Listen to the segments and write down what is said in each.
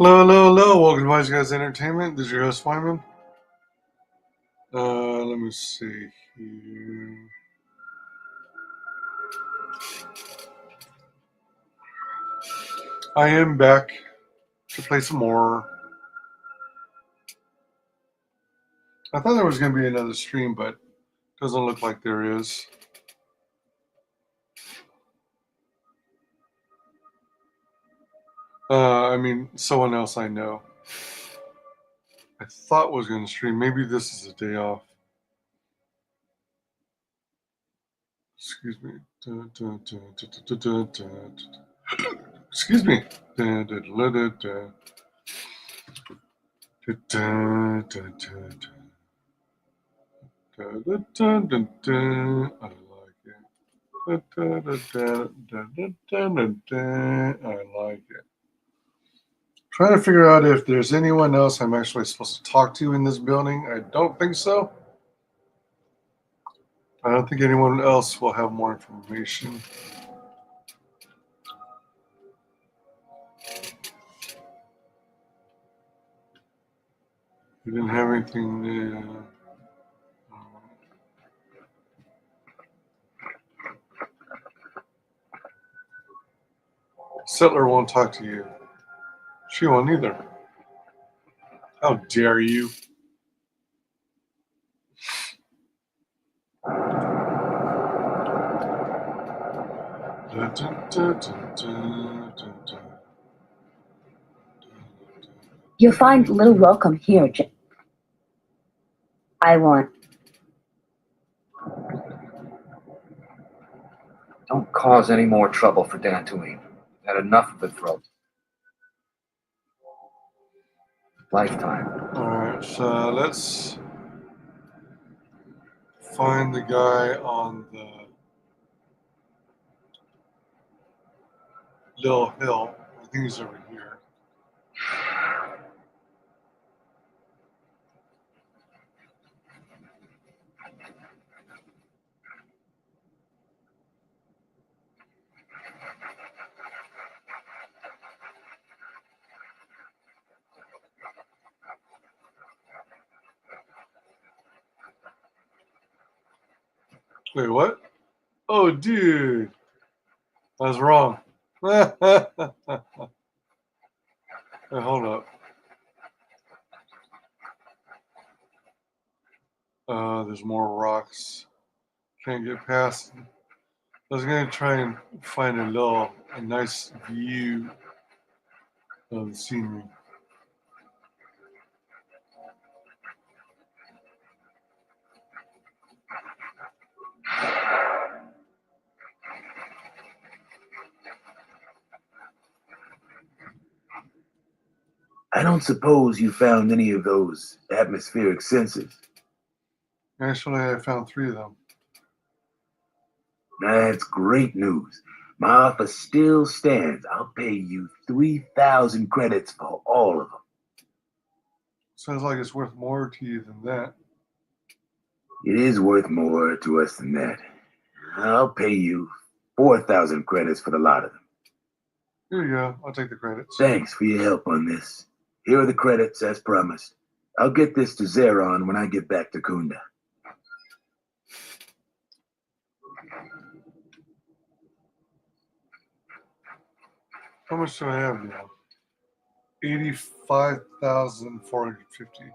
Hello, hello, hello. Welcome to WyzGames Entertainment. This is your host, Wyman. Let me see here. I am back to play some more. I thought there was going to be another stream, but doesn't look like there is. Someone else I know. I thought was going to stream. Maybe this is a day off. Excuse me. Excuse me. I like it. I like it. Trying to figure out if there's anyone else I'm actually supposed to talk to in this building. I don't think so. I don't think anyone else will have more information. We didn't have anything there. Settler won't talk to you. She won't either. How dare you? You'll find little welcome here, I want. Don't cause any more trouble for Dantooine. Had enough of it for a lifetime. Alright, so let's find the guy on the little hill. I think he's over here. Wait, what? Oh, dude. I was wrong. Wait, hold up. There's more rocks. Can't get past. I was going to try and find a nice view of the scenery. I don't suppose you found any of those atmospheric sensors. Actually, I found 3 of them. That's great news. My offer still stands. I'll pay you 3,000 credits for all of them. Sounds like it's worth more to you than that. It is worth more to us than that. I'll pay you 4,000 credits for the lot of them. Here you go. I'll take the credits. Thanks for your help on this. Here are the credits as promised. I'll get this to Zeron when I get back to Kunda. How much do I have now? 85,450.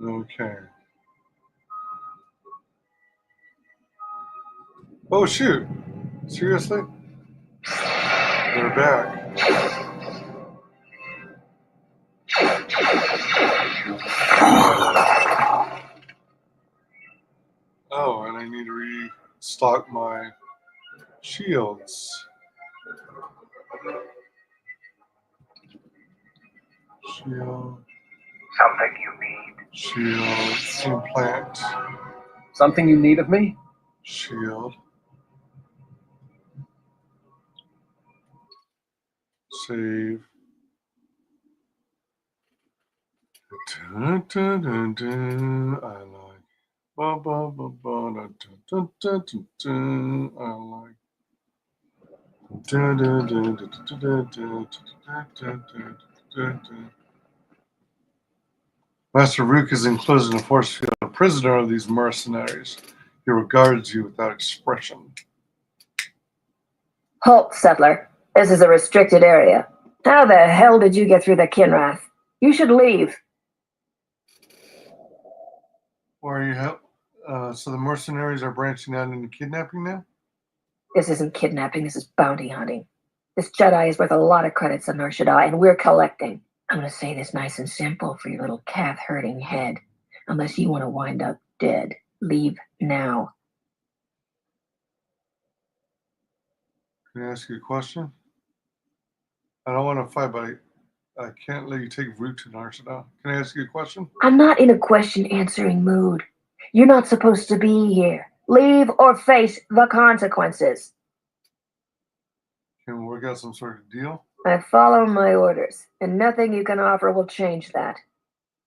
Okay. Oh, shoot. Seriously? They're back. Oh, and I need to restock my shields. Shield. Something you need. Shield. Implant. Something you need of me? Shield. Save. Dun, dun, dun, dun. I like. Ba, ba, ba, ba, dun, dun, dun, dun, dun. I like. Dun, dun, dun, dun, dun, dun, dun, dun, dun, dun, dun, dun. Master Rook is enclosed in a force field, a prisoner of these mercenaries. He regards you without expression. Halt, settler. This is a restricted area. How the hell did you get through the Kinrath? You should leave. Where are you? So the mercenaries are branching out into kidnapping now? This isn't kidnapping, this is bounty hunting. This Jedi is worth a lot of credits on Nar Shaddaa, and we're collecting. I'm going to say this nice and simple for your little calf-hurting head. Unless you want to wind up dead, leave now. Can I ask you a question? I don't want to fight, but I can't let you take root to Nar Shaddaa. Can I ask you a question? I'm not in a question-answering mood. You're not supposed to be here. Leave or face the consequences. Can we work out some sort of deal? I follow my orders, and nothing you can offer will change that.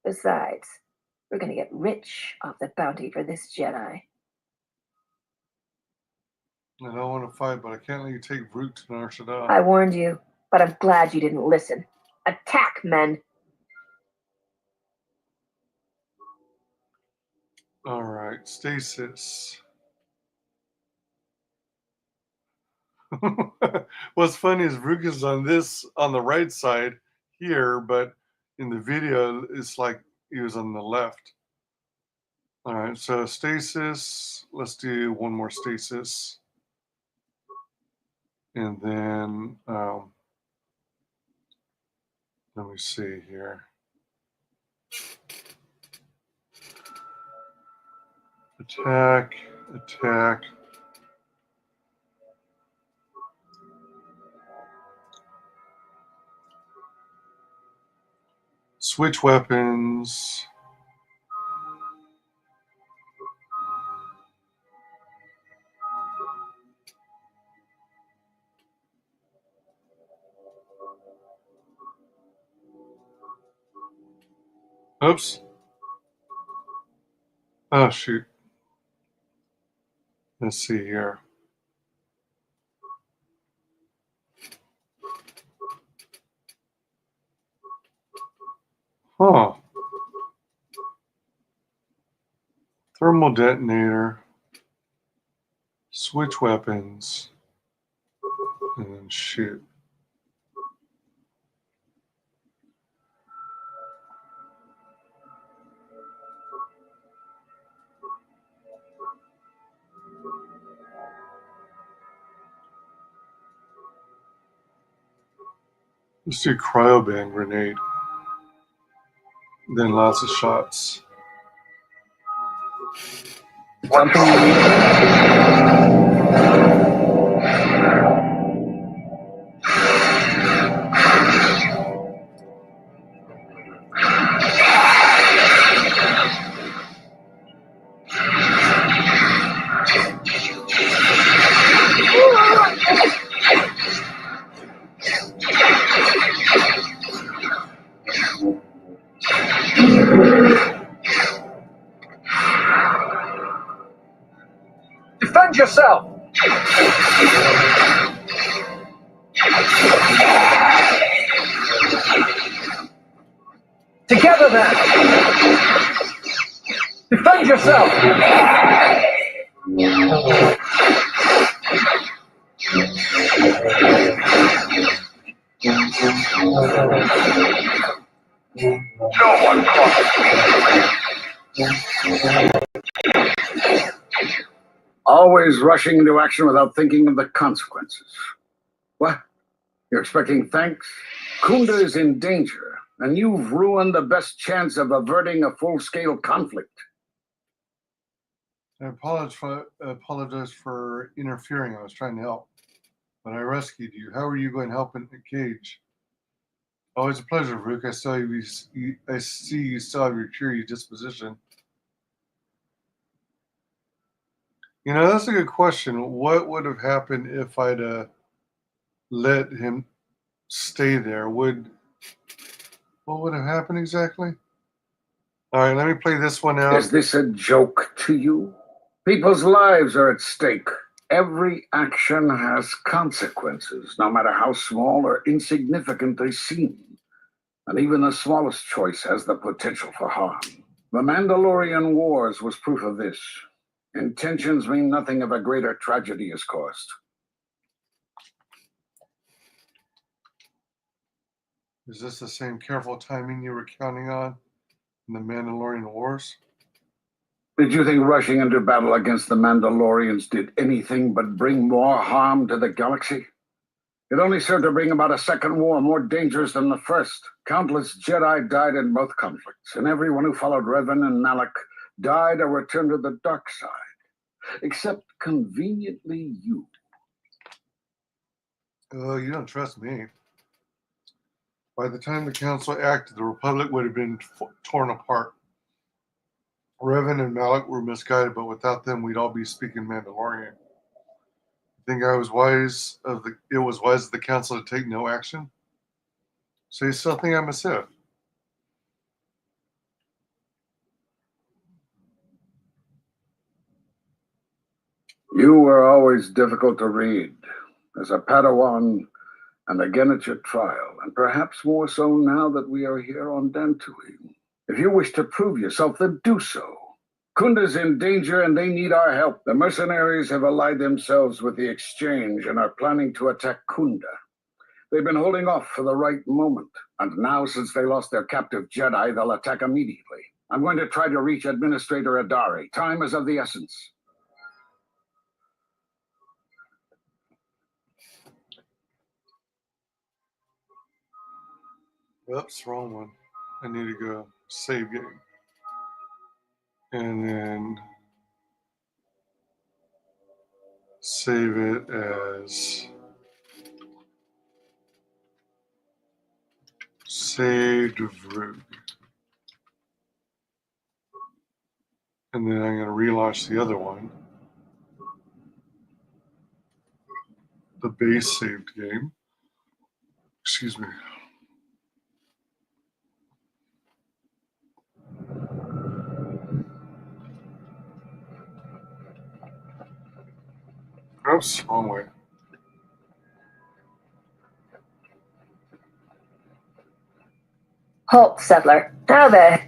Besides, we're going to get rich off the bounty for this Jedi. I don't want to fight, but I can't let you take root to Nar Shaddaa. I warned you, but I'm glad you didn't listen. Attack, men! All right, stasis. What's funny is Rook is on the right side here, but in the video it's like he was on the left. All right, so stasis. Let's do one more stasis, and then let me see here. Attack, attack. Switch weapons. Oops. Oh, shoot. Let's see here. Huh. Thermal detonator. Switch weapons. And then shoot. Let's do cryoban grenade. Then lots of shots. Something you need? Defend yourself! Together then! Defend yourself! No one Always rushing into action without thinking of the consequences. What? You're expecting thanks? Kunda is in danger, and you've ruined the best chance of averting a full-scale conflict. I apologize for interfering. I was trying to help. but I rescued you. How are you going to help in the cage? Always a pleasure, Rook. I see you still have your curious disposition. You know, that's a good question. What would have happened if I'd let him stay there? What would have happened exactly? All right, let me play this one out. Is this a joke to you? People's lives are at stake. Every action has consequences, no matter how small or insignificant they seem. And even the smallest choice has the potential for harm. The Mandalorian Wars was proof of this. Intentions mean nothing if a greater tragedy is caused. Is this the same careful timing you were counting on in the Mandalorian Wars? Did you think rushing into battle against the Mandalorians did anything but bring more harm to the galaxy? It only served to bring about a second war more dangerous than the first. Countless Jedi died in both conflicts, and everyone who followed Revan and Malak died or returned to the dark side. Except, conveniently, you. Oh, you don't trust me. By the time the Council acted, the Republic would have been torn apart. Revan and Malak were misguided, but without them, we'd all be speaking Mandalorian. You think it was wise of the Council to take no action? So you still think I'm a Sith? You were always difficult to read. As a Padawan, and again at your trial, and perhaps more so now that we are here on Dantooine. If you wish to prove yourself, then do so. Kunda's in danger and they need our help. The mercenaries have allied themselves with the Exchange and are planning to attack Kunda. They've been holding off for the right moment, and now since they lost their captive Jedi, they'll attack immediately. I'm going to try to reach Administrator Adari. Time is of the essence. Oops, wrong one. I need to go save game. And then save it as saved root. And then I'm going to relaunch the other one. The base saved game. Excuse me. Oops, wrong way. Halt, settler. Now then.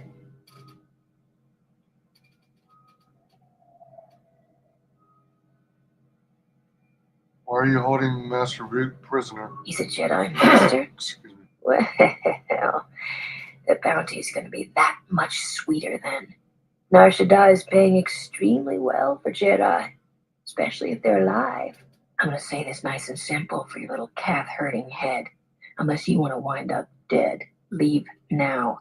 Why are you holding Master Root prisoner? He's a Jedi master. Excuse me. Well, the bounty's going to be that much sweeter then. Nar Shaddaa is paying extremely well for Jedi, especially if they're alive. I'm going to say this nice and simple for your little calf-hurting head. Unless you want to wind up dead, leave now.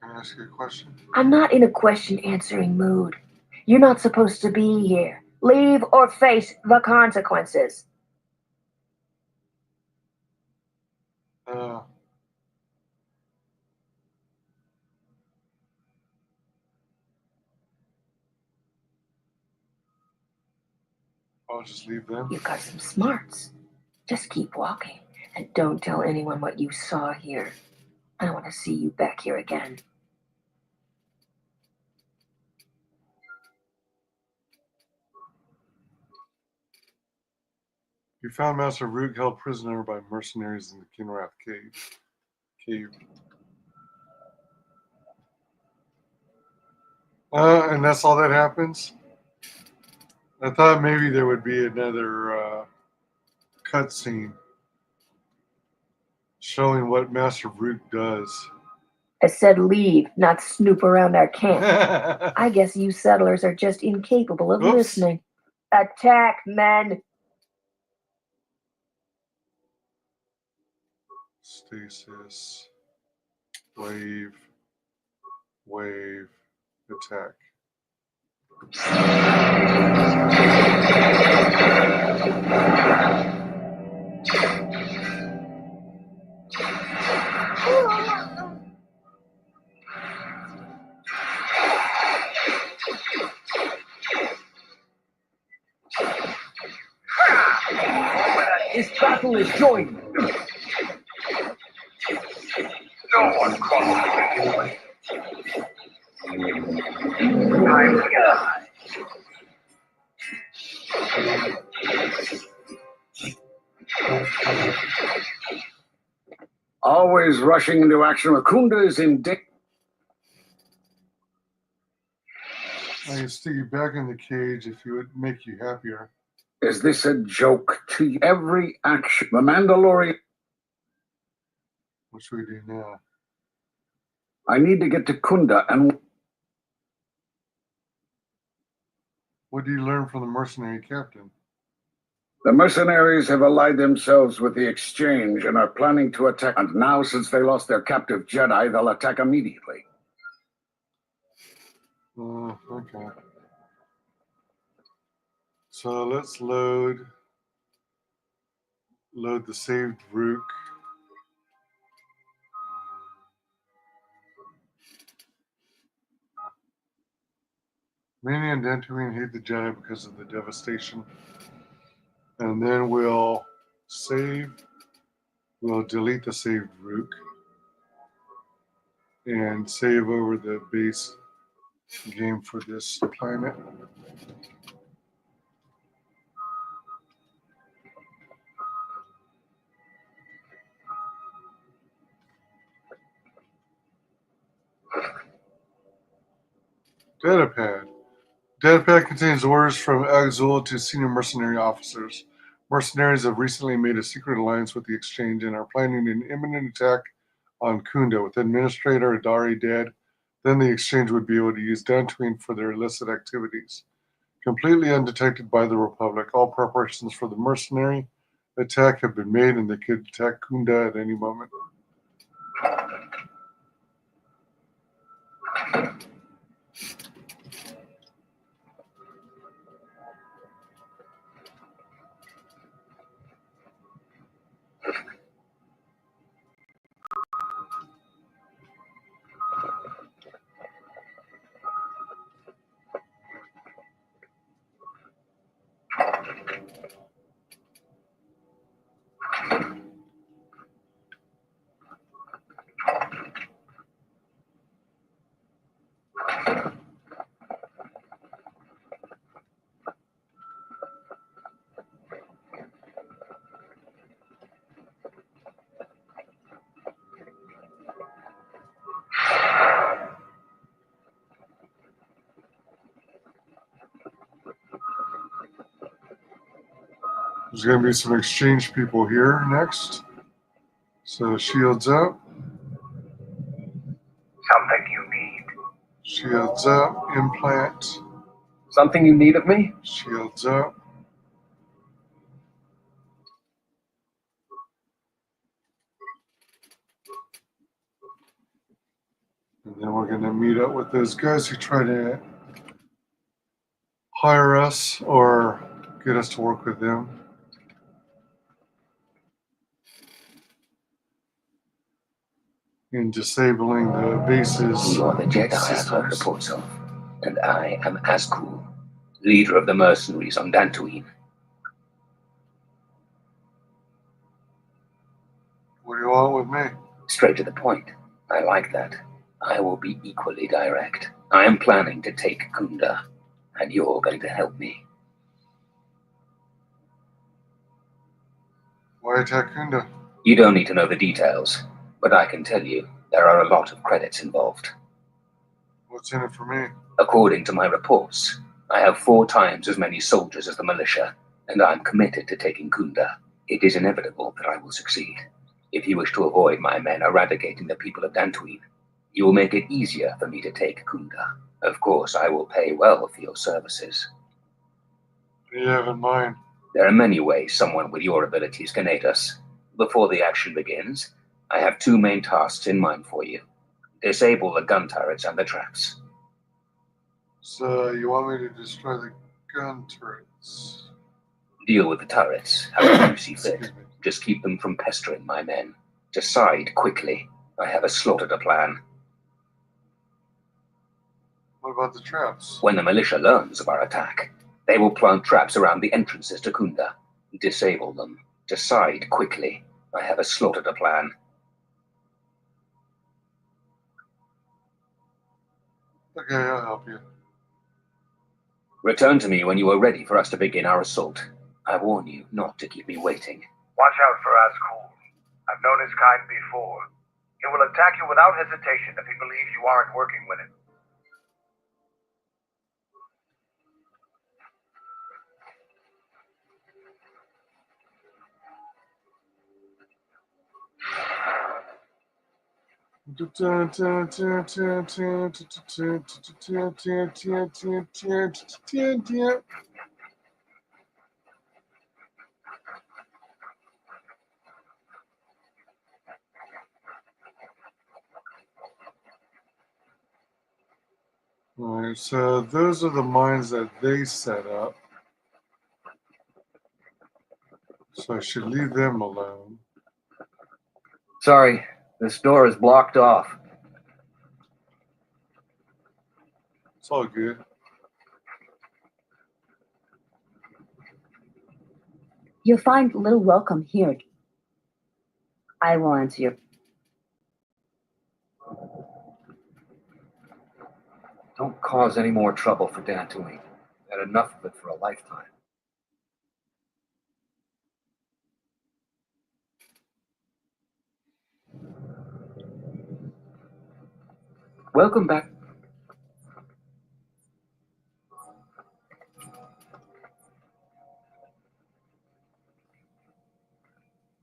Can I ask you a question? I'm not in a question-answering mood. You're not supposed to be here. Leave or face the consequences. I'll just leave them. You've got some smarts. Just keep walking, and don't tell anyone what you saw here. I don't want to see you back here again. You found Master Root held prisoner by mercenaries in the Kinrath cave. And that's all that happens? I thought maybe there would be another cutscene showing what Master Root does. I said leave, not snoop around our camp. I guess you settlers are just incapable of listening. Attack, men! Stasis. Wave. attack. This battle is joined. No one crosses. Time to die. Always rushing into action with Kunda is in danger. I can stick you back in the cage if it would make you happier. Is this a joke to you? Every action? The Mandalorian. What should we do now? I need to get to Kunda and... What do you learn from the mercenary captain? The mercenaries have allied themselves with the Exchange and are planning to attack. And now, since they lost their captive Jedi, they'll attack immediately. Okay. So let's load the saved Rook. Many on Dantooine hate the Jedi because of the devastation. And then we'll save. We'll delete the saved Rook and save over the base game for this planet. Datapad. Datapad contains orders from Azul to senior mercenary officers. Mercenaries have recently made a secret alliance with the Exchange and are planning an imminent attack on Kunda. With Administrator Adari dead, then the Exchange would be able to use Dantooine for their illicit activities. Completely undetected by the Republic, all preparations for the mercenary attack have been made and they could attack Kunda at any moment. There's going to be some exchange people here next. So shields up. Something you need. Shields up. Implant. Something you need of me? Shields up. And then we're going to meet up with those guys who try to hire us or get us to work with them. In disabling the bases. You are the Jedi I've heard reports of, and I am Azkul, leader of the mercenaries on Dantooine. What do you want with me? Straight to the point. I like that. I will be equally direct. I am planning to take Kunda, and you're going to help me. Why attack Kunda? You don't need to know the details, but I can tell you there are a lot of credits involved. What's in it for me? According to my reports, I have 4 times as many soldiers as the militia, and I'm committed to taking Kunda. It is inevitable that I will succeed. If you wish to avoid my men eradicating the people of Dantooine, you will make it easier for me to take Kunda. Of course, I will pay well for your services. What do you have in mind? There are many ways someone with your abilities can aid us. Before the action begins, I have 2 main tasks in mind for you. Disable the gun turrets and the traps. So you want me to destroy the gun turrets? Deal with the turrets, however you see fit. Excuse me. Just keep them from pestering my men. Decide quickly. I have a slaughter to plan. What about the traps? When the militia learns of our attack, they will plant traps around the entrances to Kunda. Disable them. Decide quickly. I have a slaughter to plan. Okay, I'll help you. Return to me when you are ready for us to begin our assault. I warn you not to keep me waiting. Watch out for Ascol. I've known his kind before. He will attack you without hesitation if he believes you aren't working with him. Alright, so those are the mines that they set up. So I should leave them alone. Sorry, this door is blocked off. It's all good. You'll find little welcome here. I will answer your. Don't cause any more trouble for Dantooine. Had enough of it for a lifetime. Welcome back.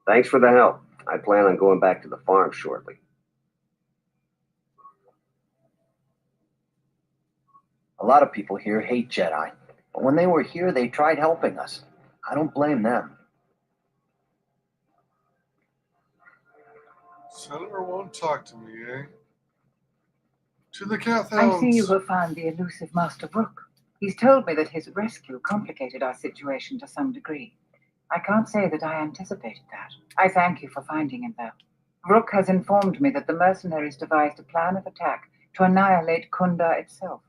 Thanks for the help. I plan on going back to the farm shortly. A lot of people here hate Jedi, but when they were here, they tried helping us. I don't blame them. Senator won't talk to me, eh? To the Cath I see Hounds. you have found the elusive Master Rook. He's told me that his rescue complicated our situation to some degree. I can't say that I anticipated that. I thank you for finding him, though. Rook has informed me that the mercenaries devised a plan of attack to annihilate Kunda itself.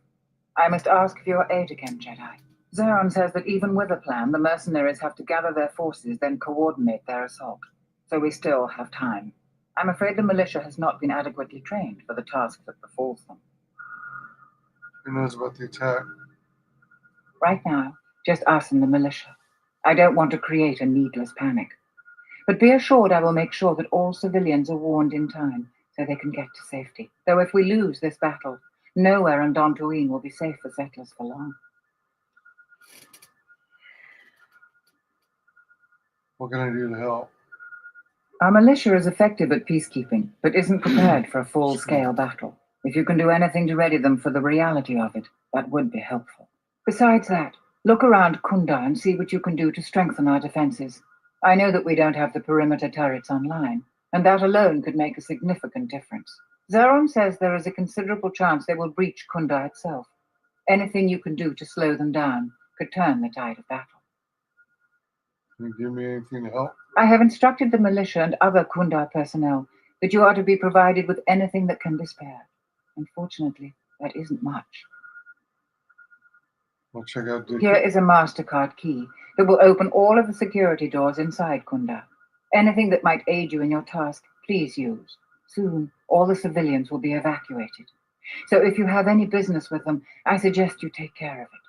I must ask for your aid again, Jedi. Zeron says that even with a plan, the mercenaries have to gather their forces, then coordinate their assault. So we still have time. I'm afraid the militia has not been adequately trained for the task that befalls them. Who knows about the attack? Right now, just us and the militia. I don't want to create a needless panic. But be assured I will make sure that all civilians are warned in time so they can get to safety. Though if we lose this battle, nowhere on Dantooine will be safe for settlers for long. What can I do to help? Our militia is effective at peacekeeping, but isn't prepared for a full-scale battle. If you can do anything to ready them for the reality of it, that would be helpful. Besides that, look around Kunda and see what you can do to strengthen our defenses. I know that we don't have the perimeter turrets online, and that alone could make a significant difference. Zeron says there is a considerable chance they will breach Kunda itself. Anything you can do to slow them down could turn the tide of battle. Can you give me anything to help? I have instructed the militia and other Kunda personnel that you are to be provided with anything that can be spared. Unfortunately, that isn't much. I'll check out Dick. Here is a MasterCard key that will open all of the security doors inside Kunda. Anything that might aid you in your task, please use. Soon, all the civilians will be evacuated. So if you have any business with them, I suggest you take care of it.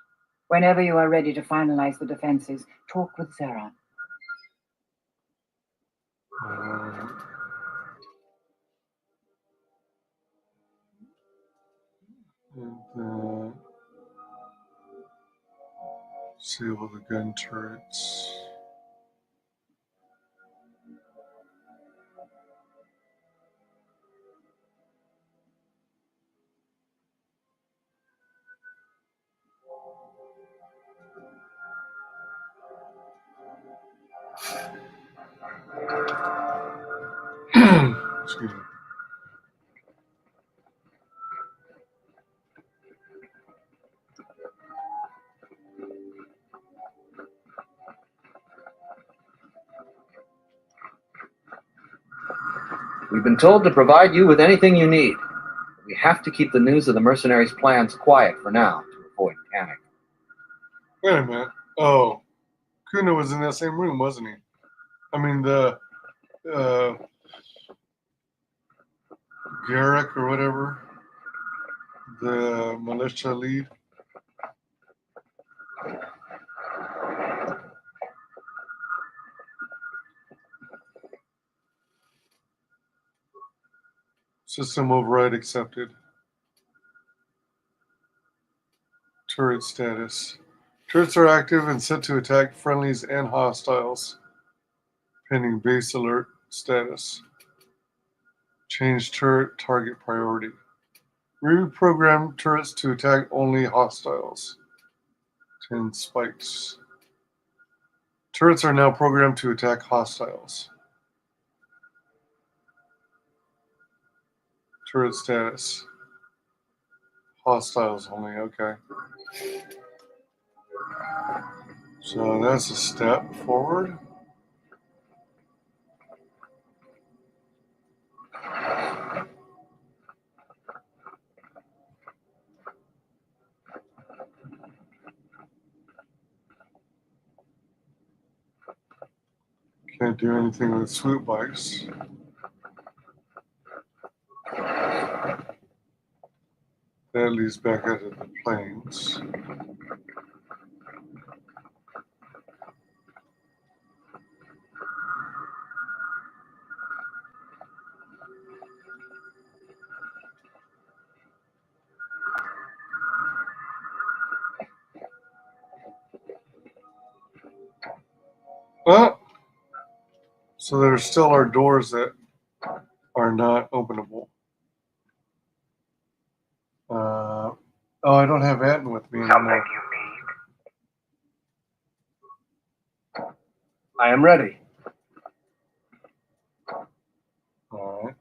Whenever you are ready to finalize the defenses, talk with Zeron. Disable the gun turrets. Excuse me. We've been told to provide you with anything you need. We have to keep the news of the mercenaries' plans quiet for now to avoid panic. Wait a minute. Oh, Kuna was in that same room, wasn't he? I mean, the Garrick or whatever, the militia lead. System override accepted. Turret status. Turrets are active and set to attack friendlies and hostiles. Pending base alert status. Change turret target priority. Reprogram turrets to attack only hostiles. 10 spikes. Turrets are now programmed to attack hostiles. Turret status. Hostiles only, okay. So that's a step forward. Can't do anything with swoop bikes. That leads back out of the planes. Oh! So there still are doors that are not openable. Oh, I don't have Anton with me Something anymore. you need? I am ready. All right.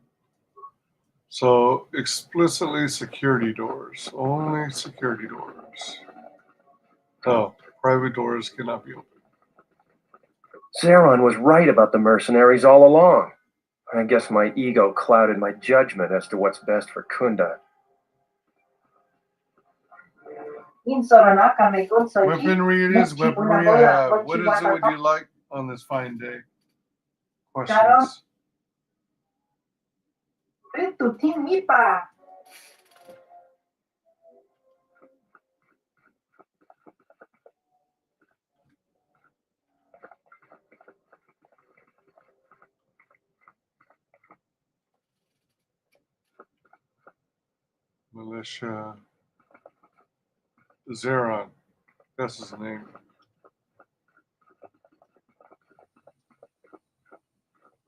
So explicitly security doors. Only security doors. Oh, private doors cannot be opened. Zeron was right about the mercenaries all along. I guess my ego clouded my judgment as to what's best for Kunda. Weaponry it is, weaponry I have. What is it would you like on this fine day? Questions. Militia. Zeron. That's his name.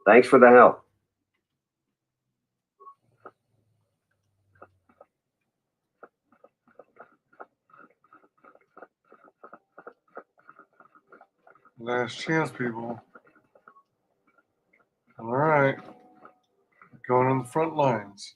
Thanks for the help. Last chance, people. All right. Going on the front lines.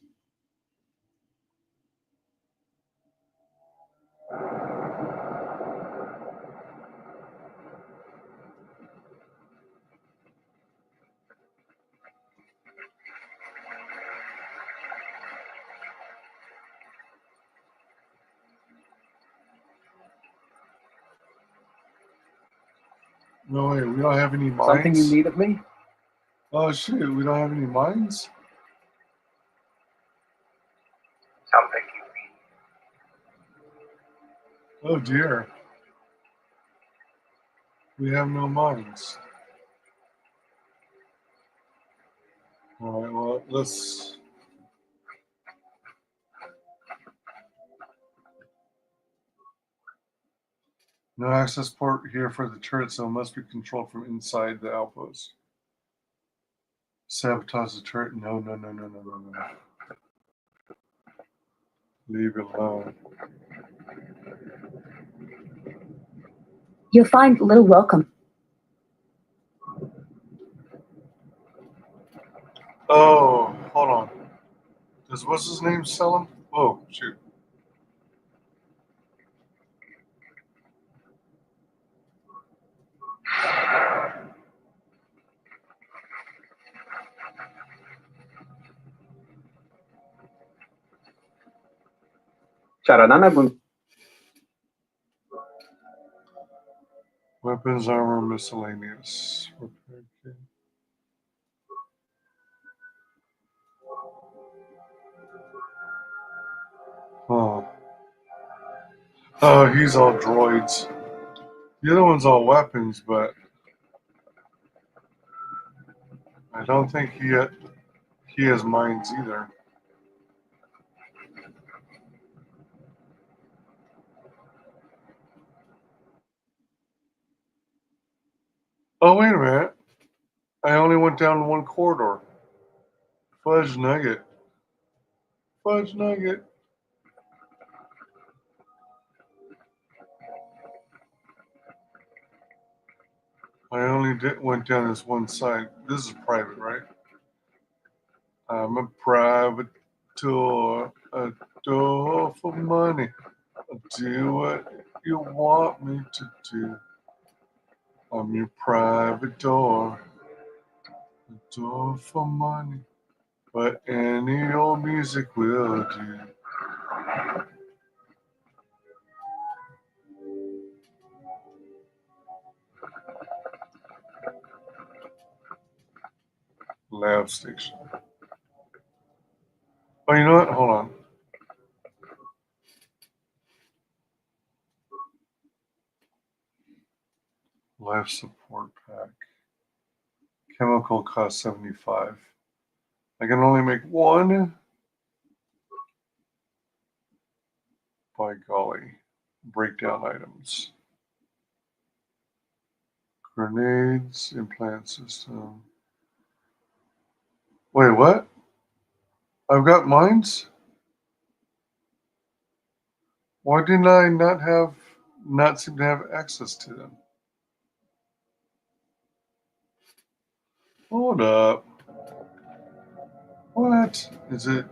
No, wait, we don't have any mines? Something you need of me? Oh, shoot, we don't have any mines? Something you need? Oh, dear. We have no mines. All right, well, let's... No access port here for the turret, so it must be controlled from inside the outpost. Sabotage the turret? No, no, no, no, no, no, no. Leave it alone. You'll find little welcome. Oh, hold on. What's his name sell him? Oh, shoot. Weapons, armor, miscellaneous. Repair kit. Huh. Oh, he's all droids. The other one's all weapons, but I don't think he has mines either. Oh, wait a minute. I only went down one corridor. Fudge nugget. Fudge nugget. I only went down this one side. This is private, right? I'm a private door, a door for money. I'll do what you want me to do. I'm your private door, a door for money. But any old music will do. Lab station. Oh, you know what? Hold on. Life support pack. Chemical cost 75. I can only make one. By golly. Breakdown items. Grenades, implant system. Wait, what? I've got mines? Why didn't I not seem to have access to them? Hold up. What is it?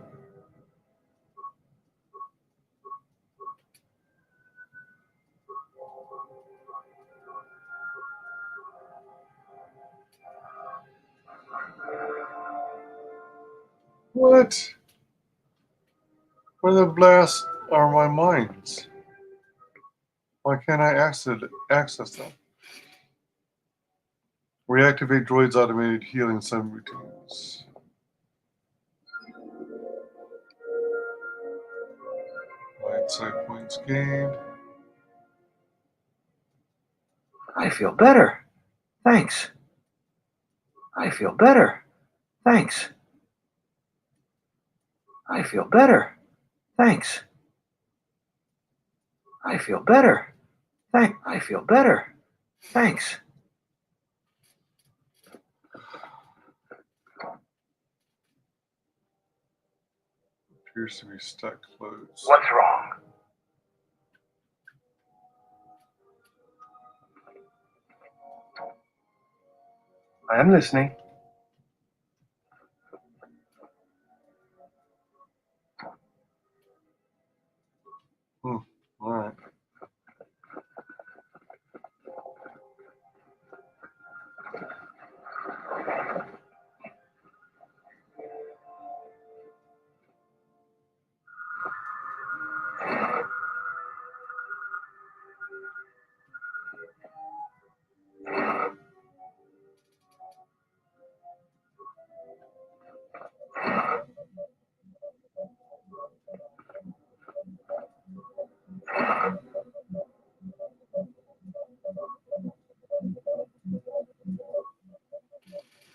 What? Where the blast are my mines? Why can't I access them? Reactivate droid's automated healing subroutines. Light side points gained. I feel better. Thanks. I feel better. Thanks. I feel better. Thanks. I feel better. I feel better. Thanks. Appears to be stuck closed. What's wrong? I am listening. All right.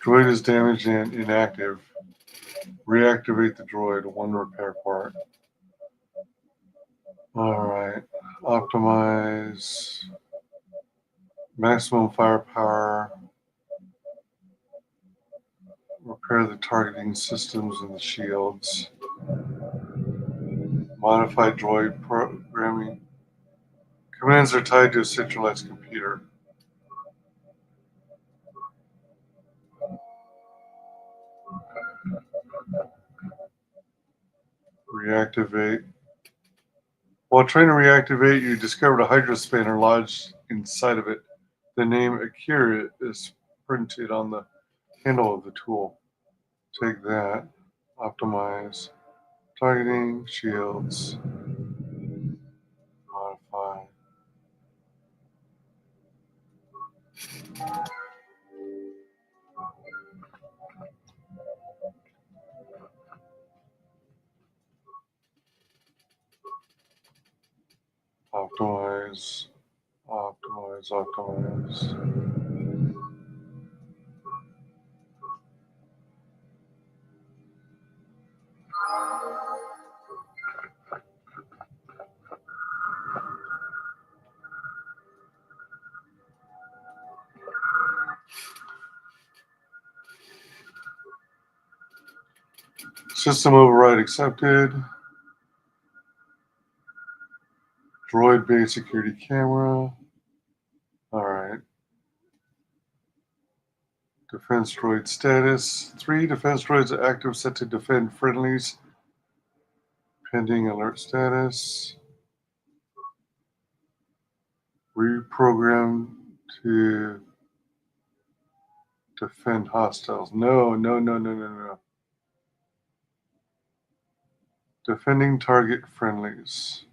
Droid is damaged and inactive. Reactivate the droid. One repair part. Alright. Optimize. Maximum firepower. Repair the targeting systems and the shields. Modify droid programming. Commands are tied to a centralized computer. Reactivate. While trying to reactivate, you discovered a hydrospanner lodged inside of it. The name Akira is printed on the handle of the tool. Take that. Optimize. Targeting, shields. optimize, optimize. System override accepted. Droid based security camera. All right. Defense droid status. 3 defense droids are active, set to defend friendlies. Pending alert status. Reprogram to defend hostiles. No. Defending target friendlies.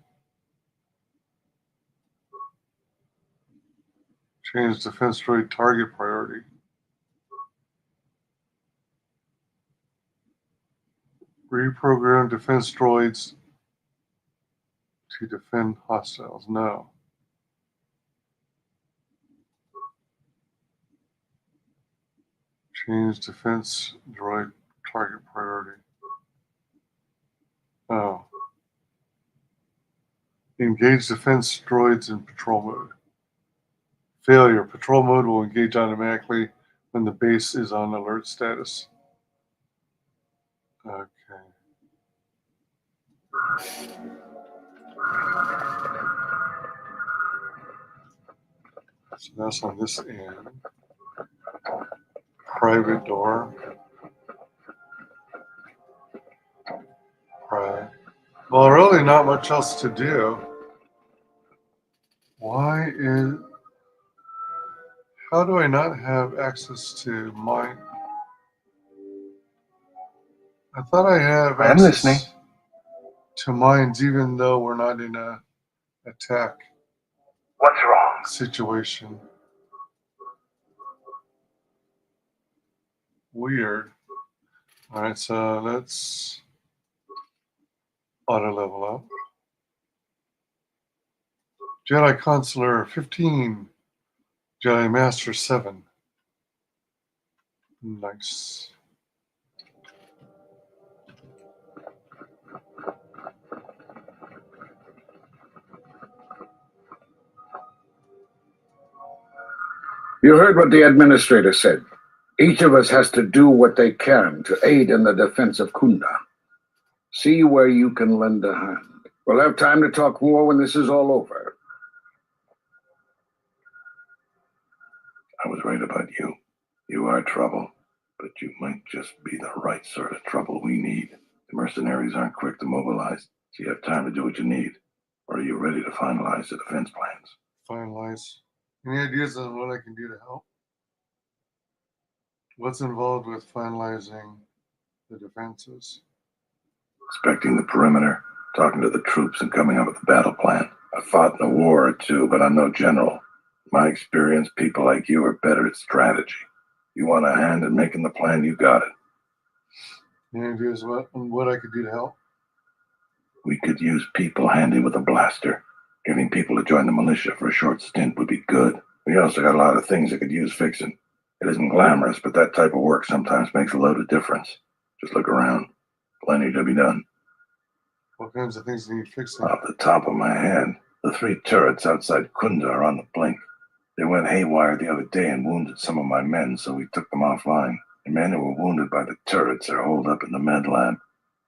Change defense droid target priority. Reprogram defense droids to defend hostiles. No. Change defense droid target priority. Oh. Engage defense droids in patrol mode. Failure. Patrol mode will engage automatically when the base is on alert status. Okay. So that's on this end. Private door. Right. Well, really not much else to do. How do I not have access to mine? I thought I have I am access listening. to mines even though we're not in a attack What's wrong? situation. Weird. All right, so let's auto level up. Jedi Consular 15. Jedi Master 7. Nice. You heard what the administrator said. Each of us has to do what they can to aid in the defense of Kunda. See where you can lend a hand. We'll have time to talk more when this is all over. I was right about you. You are trouble, but you might just be the right sort of trouble we need. The mercenaries aren't quick to mobilize, so you have time to do what you need. Or are you ready to finalize the defense plans? Finalize. Any ideas on what I can do to help? What's involved with finalizing the defenses? Inspecting the perimeter, talking to the troops, and coming up with a battle plan. I've fought in a war or two, but I'm no general. In my experience, people like you are better at strategy. You want a hand in making the plan, you got it. Any ideas on what I could do to help? We could use people handy with a blaster. Getting people to join the militia for a short stint would be good. We also got a lot of things that could use fixing. It isn't glamorous, but that type of work sometimes makes a load of difference. Just look around. Plenty to be done. What kinds of things need fixing? Off the top of my head, the 3 turrets outside Kunda are on the blink. They went haywire the other day and wounded some of my men, so we took them offline. The men who were wounded by the turrets are holed up in the med lab,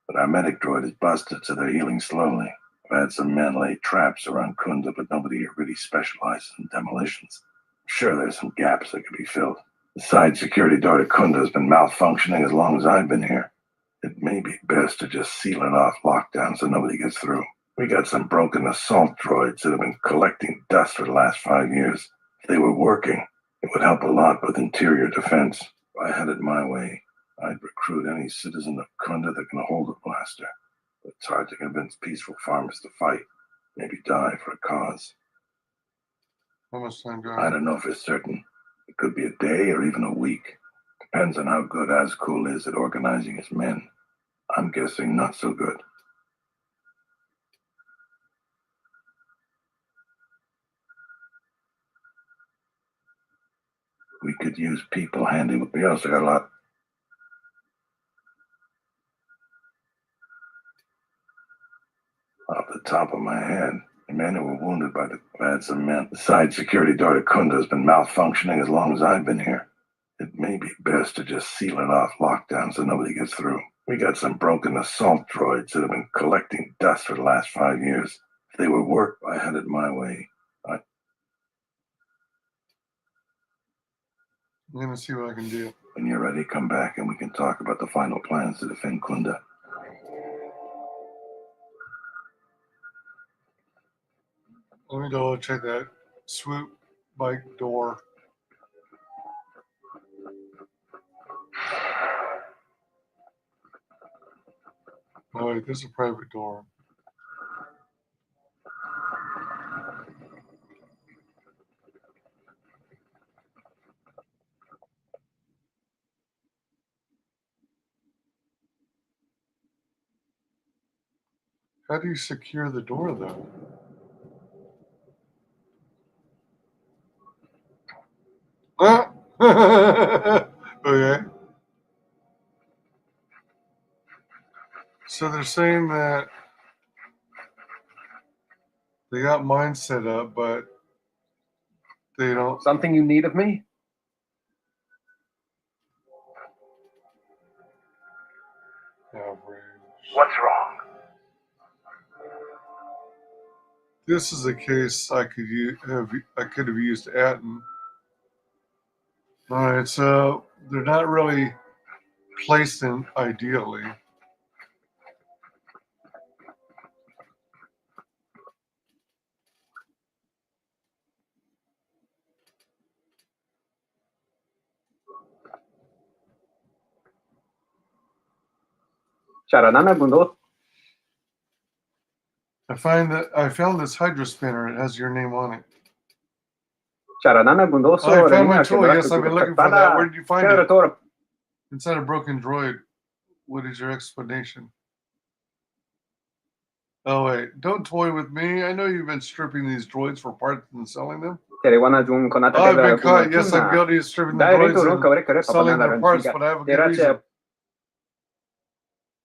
but our medic droid is busted, so they're healing slowly. I've had some men lay traps around Kunda, but nobody here really specializes in demolitions. I'm sure there's some gaps that could be filled. The side security door to Kunda has been malfunctioning as long as I've been here. It may be best to just seal it off lockdown so nobody gets through. We got some broken assault droids that have been collecting dust for the last 5 years. If they were working, it would help a lot with interior defense. If I had it my way, I'd recruit any citizen of Kunda that can hold a blaster. But it's hard to convince peaceful farmers to fight, maybe die for a cause. How much time do I don't know for certain. It could be a day or even a week. Depends on how good Azkul is at organizing his men. I'm guessing not so good. We could use people handy. We also got a lot. Off the top of my head, the men who were wounded by the bad cement. The side security door to Kunda has been malfunctioning as long as I've been here. It may be best to just seal it off lockdown so nobody gets through. We got some broken assault droids that have been collecting dust for the last 5 years. If they would work, I had it my way. I'm gonna see what I can do. When you're ready, come back and we can talk about the final plans to defend Kunda. Let me go check that swoop bike door. Oh wait, this is a private door. How do you secure the door though? Ah! Okay. So they're saying that they got mine set up, but they don't. Something you need of me? Average. What's wrong? This is a case I could have used Atom. All right, so they're not really placed in ideally. Charanana Gundo. I found this Hydro spinner. It has your name on it. Charanana Gundoso. I found my tool. Yes, I've been looking for that. Where did you find it? Toro. Inside a broken droid. What is your explanation? Oh wait, don't toy with me. I know you've been stripping these droids for parts and selling them. Oh, I've been caught. Yes, I'm guilty of stripping the droids and selling their parts, but I have a good reason.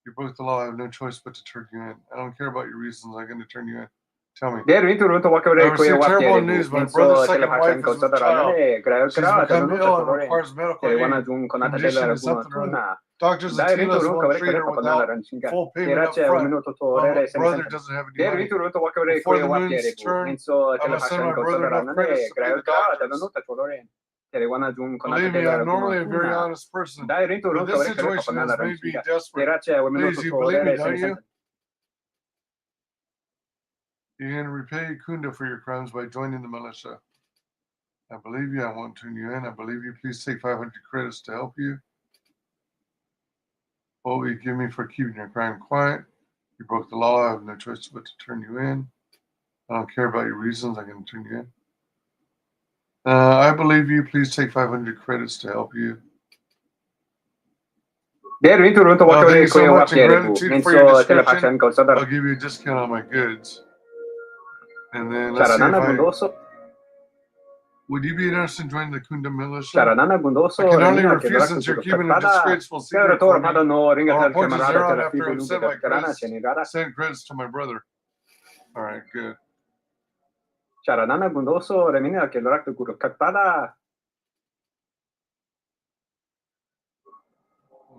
You broke the law. I have no choice but to turn you in. I don't care about your reasons. I'm going to turn you in. Tell me. I received terrible news. My brother's second wife is with child. She's become ill and requires medical aid. Condition is something or other. Doctors and Tilas won't treat her without full payment up front. My brother doesn't have any money. Before the moon's turn, I must send my brother enough credits to pay the doctors. Believe me, I'm normally a very honest person, but this situation has made me desperate. Please, you believe me, don't you? You can repay Kunda for your crimes by joining the militia. I believe you. I won't turn you in. I believe you. Please take 500 credits to help you. What will you give me for keeping your crime quiet? You broke the law. I have no choice but to turn you in. I don't care about your reasons. I'm going to turn you in. I believe you. Please take 500 credits to help you. Thank you so much. In gratitude for your description, I'll give you a discount on my goods. And then let's see if would you be interested in joining the Kunda militia? I can only refuse since you're keeping a disgraceful secret from me. I'll report to Zeron after I've sent my credits. Send credits to my brother. All right, good. Charanana Gundoso, Remina, que lo raktu kuru kakpada.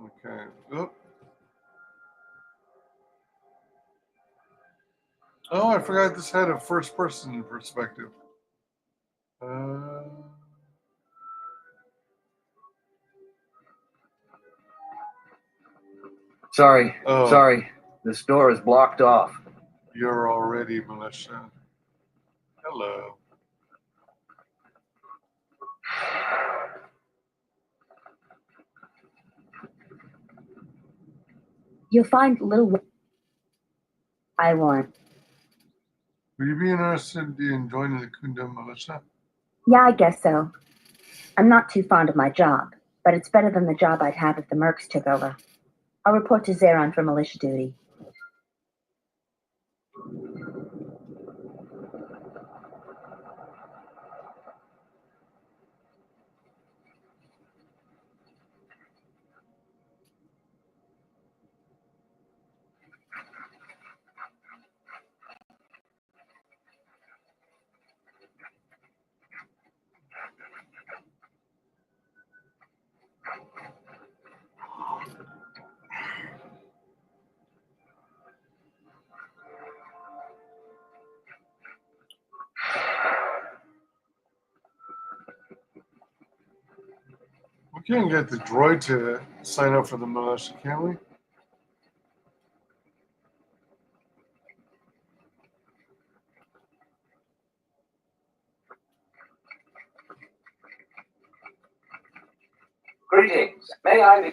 Okay. Oop. Oh, I forgot this had a first person perspective. Sorry. This door is blocked off. You're already militia. Hello. You'll find little. I won't. Would you be interested in joining the Kunda militia? Yeah, I guess so. I'm not too fond of my job, but it's better than the job I'd have if the Mercs took over. I'll report to Zeron for militia duty. We can't get the droid to sign up for the militia, can we? Greetings. May I be...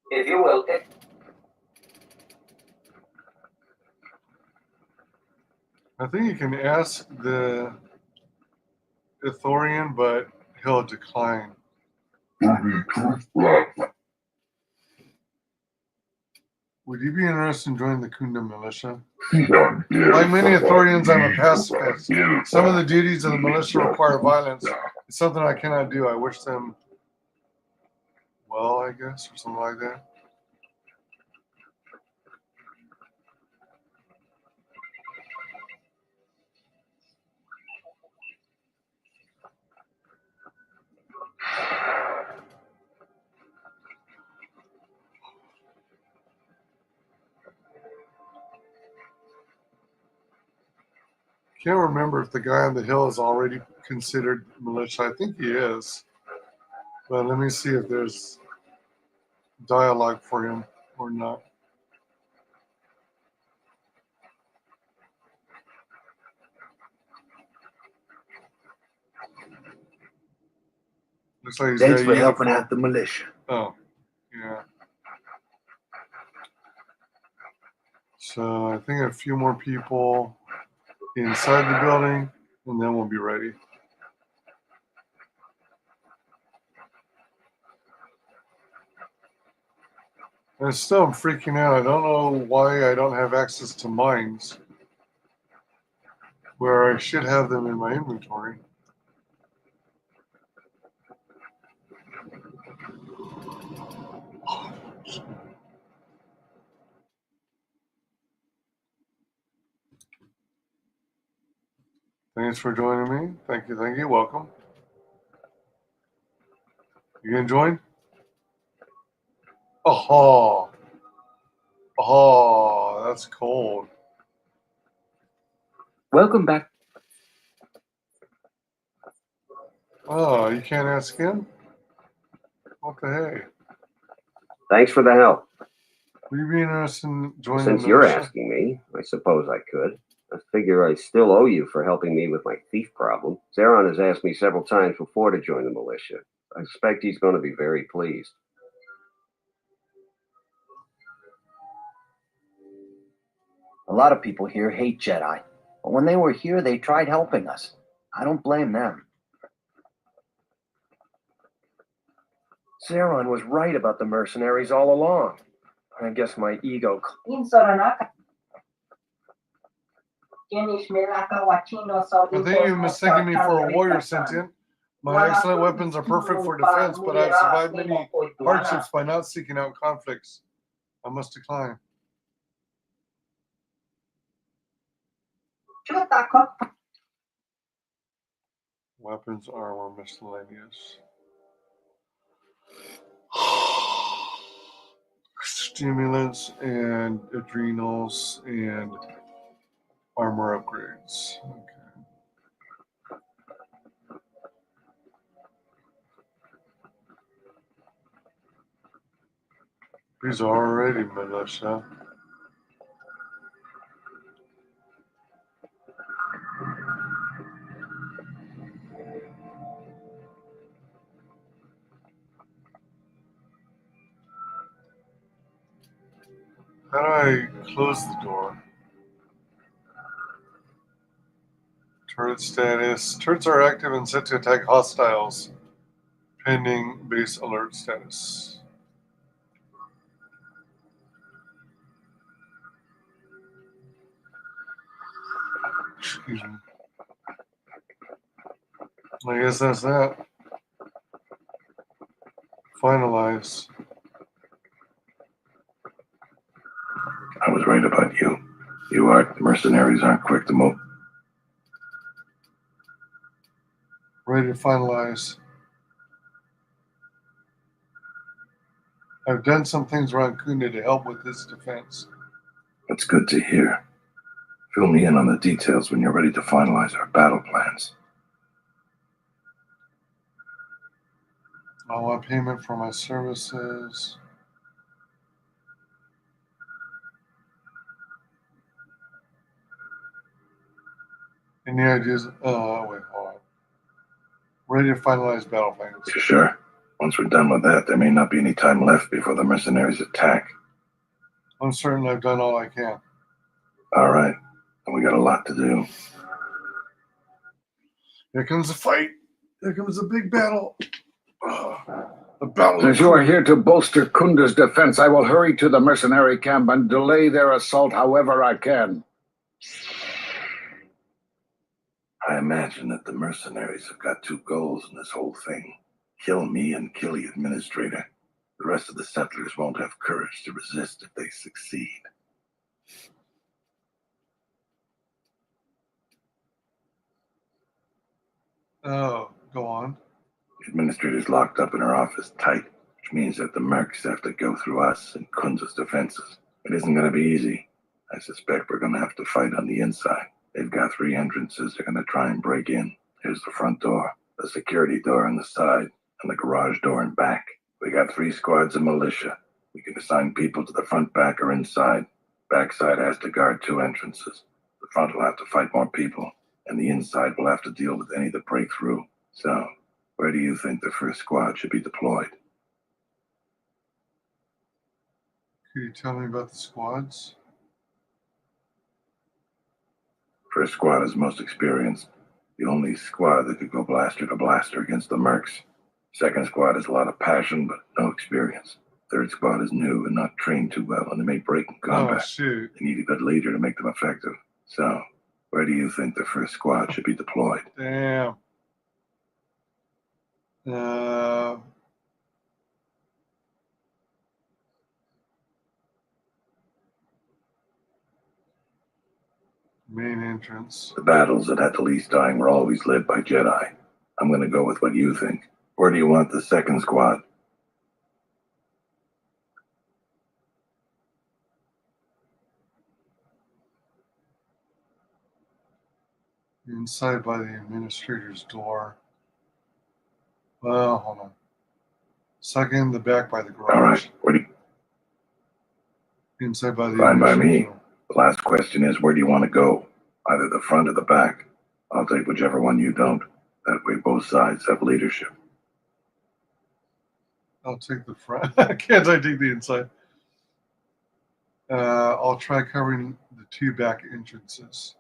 If you will... I think you can ask the Ithorian, but he'll decline. Would you be interested in joining the Kunda militia? Like many Ithorians, I'm a pacifist. Some of the duties of the militia require violence. It's something I cannot do. I wish them well, I guess, or something like that. Can't remember if the guy on the hill is already considered militia. I think he is. But let me see if there's dialogue for him or not. Looks like he's Thanks got for a helping uniform. out the militia. Oh, yeah. So I think a few more people inside the building, and then we'll be ready. And still, I'm freaking out. I don't know why I don't have access to mines, where I should have them in my inventory. Thanks for joining me. Thank you, welcome. You gonna join? Oh, that's cold. Welcome back. Oh, you can't ask him? What the heck? Thanks for the help. Would you be interested in joining Since the you're militia? asking me, I suppose I could. I figure I still owe you for helping me with my thief problem. Zeron has asked me several times before to join the militia. I expect he's going to be very pleased. A lot of people here hate Jedi, but when they were here, they tried helping us. I don't blame them. Zeron was right about the mercenaries all along. I guess my ego... I think you've mistaken me for a warrior, Sentient. My excellent weapons are perfect for defense, but I've survived many hardships by not seeking out conflicts. I must decline. Weapons, armor, miscellaneous. Stimulants and adrenals and armor upgrades. Okay. He's already militia. How do I close the door? Turret status. Turrets are active and set to attack hostiles. Pending base alert status. Excuse me. I guess that's that. Finalize. I was right about you. You are. Mercenaries aren't quick to move. Ready to finalize. I've done some things around Kunda to help with this defense. That's good to hear. Fill me in on the details when you're ready to finalize our battle plans. I want payment for my services. Any ideas? Wait, hold on. Ready to finalize battle plans. You sure? Once we're done with that, there may not be any time left before the mercenaries attack. I'm certain I've done all I can. All right. And we got a lot to do. Here comes the fight. Here comes the big battle. The battle. Since you are here to bolster Kunda's defense, I will hurry to the mercenary camp and delay their assault however I can. I imagine that the mercenaries have got two goals in this whole thing. Kill me and kill the administrator. The rest of the settlers won't have courage to resist if they succeed. Oh, go on. The administrator's locked up in her office tight, which means that the mercs have to go through us and Kunza's defenses. It isn't going to be easy. I suspect we're going to have to fight on the inside. They've got 3 entrances they're going to try and break in. Here's the front door, the security door on the side, and the garage door in back. We got 3 squads of militia. We can assign people to the front, back, or inside. Backside has to guard 2 entrances. The front will have to fight more people, and the inside will have to deal with any that break through. So, where do you think the first squad should be deployed? Could you tell me about the squads? First squad is most experienced. The only squad that could go blaster to blaster against the mercs. Second squad has a lot of passion, but no experience. Third squad is new and not trained too well, and they may break in combat. Oh, shoot. They need a good leader to make them effective. So, where do you think the first squad should be deployed? Damn. Main entrance. The battles that had the least dying were always led by Jedi. I'm going to go with what you think. Where do you want the second squad? Inside by the administrator's door. Well, hold on. Second, the back by the garage. All right. Where do you... Inside by the Fine by me. door. The last question is, where do you want to go? Either the front or the back. I'll take whichever one you don't. That way both sides have leadership. I'll take the front. Can't I take the inside? I'll try covering the 2 back entrances.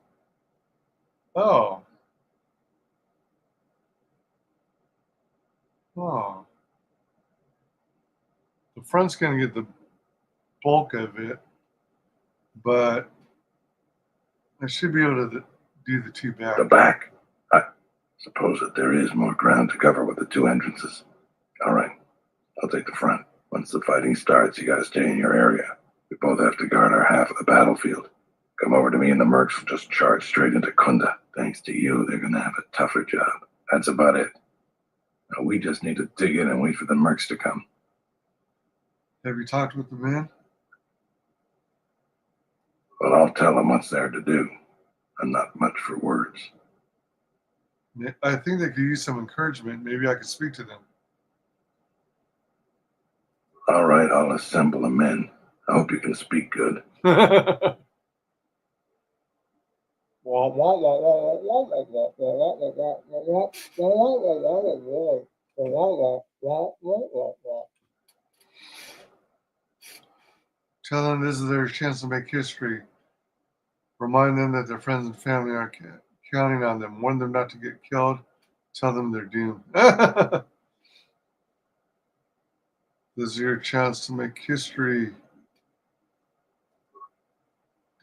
Oh. Oh. The front's going to get the bulk of it, but I should be able to do the 2 back. The back? I suppose that there is more ground to cover with the 2 entrances. All right. I'll take the front. Once the fighting starts, you got to stay in your area. We both have to guard our half of the battlefield. Come over to me and the mercs will just charge straight into Kunda. Thanks to you, they're going to have a tougher job. That's about it. Now we just need to dig in and wait for the mercs to come. Have you talked with the men? Well, I'll tell them what's there to do. I'm not much for words. I think they could use some encouragement. Maybe I could speak to them. All right, I'll assemble the men. I hope you can speak good. Tell them this is their chance to make history. Remind them that their friends and family are counting on them. Warn them not to get killed. Tell them they're doomed. This is your chance to make history.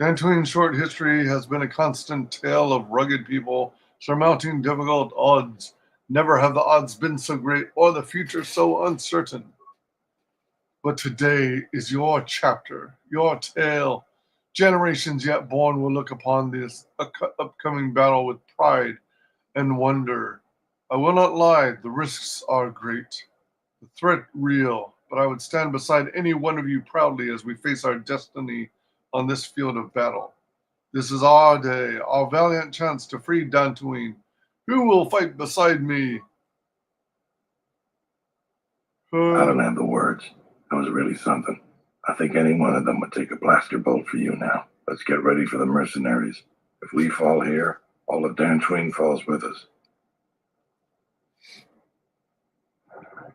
Dantooine short history has been a constant tale of rugged people surmounting difficult odds. Never have the odds been so great or the future so uncertain. But today is your chapter, your tale. Generations yet born will look upon this upcoming battle with pride and wonder. I will not lie, the risks are great, the threat real, but I would stand beside any one of you proudly as we face our destiny on this field of battle. This is our day, our valiant chance to free Dantooine. Who will fight beside me? I don't have the words. That was really something. I think any one of them would take a blaster bolt for you now. Let's get ready for the mercenaries. If we fall here, all of Dantooine falls with us.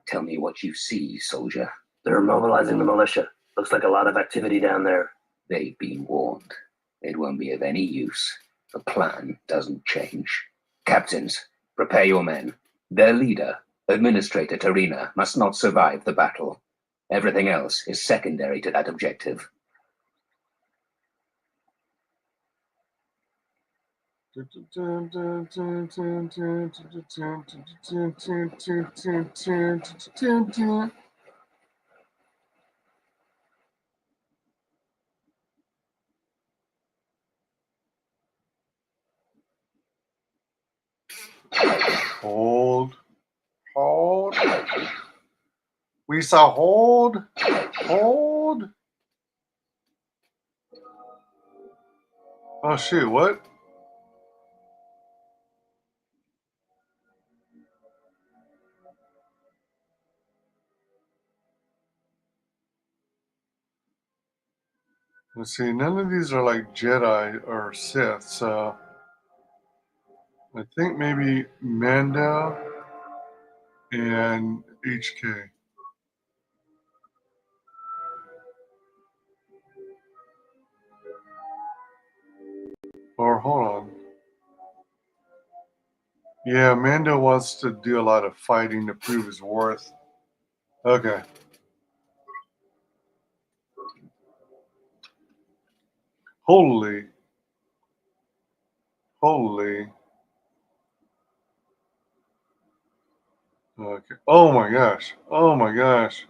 Tell me what you see, soldier. They're mobilizing the militia. Looks like a lot of activity down there. They've been warned. It won't be of any use. The plan doesn't change. Captains, prepare your men. Their leader, Administrator Tarina, must not survive the battle. Everything else is secondary to that objective. Hold. Hold. We saw hold. Hold. Oh shoot, what? Let's see, none of these are like Jedi or Sith, so I think maybe Mando and HK. Or hold on. Yeah, Mando wants to do a lot of fighting to prove his worth. Okay. Holy. Holy. Okay. Oh my gosh. Oh my gosh.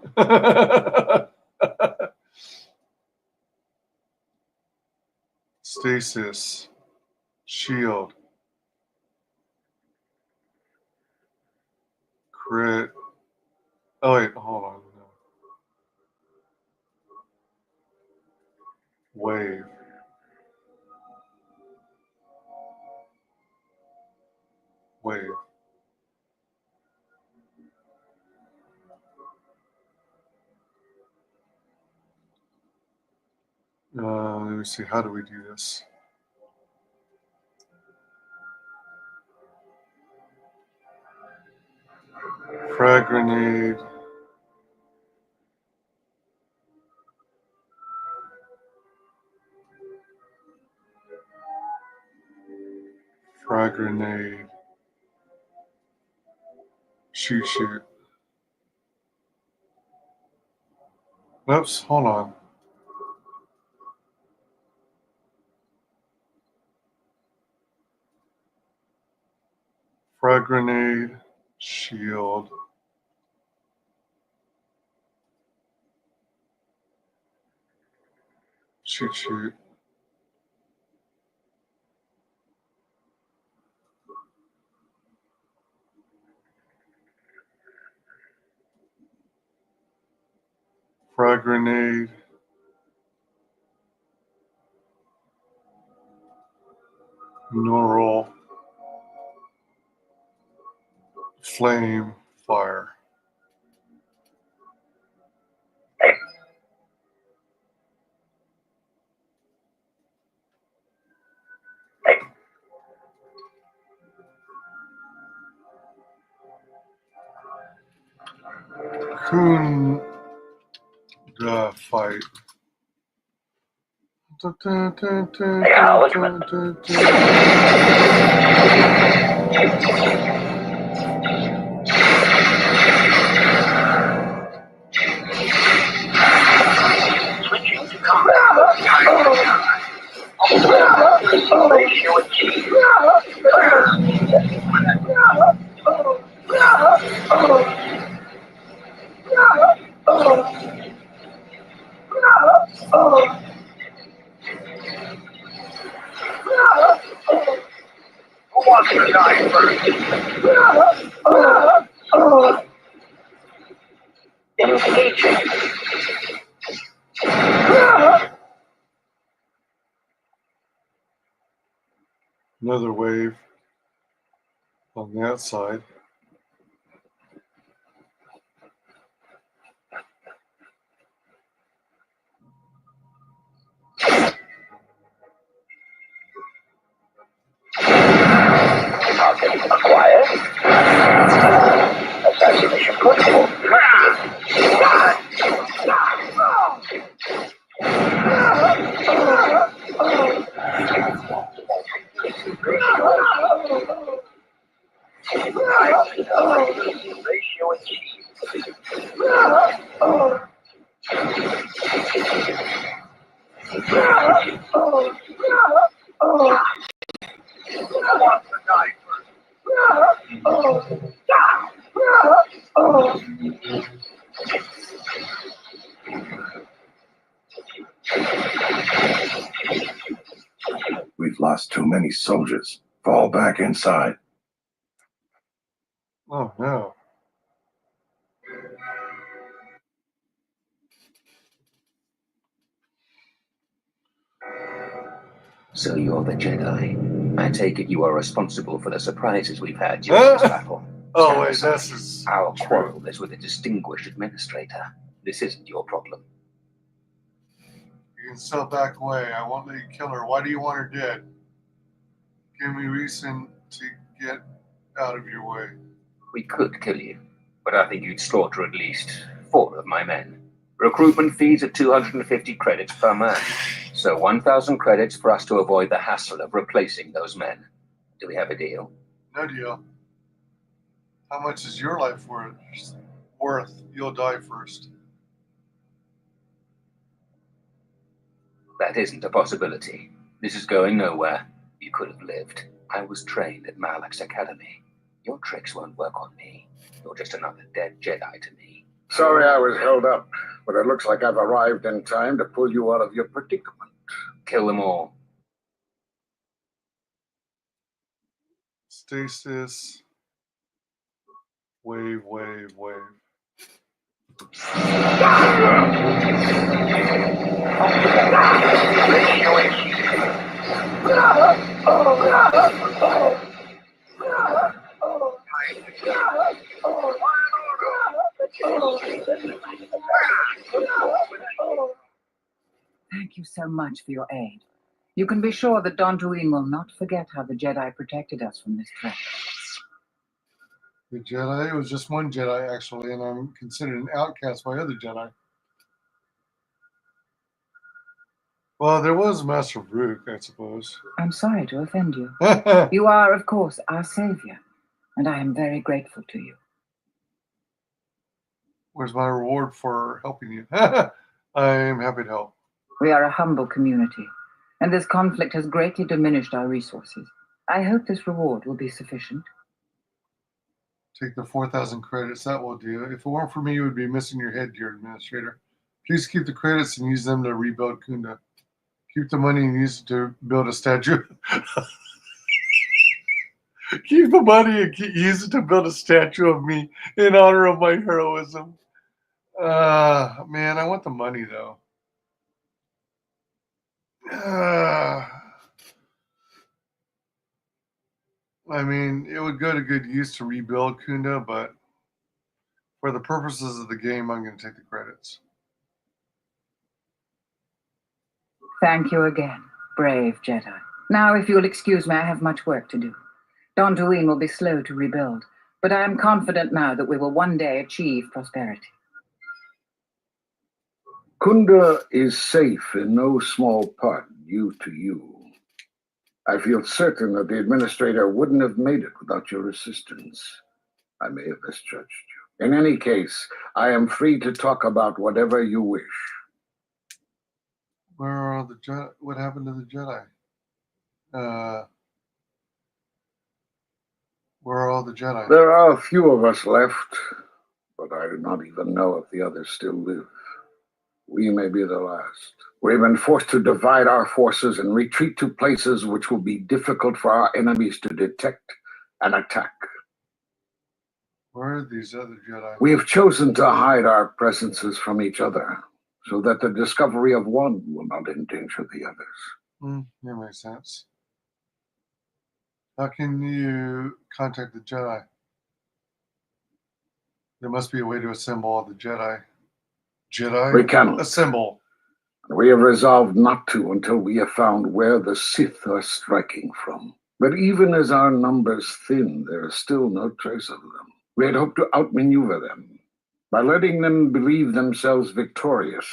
Stasis. Shield. Crit. Oh wait, hold on. No. Wave. Wave. Let me see, how do we do this? Frag grenade. Frag grenade. Shoot, shoot. Oops, hold on. Frag grenade. Shield. Shoot, shoot. Frag grenade. Neural. Flame. Fire. Kunda fight. Hey, Hal, it's switching to combat. Ratio achieved. Who wants to die first? Engaging. Another wave on that side. Acquired. Assassination protocol. Ratio achieved. We've lost too many soldiers. Fall back inside. Oh no. So you're the Jedi. I take it you are responsible for the surprises we've had during this battle. Oh wait, this is our quarrel is with a distinguished administrator. This isn't your problem. You can still back away. I won't let you kill her. Why do you want her dead? Give me reason to get out of your way. We could kill you, but I think you'd slaughter at least 4 of my men. Recruitment fees are 250 credits per man, so 1,000 credits for us to avoid the hassle of replacing those men. Do we have a deal? No deal. How much is your life worth? You'll die first. That isn't a possibility. This is going nowhere. You could have lived. I was trained at Malak's academy. Your tricks won't work on me. You're just another dead Jedi to me. Sorry I was held up, but it looks like I've arrived in time to pull you out of your predicament. Kill them all. Stasis. Wave, wave, wave. Thank you so much for your aid. You can be sure that Dantooine will not forget how the Jedi protected us from this threat. The Jedi? It was just one Jedi, actually, and I'm considered an outcast by other Jedi. Well, there was Master Rook, I suppose. I'm sorry to offend you. You are, of course, our savior, and I am very grateful to you. Where's my reward for helping you? I'm happy to help. We are a humble community, and this conflict has greatly diminished our resources. I hope this reward will be sufficient. Take the 4,000 credits, that will do. If it weren't for me, you would be missing your head, dear administrator. Please keep the credits and use them to rebuild Kunda. Keep the money and use it to build a statue. Keep the money and use it to build a statue of me in honor of my heroism. Man, I want the money, though. I mean, it would go to good use to rebuild Kunda, but for the purposes of the game, I'm going to take the credits. Thank you again, brave Jedi. Now, if you'll excuse me, I have much work to do. Dantooine will be slow to rebuild, but I am confident now that we will one day achieve prosperity. Kunda is safe in no small part due to you. I feel certain that the administrator wouldn't have made it without your assistance. I may have misjudged you. In any case, I am free to talk about whatever you wish. Where are all the Jedi? What happened to the Jedi? Where are all the Jedi? There are a few of us left, but I do not even know if the others still live. We may be the last. We've been forced to divide our forces and retreat to places which will be difficult for our enemies to detect and attack. Where are these other Jedi? We have chosen to hide our presences from each other, so that the discovery of one will not endanger the others. That makes sense. How can you contact the Jedi? There must be a way to assemble all the Jedi. We cannot. Assemble. We have resolved not to until we have found where the Sith are striking from. But even as our numbers thin, there is still no trace of them. We had hoped to outmaneuver them. By letting them believe themselves victorious,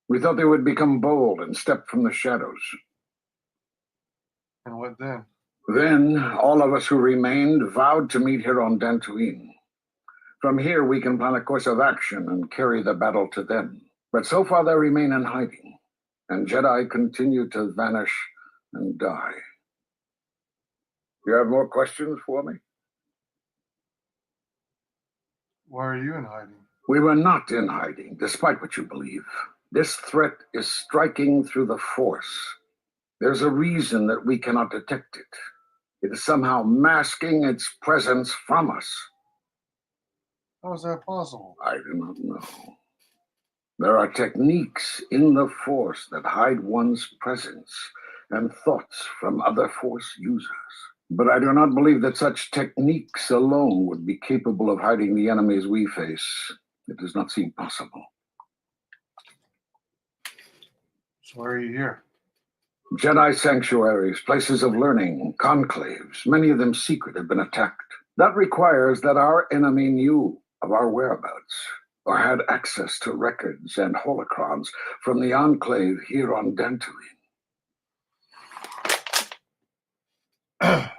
we thought they would become bold and step from the shadows. And what then? Then, all of us who remained vowed to meet here on Dantooine. From here, we can plan a course of action and carry the battle to them. But so far, they remain in hiding, and Jedi continue to vanish and die. You have more questions for me? Why are you in hiding? We were not in hiding, despite what you believe. This threat is striking through the Force. There's a reason that we cannot detect it. It is somehow masking its presence from us. How is that possible? I do not know. There are techniques in the Force that hide one's presence and thoughts from other Force users. But I do not believe that such techniques alone would be capable of hiding the enemies we face. It does not seem possible. So why are you here? Jedi sanctuaries, places of learning, conclaves, many of them secret, have been attacked. That requires that our enemy knew of our whereabouts or had access to records and holocrons from the Enclave here on Dantooine.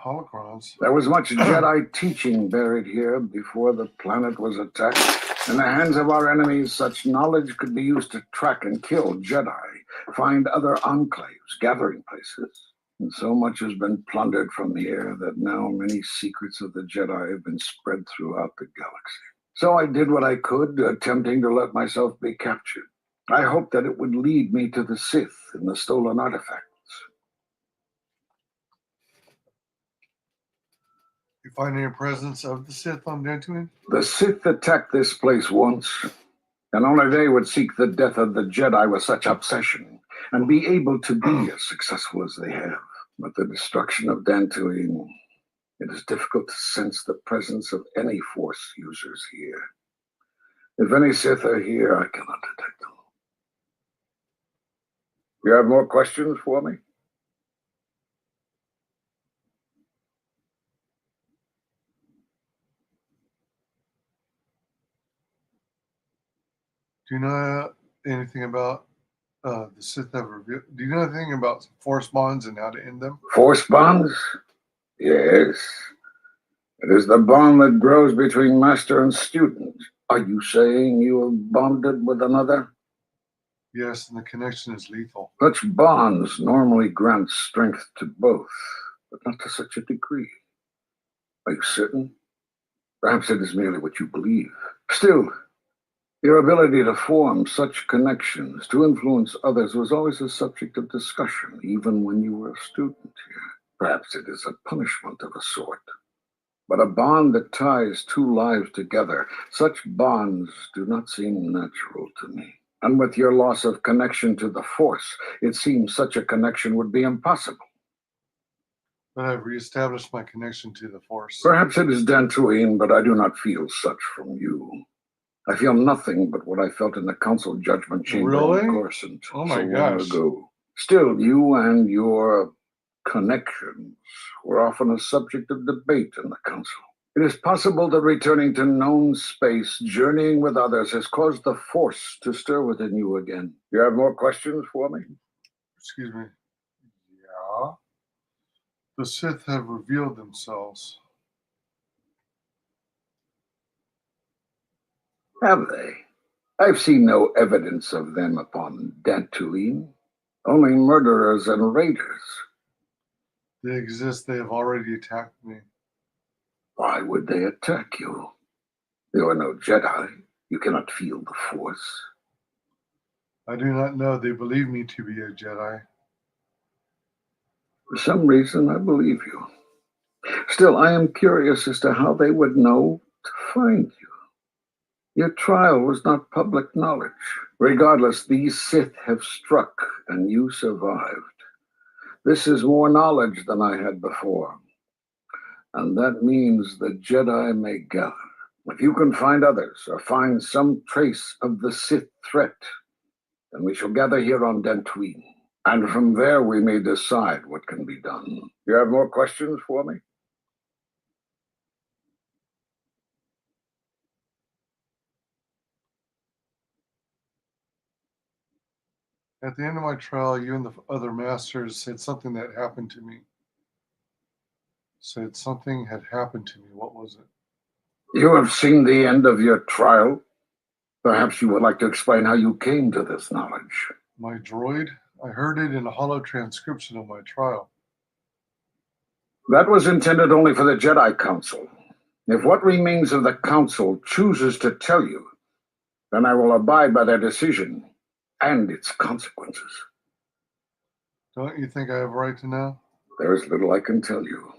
Holocrons? There was much Jedi teaching buried here before the planet was attacked. In the hands of our enemies, such knowledge could be used to track and kill Jedi, find other enclaves, gathering places. And so much has been plundered from here that now many secrets of the Jedi have been spread throughout the galaxy. So I did what I could, attempting to let myself be captured. I hoped that it would lead me to the Sith and the stolen artifacts. You find any presence of the Sith on Dantooine? The Sith attacked this place once, and only they would seek the death of the Jedi with such obsession and be able to be as successful as they have. But the destruction of Dantooine, it is difficult to sense the presence of any Force users here. If any Sith are here, I cannot detect them. You have more questions for me? Do you know anything about the Sith have revealed? Do you know anything about Force bonds and how to end them? Force bonds? Yes. It is the bond that grows between master and student. Are you saying you have bonded with another? Yes, and the connection is lethal. Such bonds normally grant strength to both, but not to such a degree. Are you certain? Perhaps it is merely what you believe. Still, your ability to form such connections, to influence others, was always a subject of discussion, even when you were a student here. Perhaps it is a punishment of a sort. But a bond that ties two lives together, such bonds do not seem natural to me. And with your loss of connection to the Force, it seems such a connection would be impossible. But I've reestablished my connection to the Force. Perhaps it is Dantooine, but I do not feel such from you. I feel nothing but what I felt in the council judgment chamber in Coruscant so long ago. Still, you and your connections were often a subject of debate in the council. It is possible that returning to known space, journeying with others, has caused the Force to stir within you again. You have more questions for me? Excuse me. Yeah. The Sith have revealed themselves. Have they? I've seen no evidence of them upon Dantooine. Only murderers and raiders. They exist. They have already attacked me. Why would they attack you? You are no Jedi. You cannot feel the Force. I do not know. They believe me to be a Jedi. For some reason, I believe you. Still, I am curious as to how they would know to find you. Your trial was not public knowledge. Regardless, these Sith have struck, and you survived. This is more knowledge than I had before. And that means the Jedi may gather. If you can find others, or find some trace of the Sith threat, then we shall gather here on Dantooine. And from there, we may decide what can be done. You have more questions for me? At the end of my trial, you and the other masters said something that happened to me. Said something had happened to me. What was it? You have seen the end of your trial. Perhaps you would like to explain how you came to this knowledge. My droid? I heard it in a hollow transcription of my trial. That was intended only for the Jedi Council. If what remains of the Council chooses to tell you, then I will abide by their decision and its consequences. Don't you think I have a right to know? There is little I can tell you.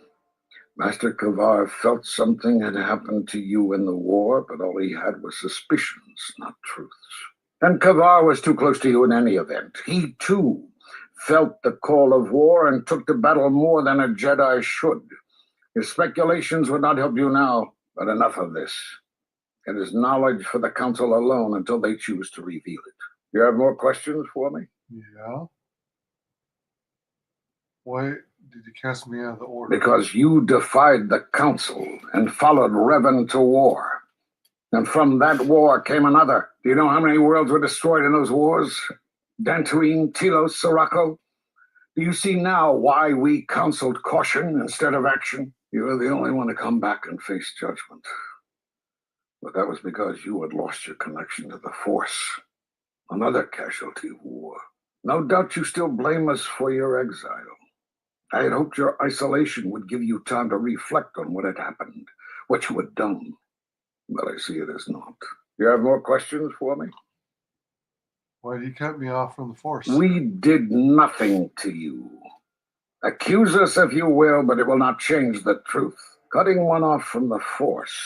Master Kavar felt something had happened to you in the war, but all he had was suspicions, not truths. And Kavar was too close to you in any event. He, too, felt the call of war and took to battle more than a Jedi should. His speculations would not help you now, but enough of this. It is knowledge for the Council alone until they choose to reveal it. You have more questions for me? Yeah. Why did you cast me out of the order? Because you defied the Council and followed Revan to war. And from that war came another. Do you know how many worlds were destroyed in those wars? Dantooine, Telos, Sirocco? Do you see now why we counseled caution instead of action? You were the only one to come back and face judgment. But that was because you had lost your connection to the Force. Another casualty of war. No doubt you still blame us for your exile. I had hoped your isolation would give you time to reflect on what had happened, what you had done. But I see it as not. You have more questions for me? Why did you cut me off from the Force? We did nothing to you. Accuse us if you will, but it will not change the truth. Cutting one off from the Force.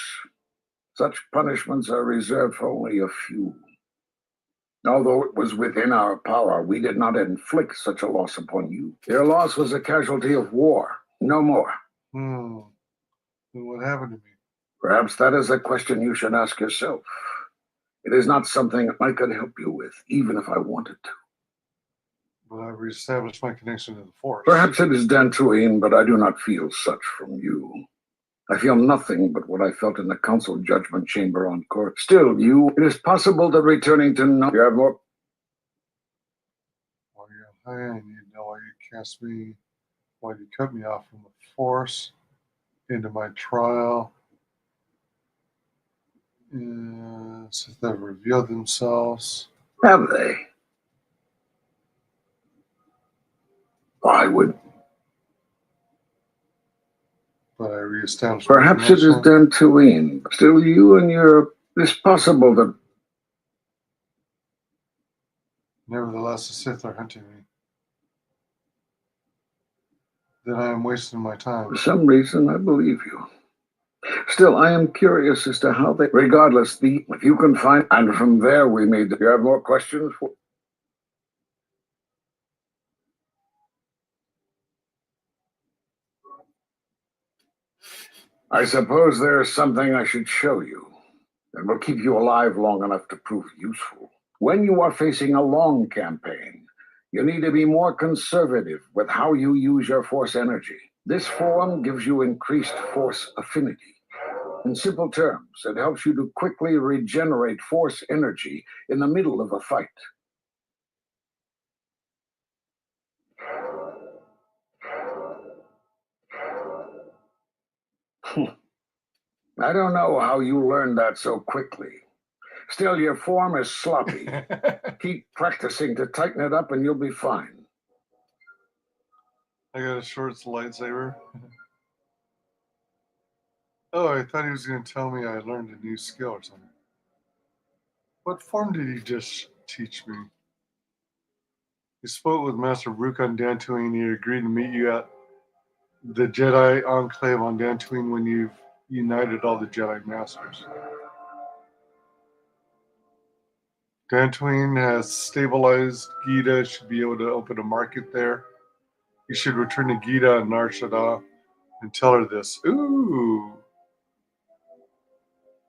Such punishments are reserved for only a few. Although it was within our power, we did not inflict such a loss upon you. Your loss was a casualty of war, no more. Then what happened to me? Perhaps that is a question you should ask yourself. It is not something I could help you with, even if I wanted to. But I reestablished my connection to the Force. Perhaps it is Dantooine, but I do not feel such from you. I feel nothing but what I felt in the Council Judgment Chamber on court. Still, it is possible that returning to know... You have more... While you're high, I need to know why you cast me, why you cut me off from the Force into my trial. Since they've revealed themselves. Have they? I would... But I reestablished... Perhaps it is Dantooine. Still, you and your... It is possible that... Nevertheless, the Sith are hunting me. Then I am wasting my time. For some reason, I believe you. Still, I am curious as to how they... Regardless, if you can find... And from there, we made... You have more questions for... I suppose there is something I should show you that will keep you alive long enough to prove useful. When you are facing a long campaign, you need to be more conservative with how you use your Force energy. This form gives you increased Force affinity. In simple terms, it helps you to quickly regenerate Force energy in the middle of a fight. I don't know how you learned that so quickly. Still, your form is sloppy. Keep practicing to tighten it up and you'll be fine. I got a short's lightsaber. Oh, I thought he was going to tell me I learned a new skill or something. What form did he just teach me? He spoke with Master Rook on Dantooine. He agreed to meet you at the Jedi Enclave on Dantooine when you've united all the Jedi Masters. Dantooine has stabilized Gita, should be able to open a market there. You should return to Gita and Nar Shaddaa and tell her this. Ooh.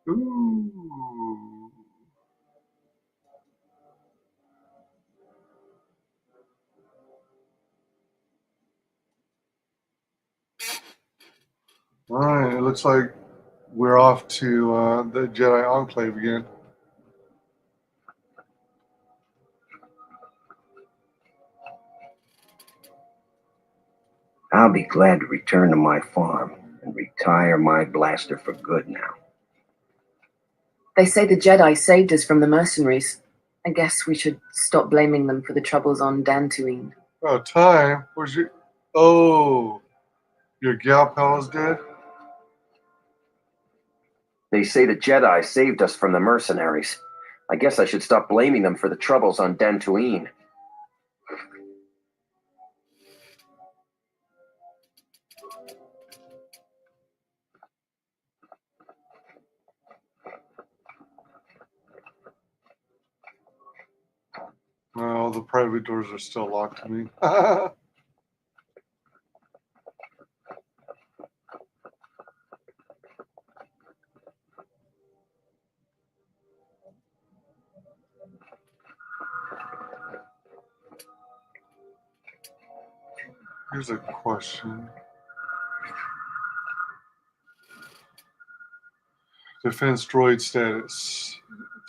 Ooh. it looks like we're off to the Jedi Enclave again. I'll be glad to return to my farm and retire my blaster for good now. They say the Jedi saved us from the mercenaries. I guess we should stop blaming them for the troubles on Dantooine. Oh, time? Where's your... Oh, your gal pal is dead? They say the Jedi saved us from the mercenaries. I guess I should stop blaming them for the troubles on Dantooine. Well, the private doors are still locked to me. Here's a question. Defense droid status.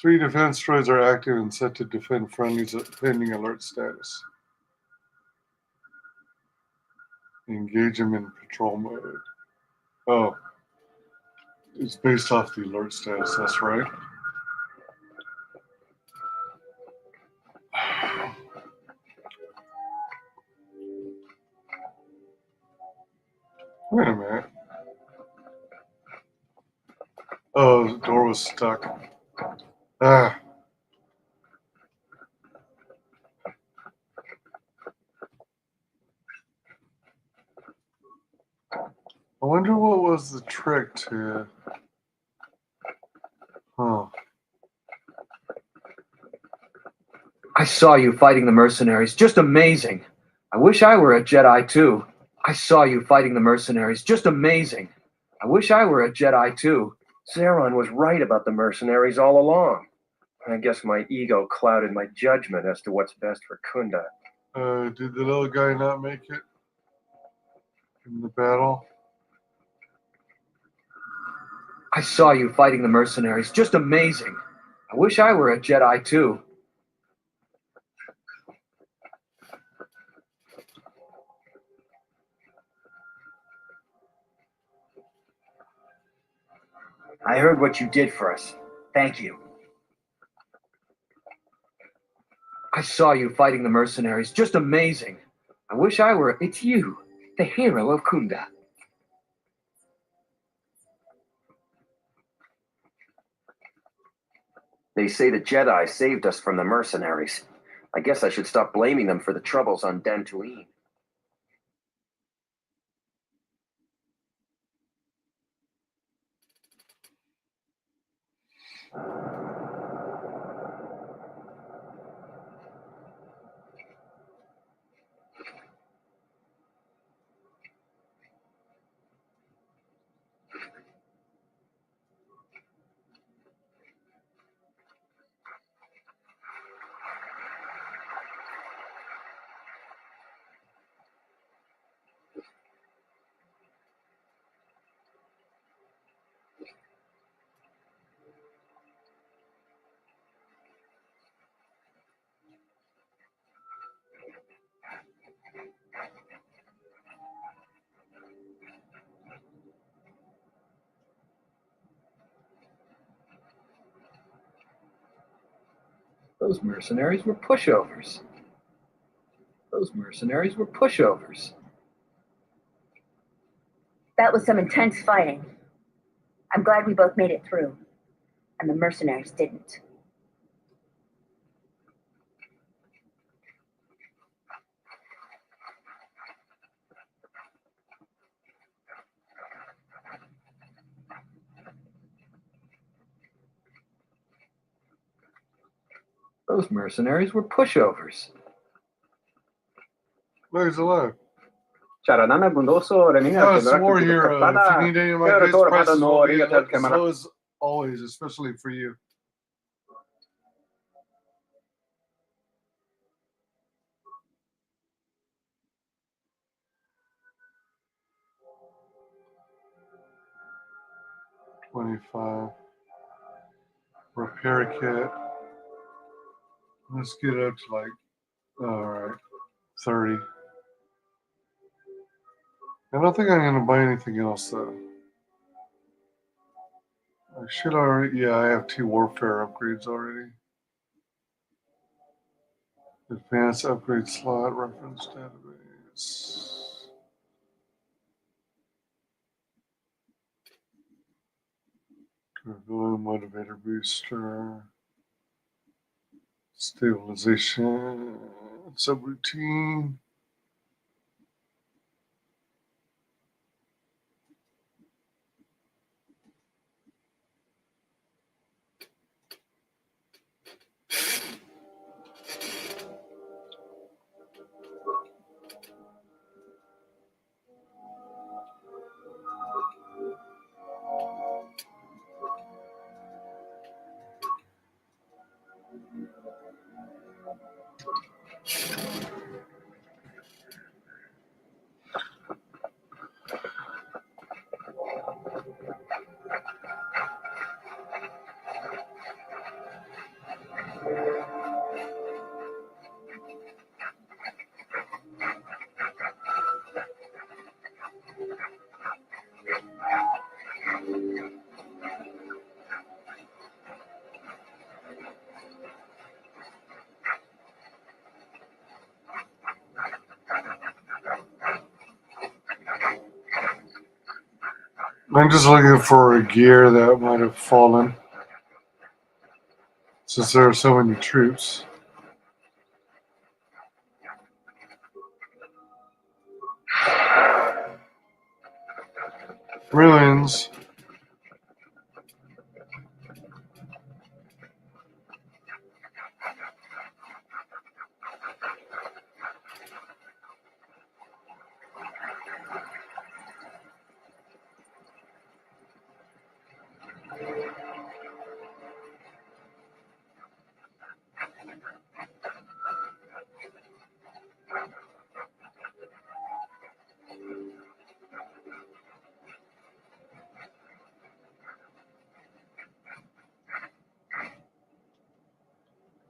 3 defense droids are active and set to defend friendlies at pending alert status. Engage them in patrol mode. Oh. It's based off the alert status, that's right. Wait a minute. Oh, the door was stuck. Ah. I wonder what was the trick to... Huh. I saw you fighting the mercenaries. Just amazing. I wish I were a Jedi too. I saw you fighting the mercenaries. Just amazing. I wish I were a Jedi too. Zeron was right about the mercenaries all along. I guess my ego clouded my judgment as to what's best for Kunda. Did the little guy not make it in the battle? I saw you fighting the mercenaries. Just amazing. I wish I were a Jedi too. I heard what you did for us. Thank you. I saw you fighting the mercenaries. Just amazing. I wish I were... It's you, the hero of Kunda. They say the Jedi saved us from the mercenaries. I guess I should stop blaming them for the troubles on Dantooine. Those mercenaries were pushovers. Those mercenaries were pushovers. That was some intense fighting. I'm glad we both made it through, and the mercenaries didn't. Those mercenaries were pushovers. Look, he's alive. Charanana Gundoso, Remina, It's War Hero. If you need any of my goods, prices will be as low as always, especially for you. 25. Repair kit. Let's get up to like, all right, 30. I don't think I'm going to buy anything else though. I should already, yeah, I have 2 warfare upgrades already. Advanced upgrade slot, reference database. Turbo motivator booster. Stabilization. Subroutine. I'm just looking for a gear that might have fallen since there are so many troops. Ruins.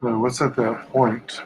What's at that point?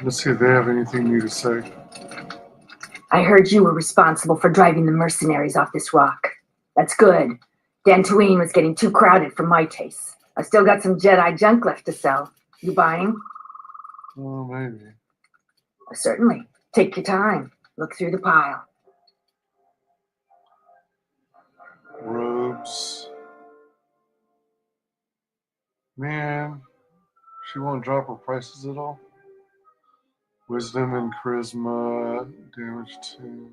Let's see if they have anything new to say. I heard you were responsible for driving the mercenaries off this rock. That's good. Dantooine was getting too crowded for my taste. I still got some Jedi junk left to sell. You buying? Oh, maybe. Certainly. Take your time. Look through the pile. Robes. Man, she won't drop her prices at all. Wisdom and charisma, damage 2.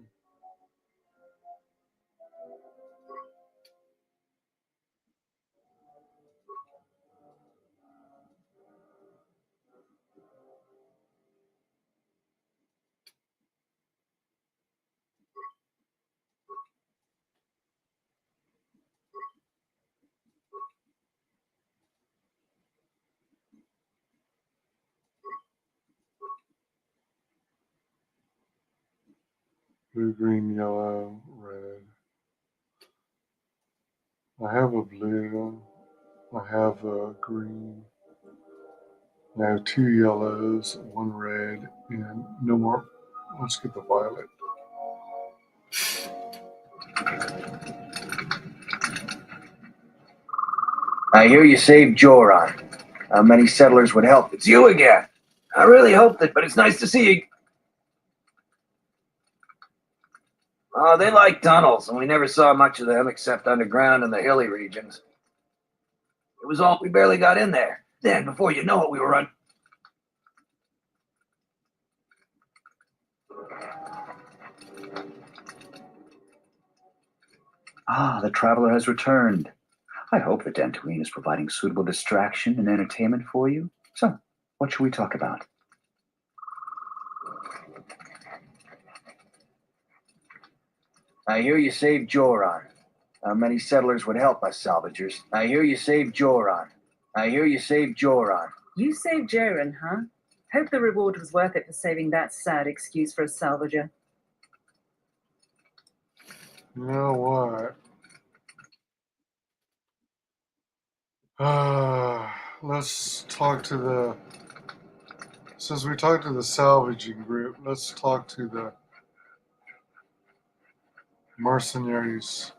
Blue, green, yellow, red. I have a blue. I have a green. I have 2 yellows, 1 red, and no more. Let's get the violet. I hear you saved Joran. How many settlers would help? It's you again. I really hoped it, but it's nice to see you. Oh, they like tunnels, and we never saw much of them except underground in the hilly regions. It was all we barely got in there. Then, before you know it, we were on. Ah, the traveler has returned. I hope the Dantooine is providing suitable distraction and entertainment for you. So, what should we talk about? I hear you saved Joran. How many settlers would help us salvagers? I hear you saved Joran. I hear you saved Joran. You saved Jaren, huh? Hope the reward was worth it for saving that sad excuse for a salvager. You know what? Let's talk to the. Since we talked to the salvaging group, let's talk to the mercenaries.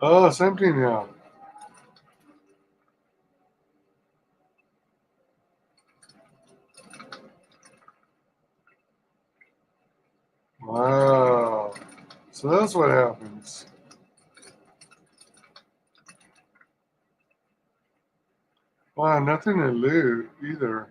Oh, it's empty now. Wow. So that's what happens. Wow, nothing to loot either.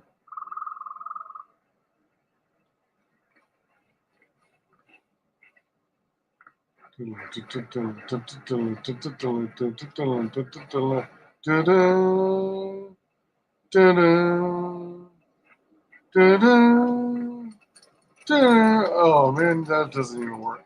Oh man, that doesn't even work.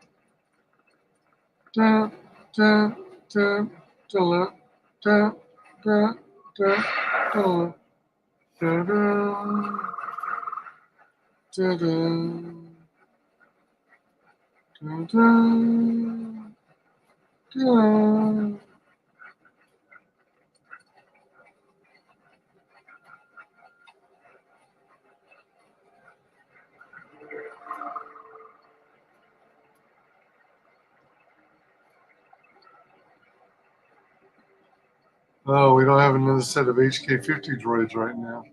Oh, we don't have another set of HK50 droids right now.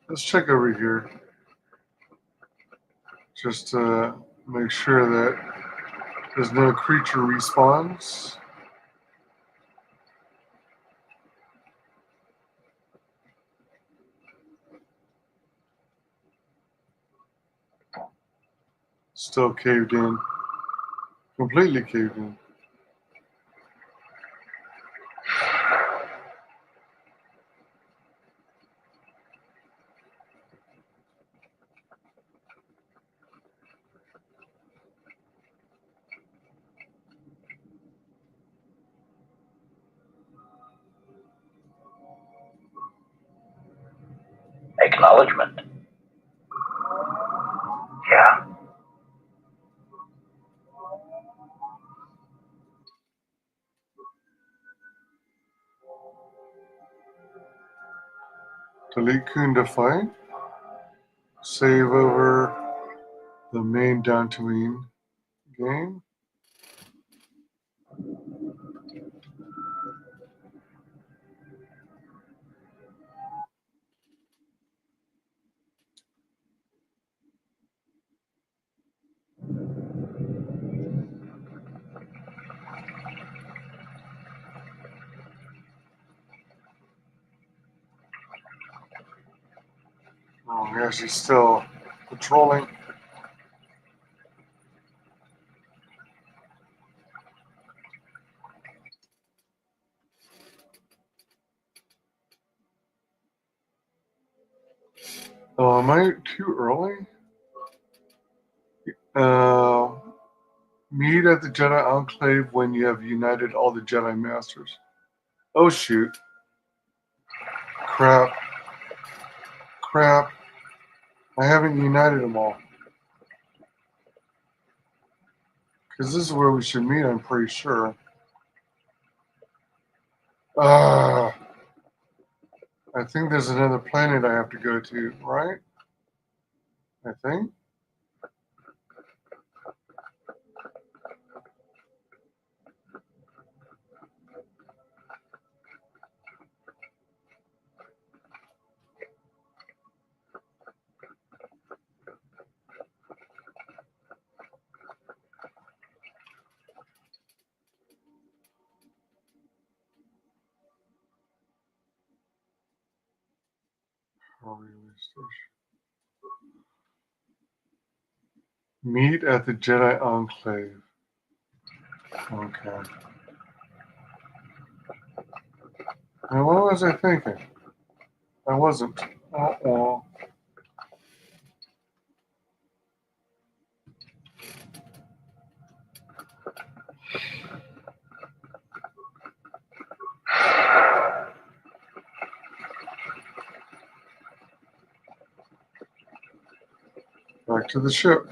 Let's check over here. Just to make sure that there's no creature respawns. Still caved in. Completely caved in. Acknowledgement. Yeah. Delete Kunda fight. Save over the main Dantooine game. Oh, yeah, she's still patrolling. Oh, am I too early? Meet at the Jedi Enclave when you have united all the Jedi Masters. Oh, shoot. Crap. Crap. I haven't united them all. Because this is where we should meet, I'm pretty sure. I think there's another planet I have to go to, right? I think. Meet at the Jedi Enclave. Okay. Now, what was I thinking? I wasn't. Uh-oh. Back to the ship.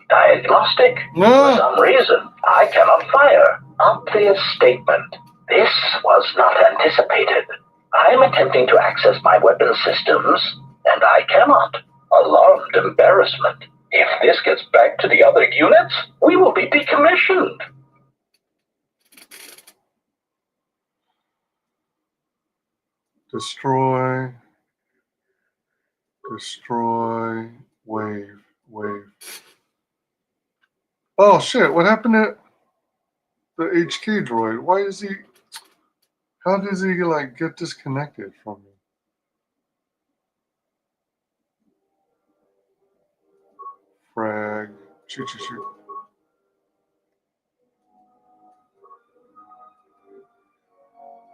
Diagnostic? No. For some reason, I cannot fire. Obvious statement. This was not anticipated. I am attempting to access my weapon systems, and I cannot. Alarmed embarrassment. If this gets back to the other units, we will be decommissioned. Destroy. Wave. Oh shit, what happened to the HK droid? Why is he... How does he, like, get disconnected from me? Frag. Shoot.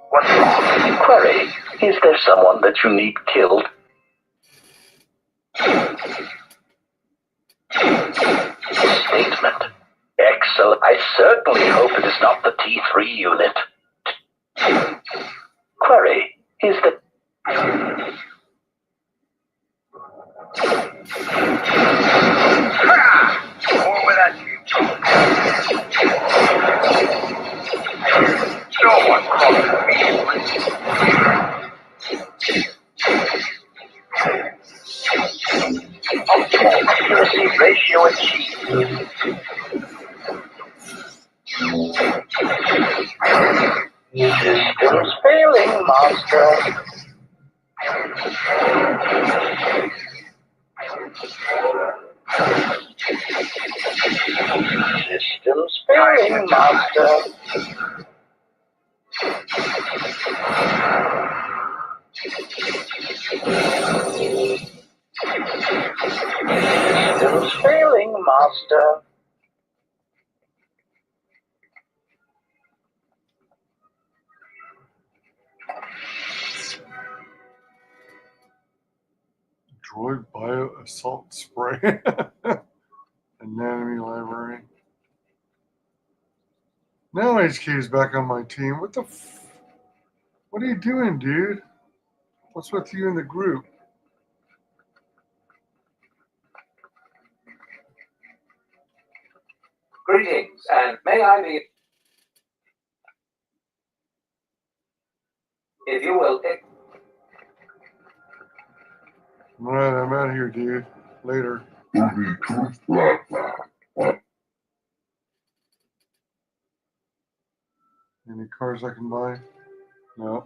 What's wrong? Query. Is there someone that you need killed? Statement. Excellent. I certainly hope it is not the T3 unit. Query. Is the... More where that came from. No one crosses me. Optimal accuracy ratio achieved. Systems failing, master. Systems failing, master. Systems failing, master. Droid Bio Assault Spray. Anatomy library. Now HQ is back on my team. What the f... What are you doing, dude? What's with you in the group? Greetings, and may I be... If you will... Alright, I'm out of here, dude. Later. Any cars I can buy? No.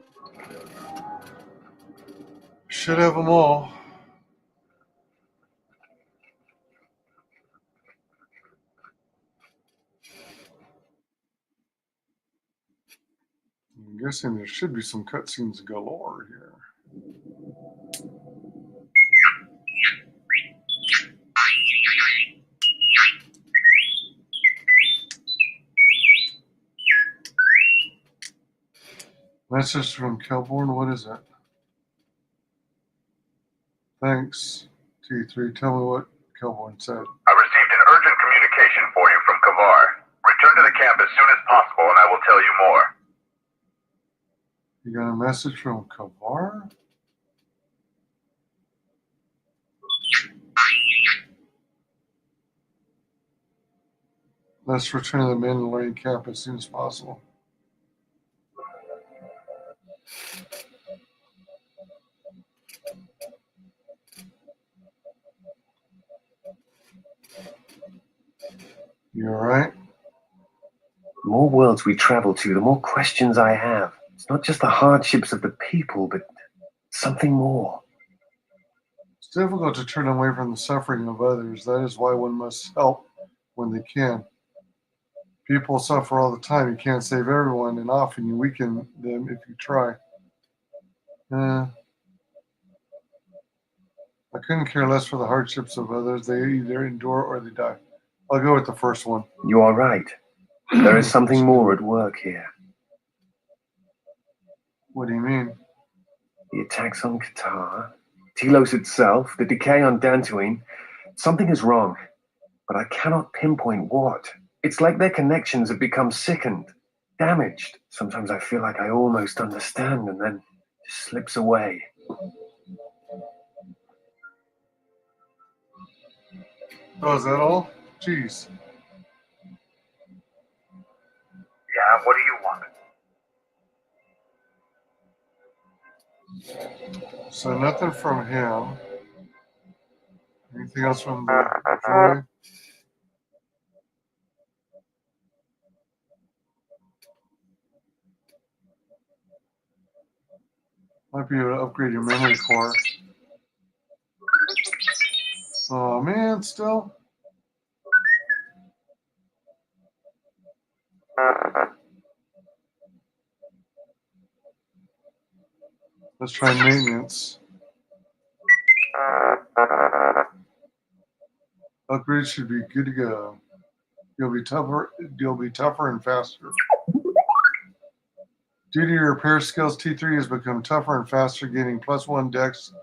Should have them all. I'm guessing there should be some cutscenes galore here. Message from Kelborn, what is it? Thanks, T3. Tell me what Kelborn said. I received an urgent communication for you from Kavar. Return to the camp as soon as possible and I will tell you more. You got a message from Kavar? Let's return to the Mandalorian camp as soon as possible. You alright? The more worlds we travel to, the more questions I have. It's not just the hardships of the people, but something more. It's difficult to turn away from the suffering of others. That is why one must help when they can. People suffer all the time. You can't save everyone, and often you weaken them if you try. I couldn't care less for the hardships of others. They either endure or they die. I'll go with the first one. You are right. There is something more at work here. What do you mean? The attacks on KOTOR, Telos itself, the decay on Dantooine. Something is wrong, but I cannot pinpoint what. It's like their connections have become sickened, damaged. Sometimes I feel like I almost understand and then it slips away. Oh, is that all? Jeez. Yeah, what do you want? So nothing from him. Anything else from the droid? Might be able to upgrade your memory core. Oh man, still? Let's try maintenance. Upgrades should be good to go. You'll be tougher and faster. Due to your repair skills, T3 has become tougher and faster, gaining +1 dex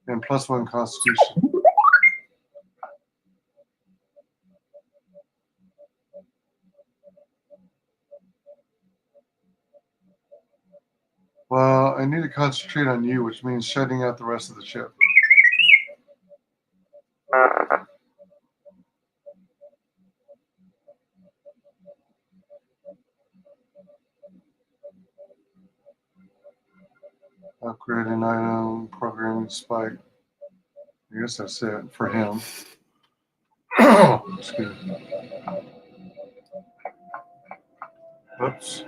and +1 constitution. Well, I need to concentrate on you, which means shutting out the rest of the ship. Upgrade an item, programming spike. I guess that's it for him. Excuse me. Oops.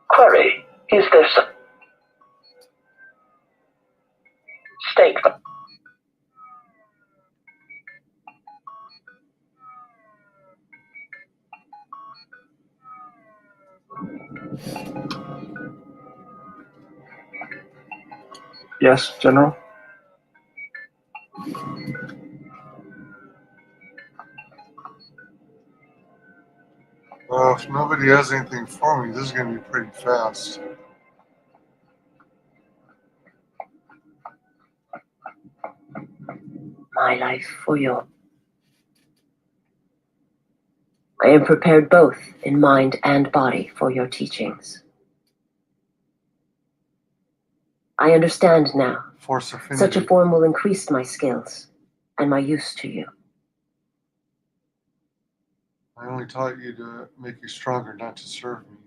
Query, is there some statement? Yes, General? Well, if nobody has anything for me, this is going to be pretty fast. My life for you. I am prepared both in mind and body for your teachings. I understand now. Force affinity. Such a form will increase my skills and my use to you. I only taught you to make you stronger, not to serve me.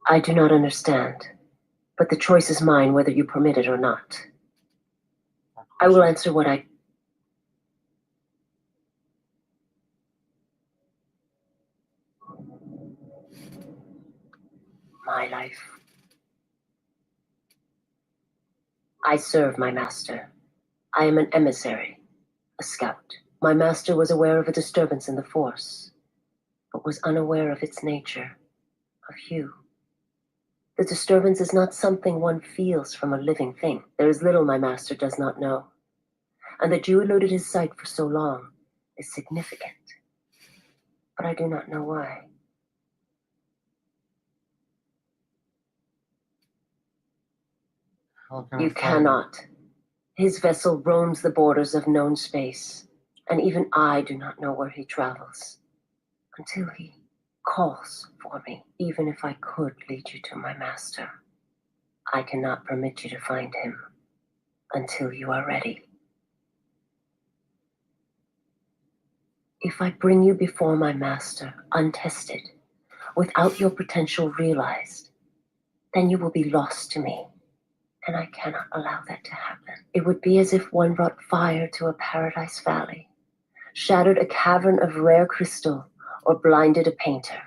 I do not understand, but the choice is mine whether you permit it or not. I will answer what I... my life. I serve my master. I am an emissary, a scout. My master was aware of a disturbance in the Force, but was unaware of its nature, of you. The disturbance is not something one feels from a living thing. There is little my master does not know, and that you eluded his sight for so long is significant. But I do not know why. How can You I find cannot. His vessel roams the borders of known space, and even I do not know where he travels until he calls for me. Even if I could lead you to my master, I cannot permit you to find him until you are ready. If I bring you before my master untested, without your potential realized, then you will be lost to me, and I cannot allow that to happen. It would be as if one brought fire to a paradise valley, shattered a cavern of rare crystal, or blinded a painter.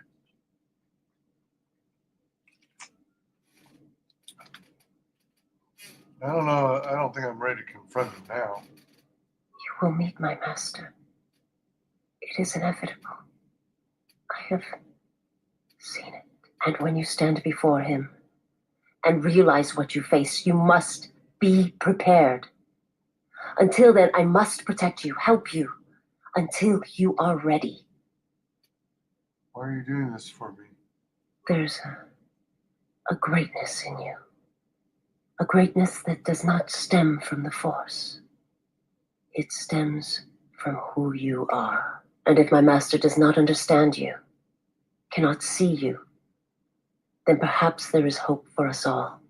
I don't know. I don't think I'm ready to confront him now. You will meet my master. It is inevitable. I have seen it. And when you stand before him and realize what you face, you must be prepared. Until then, I must protect you, help you, until you are ready. Why are you doing this for me? There's a greatness in you. A greatness that does not stem from the Force. It stems from who you are. And if my master does not understand you, cannot see you, then perhaps there is hope for us all.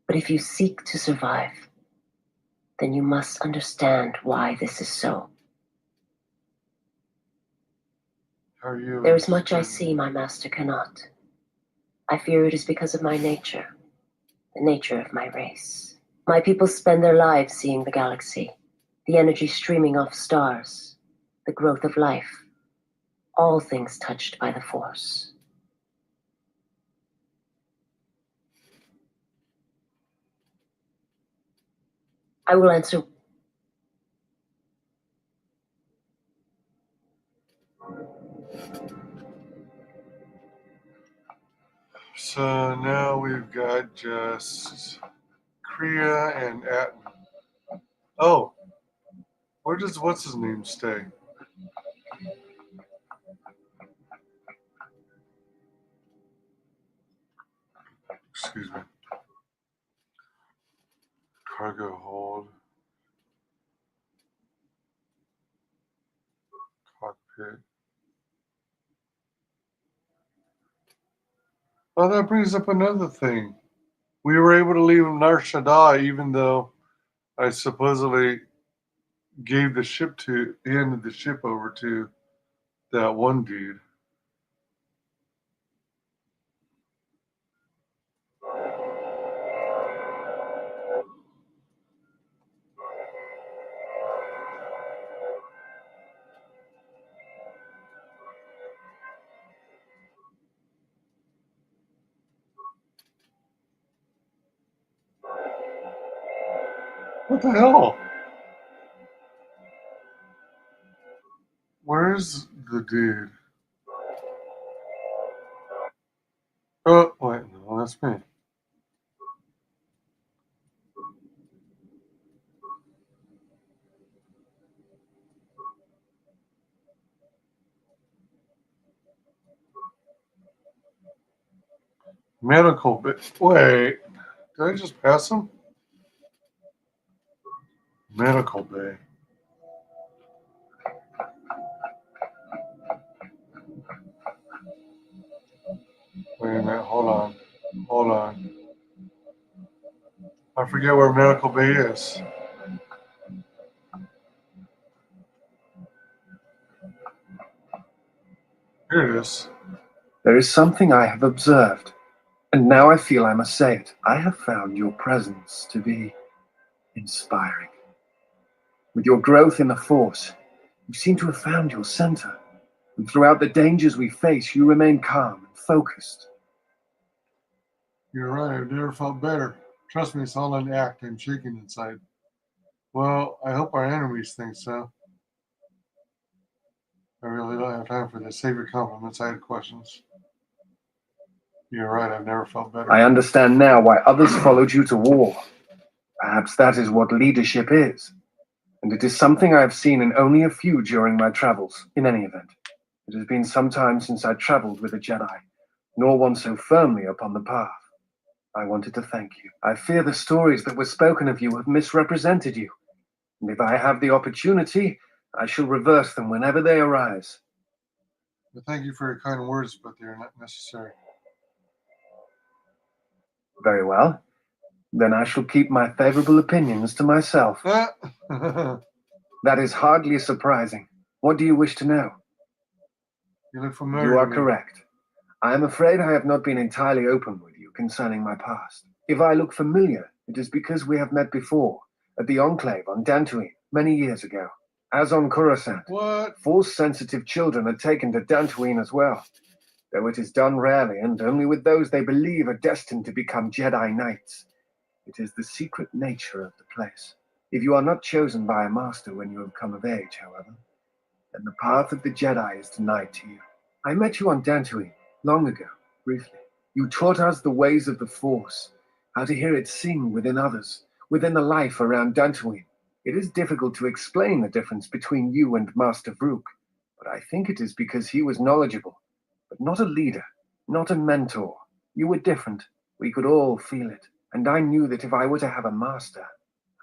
But if you seek to survive, then you must understand why this is so. How are you? There is much I see my master cannot. I fear it is because of my nature, the nature of my race. My people spend their lives seeing the galaxy, the energy streaming off stars, the growth of life, all things touched by the Force. I will answer. So now we've got just Kriya and Atten. Oh, where does what's his name stay? Excuse me. Cargo hold. Cockpit. Oh, that brings up another thing. We were able to leave Nar Shaddaa even though I supposedly gave the ship to handed the ship over to that one dude. What the hell? Where's the dude? Oh, wait, no, that's me. Medical bay. Wait, did I just pass him? Medical bay. Wait a minute, hold on. Hold on. I forget where medical bay is. Here it is. There is something I have observed, and now I feel I must say it. I have found your presence to be inspiring. With your growth in the Force, you seem to have found your center, and throughout the dangers we face, you remain calm and focused. You're right, I've never felt better. Trust me, it's all an act. I'm shaking inside. Well, I hope our enemies think so. I really don't have time for this. Save your compliments. I had questions. You're right, I've never felt better. I understand now why others followed you to war. Perhaps that is what leadership is. And it is something I have seen in only a few during my travels. In any event, it has been some time since I traveled with a Jedi, nor one so firmly upon the path. I wanted to thank you. I fear the stories that were spoken of you have misrepresented you. And if I have the opportunity, I shall reverse them whenever they arise. But thank you for your kind words, but they are not necessary. Very well. Then I shall keep my favorable opinions to myself. You That is hardly surprising. What do you wish to know? look familiar. You are to me. correct. I am afraid I have not been entirely open with you concerning my past. If I look familiar, it is because we have met before, at the Enclave on Dantooine, many years ago. As on Coruscant, Force-sensitive children are taken to Dantooine as well, though it is done rarely and only with those they believe are destined to become Jedi Knights. It is the secret nature of the place. If you are not chosen by a master when you have come of age, however, then the path of the Jedi is denied to you. I met you on Dantooine, long ago, briefly. You taught us the ways of the Force, how to hear it sing within others, within the life around Dantooine. It is difficult to explain the difference between you and Master Vrook, but I think it is because he was knowledgeable, but not a leader, not a mentor. You were different. We could all feel it. And I knew that if I were to have a master,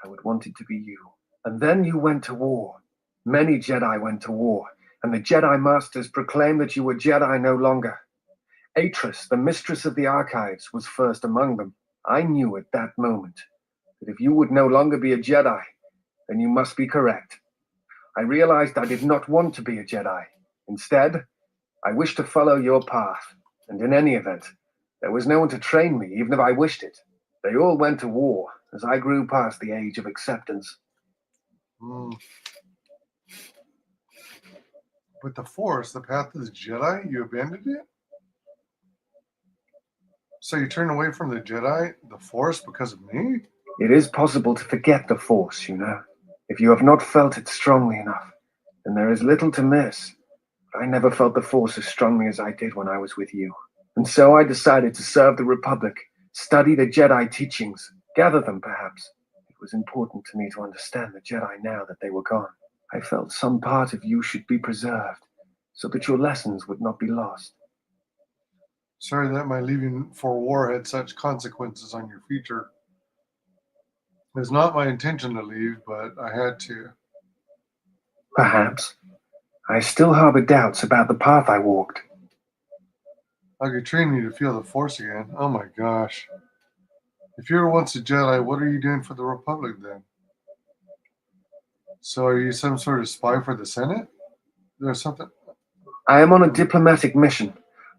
I would want it to be you. And then you went to war. Many Jedi went to war, and the Jedi Masters proclaimed that you were Jedi no longer. Atris, the mistress of the archives, was first among them. I knew at that moment that if you would no longer be a Jedi, then you must be correct. I realized I did not want to be a Jedi. Instead, I wished to follow your path, and in any event, there was no one to train me, even if I wished it. They all went to war as I grew past the age of acceptance. But the Force, the path of the Jedi, you abandoned it? So you turned away from the Jedi, the Force, because of me? It is possible to forget the Force, you know. If you have not felt it strongly enough, then there is little to miss. But I never felt the Force as strongly as I did when I was with you. And so I decided to serve the Republic, study the Jedi teachings, gather them perhaps. It was important to me to understand the Jedi now that they were gone. I felt some part of you should be preserved, so that your lessons would not be lost. Sorry that my leaving for war had such consequences on your future. It was not my intention to leave, but I had to. Perhaps. I still harbor doubts about the path I walked. I could train you to feel the Force again. Oh my gosh. If you were once a Jedi, what are you doing for the Republic then? So are you some sort of spy for the Senate? There's something... I am on a diplomatic mission.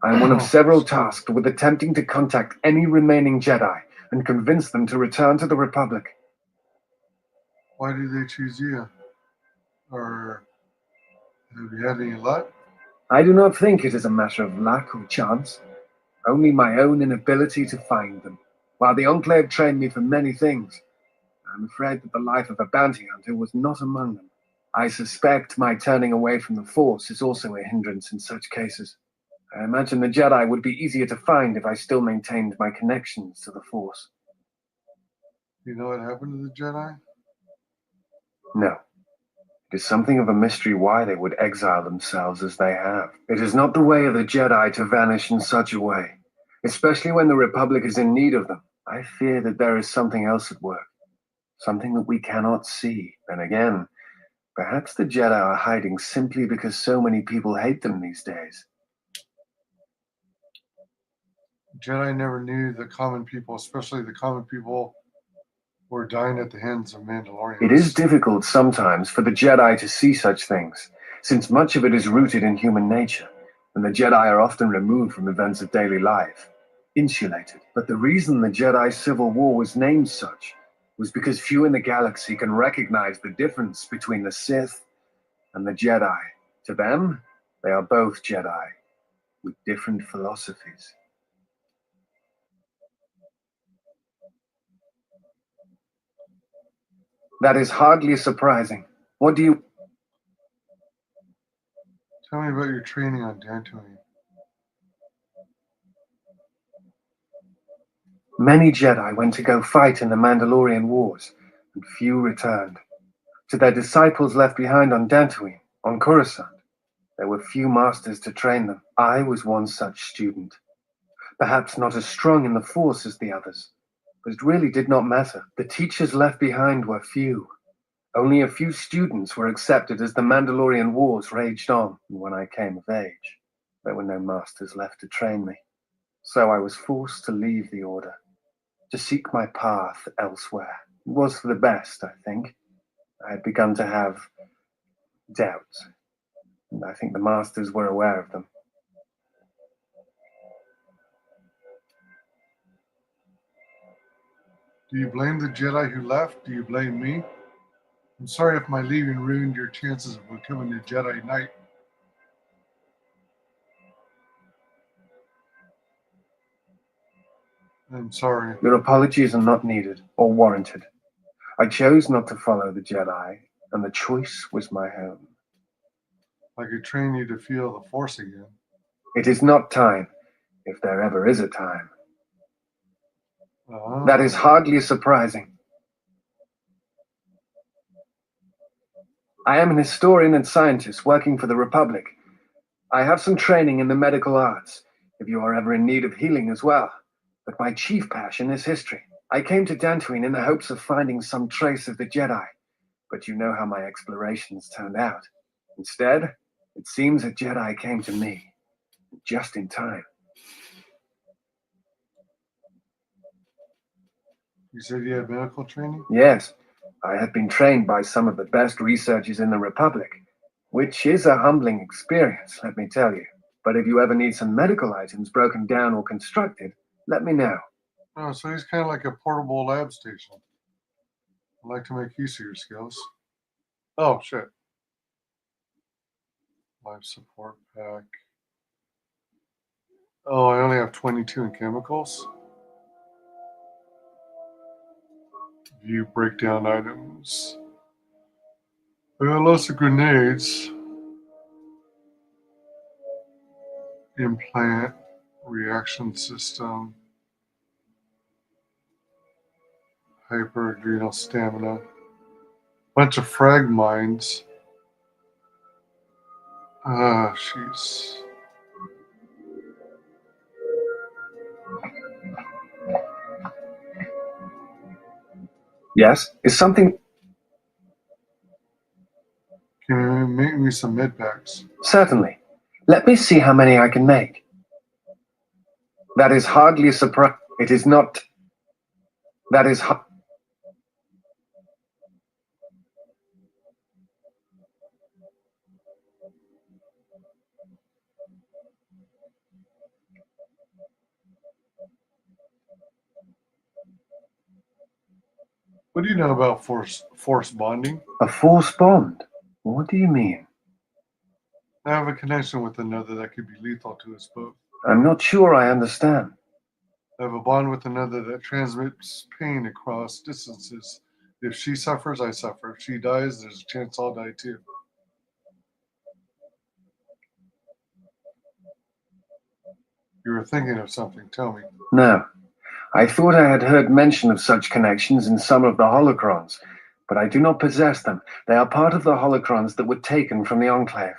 I am one of several tasked with attempting to contact any remaining Jedi and convince them to return to the Republic. Why did they choose you? Or have you had any luck? I do not think it is a matter of luck or chance, only my own inability to find them. While the Enclave trained me for many things, I am afraid that the life of a bounty hunter was not among them. I suspect my turning away from the Force is also a hindrance in such cases. I imagine the Jedi would be easier to find if I still maintained my connections to the Force. Do you know what happened to the Jedi? No. It is something of a mystery why they would exile themselves as they have. It is not the way of the Jedi to vanish in such a way, especially when the Republic is in need of them. I fear that there is something else at work, something that we cannot see. And again, perhaps the Jedi are hiding simply because so many people hate them these days. Jedi never knew the common people, especially the common people who were dying at the hands of Mandalorians. It is difficult sometimes for the Jedi to see such things, since much of it is rooted in human nature, and the Jedi are often removed from events of daily life, insulated. But the reason the Jedi Civil War was named such was because few in the galaxy can recognize the difference between the Sith and the Jedi. To them, they are both Jedi, with different philosophies. That is hardly surprising. What do you... Tell me about your training on Dantooine. Many Jedi went to go fight in the Mandalorian Wars, and few returned. To their disciples left behind on Dantooine, on Coruscant, there were few masters to train them. I was one such student. Perhaps not as strong in the Force as the others, but it really did not matter. The teachers left behind were few. Only a few students were accepted as the Mandalorian Wars raged on, and when I came of age, there were no masters left to train me. So I was forced to leave the Order, to seek my path elsewhere. It was for the best, I think. I had begun to have doubts, and I think the masters were aware of them. Do you blame the Jedi who left? Do you blame me? I'm sorry if my leaving ruined your chances of becoming a Jedi Knight. I'm sorry. Your apologies are not needed or warranted. I chose not to follow the Jedi, and the choice was my own. I could train you to feel the Force again. It is not time, if there ever is a time. That is hardly surprising. I am an historian and scientist working for the Republic. I have some training in the medical arts, if you are ever in need of healing as well. But my chief passion is history. I came to Dantooine in the hopes of finding some trace of the Jedi, but you know how my explorations turned out. Instead, it seems a Jedi came to me, just in time. You said you had medical training? Yes, I had been trained by some of the best researchers in the Republic, which is a humbling experience, let me tell you. But if you ever need some medical items broken down or constructed, let me know. Oh, so he's kind of like a portable lab station. I'd like to make use of your skills. Oh, shit. Life support pack. Oh, I only have 22 in chemicals. View breakdown items. I got lots of grenades. Implant. Reaction system. Hyper adrenal stamina. Bunch of frag mines. Ah, jeez. Yes, is something... Can you make me some med packs? Certainly. Let me see how many I can make. That is hardly a surprise. It is not... That is... What do you know about force bonding? A force bond? What do you mean? I have a connection with another that could be lethal to us both. I'm not sure I understand. I have a bond with another that transmits pain across distances. If she suffers, I suffer. If she dies, there's a chance I'll die too. You were thinking of something, tell me. No. I thought I had heard mention of such connections in some of the holocrons, but I do not possess them. They are part of the holocrons that were taken from the Enclave.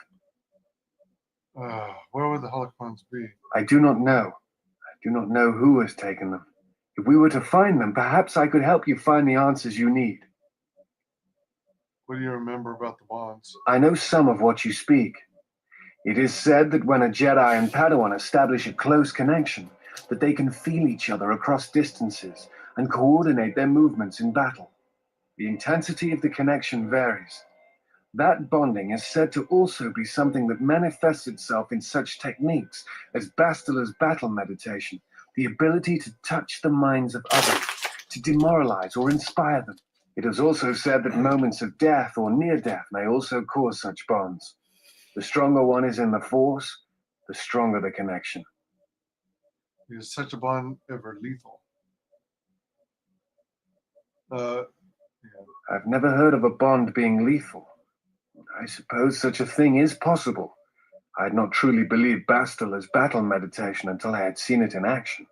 Where would the holocrons be? I do not know. I do not know who has taken them. If we were to find them, perhaps I could help you find the answers you need. What do you remember about the bonds? I know some of what you speak. It is said that when a Jedi and Padawan establish a close connection, that they can feel each other across distances and coordinate their movements in battle. The intensity of the connection varies. That bonding is said to also be something that manifests itself in such techniques as Bastila's battle meditation, the ability to touch the minds of others, to demoralize or inspire them. It is also said that moments of death or near death may also cause such bonds. The stronger one is in the Force, the stronger the connection. Is such a bond ever lethal? Yeah. I've never heard of a bond being lethal. I suppose such a thing is possible. I had not truly believed Bastel as battle meditation until I had seen it in action.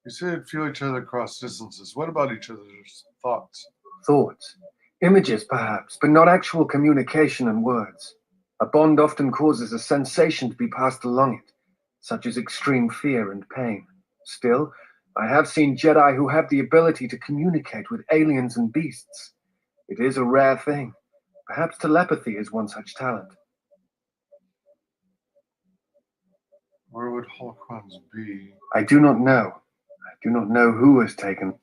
You said feel each other across distances. What about each other's thoughts? Thoughts. Images, perhaps, but not actual communication and words. A bond often causes a sensation to be passed along it, such as extreme fear and pain. Still, I have seen Jedi who have the ability to communicate with aliens and beasts. It is a rare thing. Perhaps telepathy is one such talent. Where would holocrons be? I do not know. I do not know who has taken.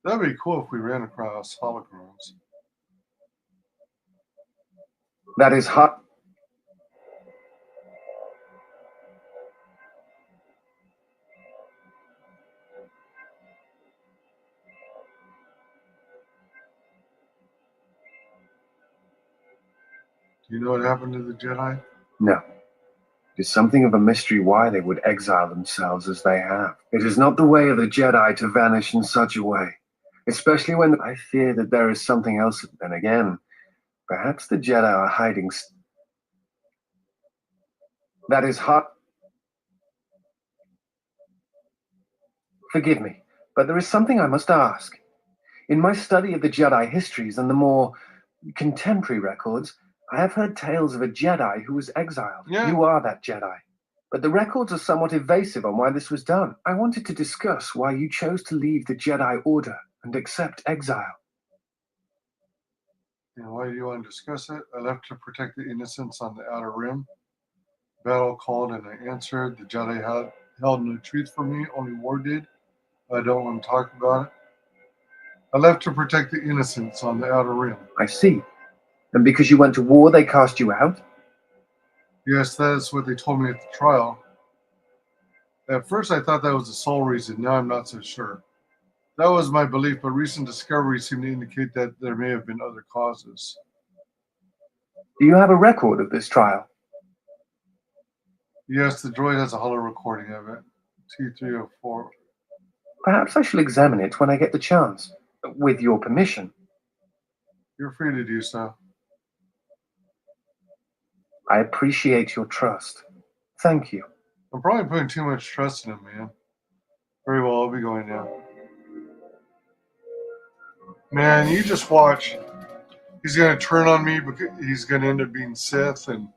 That'd be cool if we ran across holocrons. That is hot. Do you know what happened to the Jedi? No. It is something of a mystery why they would exile themselves as they have. It is not the way of the Jedi to vanish in such a way, especially when I fear that there is something else. Then again, perhaps the Jedi are hiding. That is hot. Forgive me, but there is something I must ask. In my study of the Jedi histories and the more contemporary records, I have heard tales of a Jedi who was exiled. Yeah. You are that Jedi. But the records are somewhat evasive on why this was done. I wanted to discuss why you chose to leave the Jedi Order and accept exile. And why do you want to discuss it? I left to protect the innocents on the Outer Rim. Battle called and I answered. The Jedi held no truth for me, only war did. I don't want to talk about it. I left to protect the innocents on the Outer Rim. I see. And because you went to war, they cast you out? Yes, that is what they told me at the trial. At first, I thought that was the sole reason. Now I'm not so sure. That was my belief, but recent discoveries seem to indicate that there may have been other causes. Do you have a record of this trial? Yes, the droid has a holo recording of it. T304. Perhaps I shall examine it when I get the chance, with your permission. You're free to do so. I appreciate your trust. Thank you. I'm probably putting too much trust in him, man. Very well, I'll be going now. Man, you just watch. He's going to turn on me because he's going to end up being Sith, and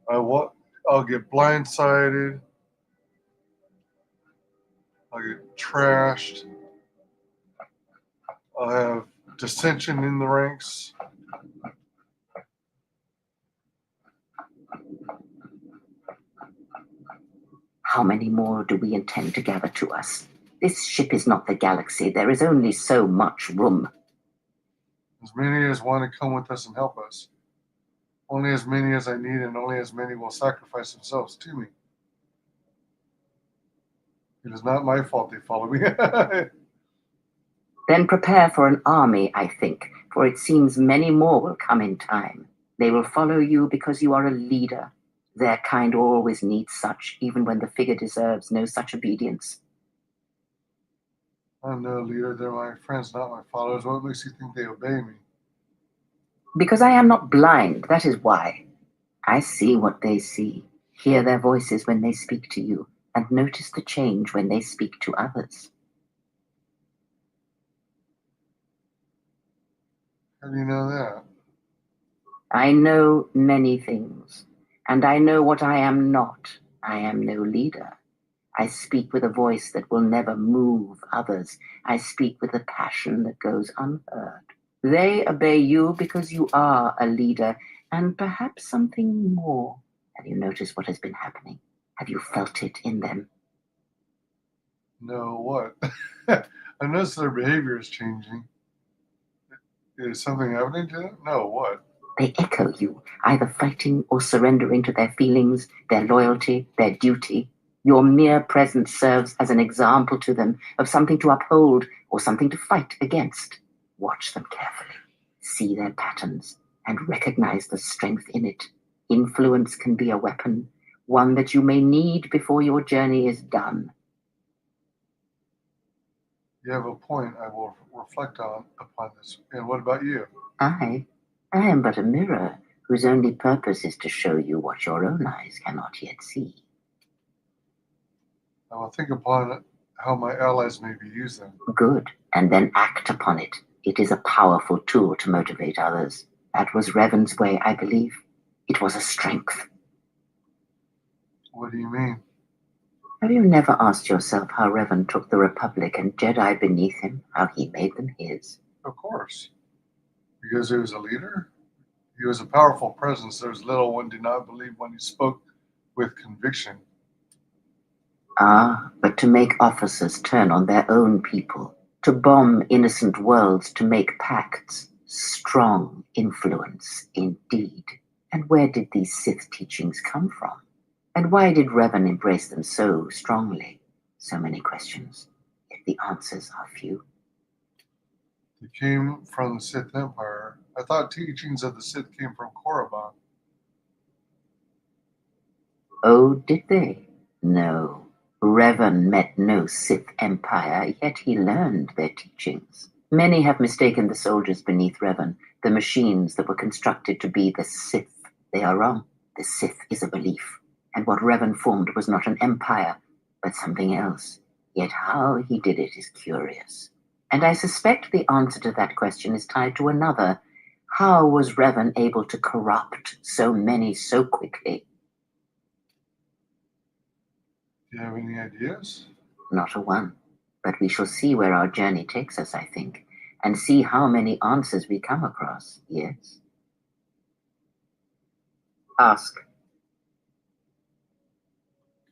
I'll get blindsided. I'll get trashed. I'll have dissension in the ranks. How many more do we intend to gather to us? This ship is not the galaxy. There is only so much room. As many as want to come with us and help us. Only as many as I need, and only as many will sacrifice themselves to me. It is not my fault they follow me. Then prepare for an army, I think, for it seems many more will come in time. They will follow you because you are a leader. Their kind always needs such, even when the figure deserves no such obedience. I'm no leader. They're my friends, not my followers. What makes you think they obey me? Because I am not blind, that is why. I see what they see, hear their voices when they speak to you, and notice the change when they speak to others. How do you know that? I know many things, and I know what I am not. I am no leader. I speak with a voice that will never move others. I speak with a passion that goes unheard. They obey you because you are a leader, and perhaps something more. Have you noticed what has been happening? Have you felt it in them? No, what? I noticed their behavior is changing. Is something happening to them? No, what? They echo you, either fighting or surrendering to their feelings, their loyalty, their duty. Your mere presence serves as an example to them of something to uphold or something to fight against. Watch them carefully, see their patterns, and recognize the strength in it. Influence can be a weapon, one that you may need before your journey is done. You have a point. I will reflect upon this. And what about you? I am but a mirror whose only purpose is to show you what your own eyes cannot yet see. I will think upon how my allies may be using. Good, and then act upon it. It is a powerful tool to motivate others. That was Revan's way, I believe. It was a strength. What do you mean? Have you never asked yourself how Revan took the Republic and Jedi beneath him, how he made them his? Of course. Because he was a leader? He was a powerful presence. There was little one did not believe when he spoke with conviction. Ah, but to make officers turn on their own people, to bomb innocent worlds, to make pacts, strong influence indeed. And where did these Sith teachings come from? And why did Revan embrace them so strongly? So many questions, yet the answers are few. They came from the Sith Empire. I thought teachings of the Sith came from Korriban. Oh, did they? No. Revan met no Sith Empire, yet he learned their teachings. Many have mistaken the soldiers beneath Revan, the machines that were constructed to be the Sith. They are wrong. The Sith is a belief. And what Revan formed was not an empire, but something else. Yet how he did it is curious. And I suspect the answer to that question is tied to another. How was Revan able to corrupt so many so quickly? Do you have any ideas? Not a one. But we shall see where our journey takes us, I think, and see how many answers we come across, yes? Ask.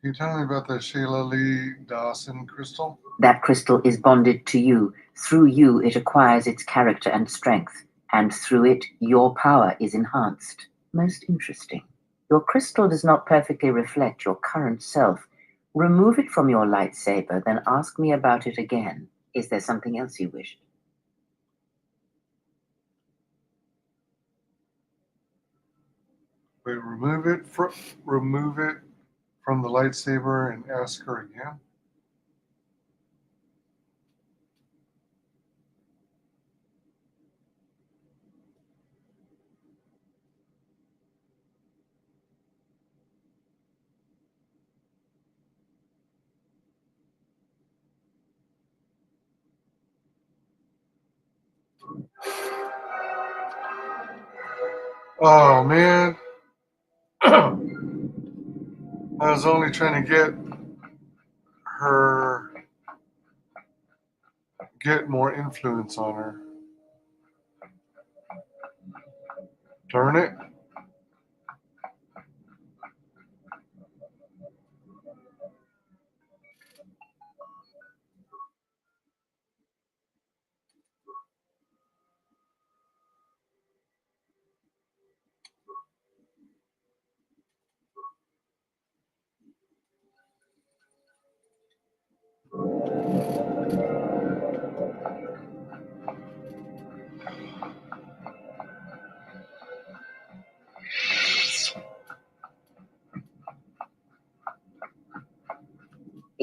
Can you tell me about the Shayla Lee Dawson crystal? That crystal is bonded to you. Through you, it acquires its character and strength, and through it, your power is enhanced. Most interesting. Your crystal does not perfectly reflect your current self. Remove it from your lightsaber, then ask me about it again. Is there something else you wished? Wait, remove it from the lightsaber and ask her again? Oh, man. I was only trying to get more influence on her. Darn it.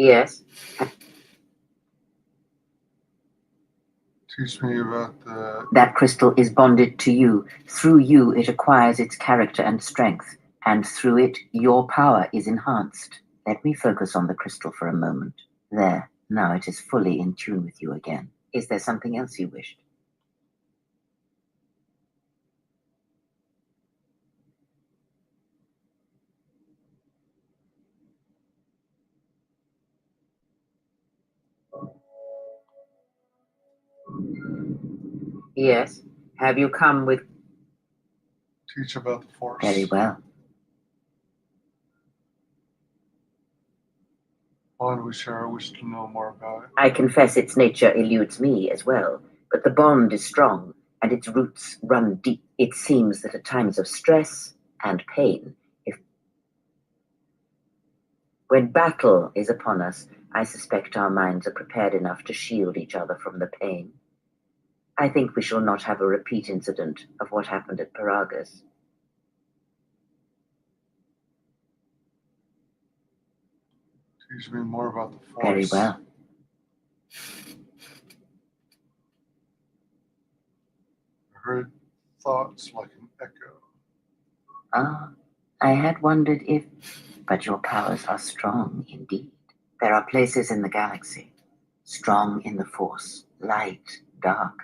Yes. Teach me about the... That crystal is bonded to you. Through you, it acquires its character and strength, and through it, your power is enhanced. Let me focus on the crystal for a moment. There, now it is fully in tune with you again. Is there something else you wished? Yes. Have you come with... Teach about the Force. Very well. Bond we share, I wish to know more about it. I confess its nature eludes me as well, but the bond is strong, and its roots run deep. It seems that at times of stress and pain, when battle is upon us, I suspect our minds are prepared enough to shield each other from the pain. I think we shall not have a repeat incident of what happened at Paragus. Teach me more about the Force. Very well. Heard thoughts like an echo. Ah, I had wondered if... But your powers are strong indeed. There are places in the galaxy, strong in the Force, light, dark.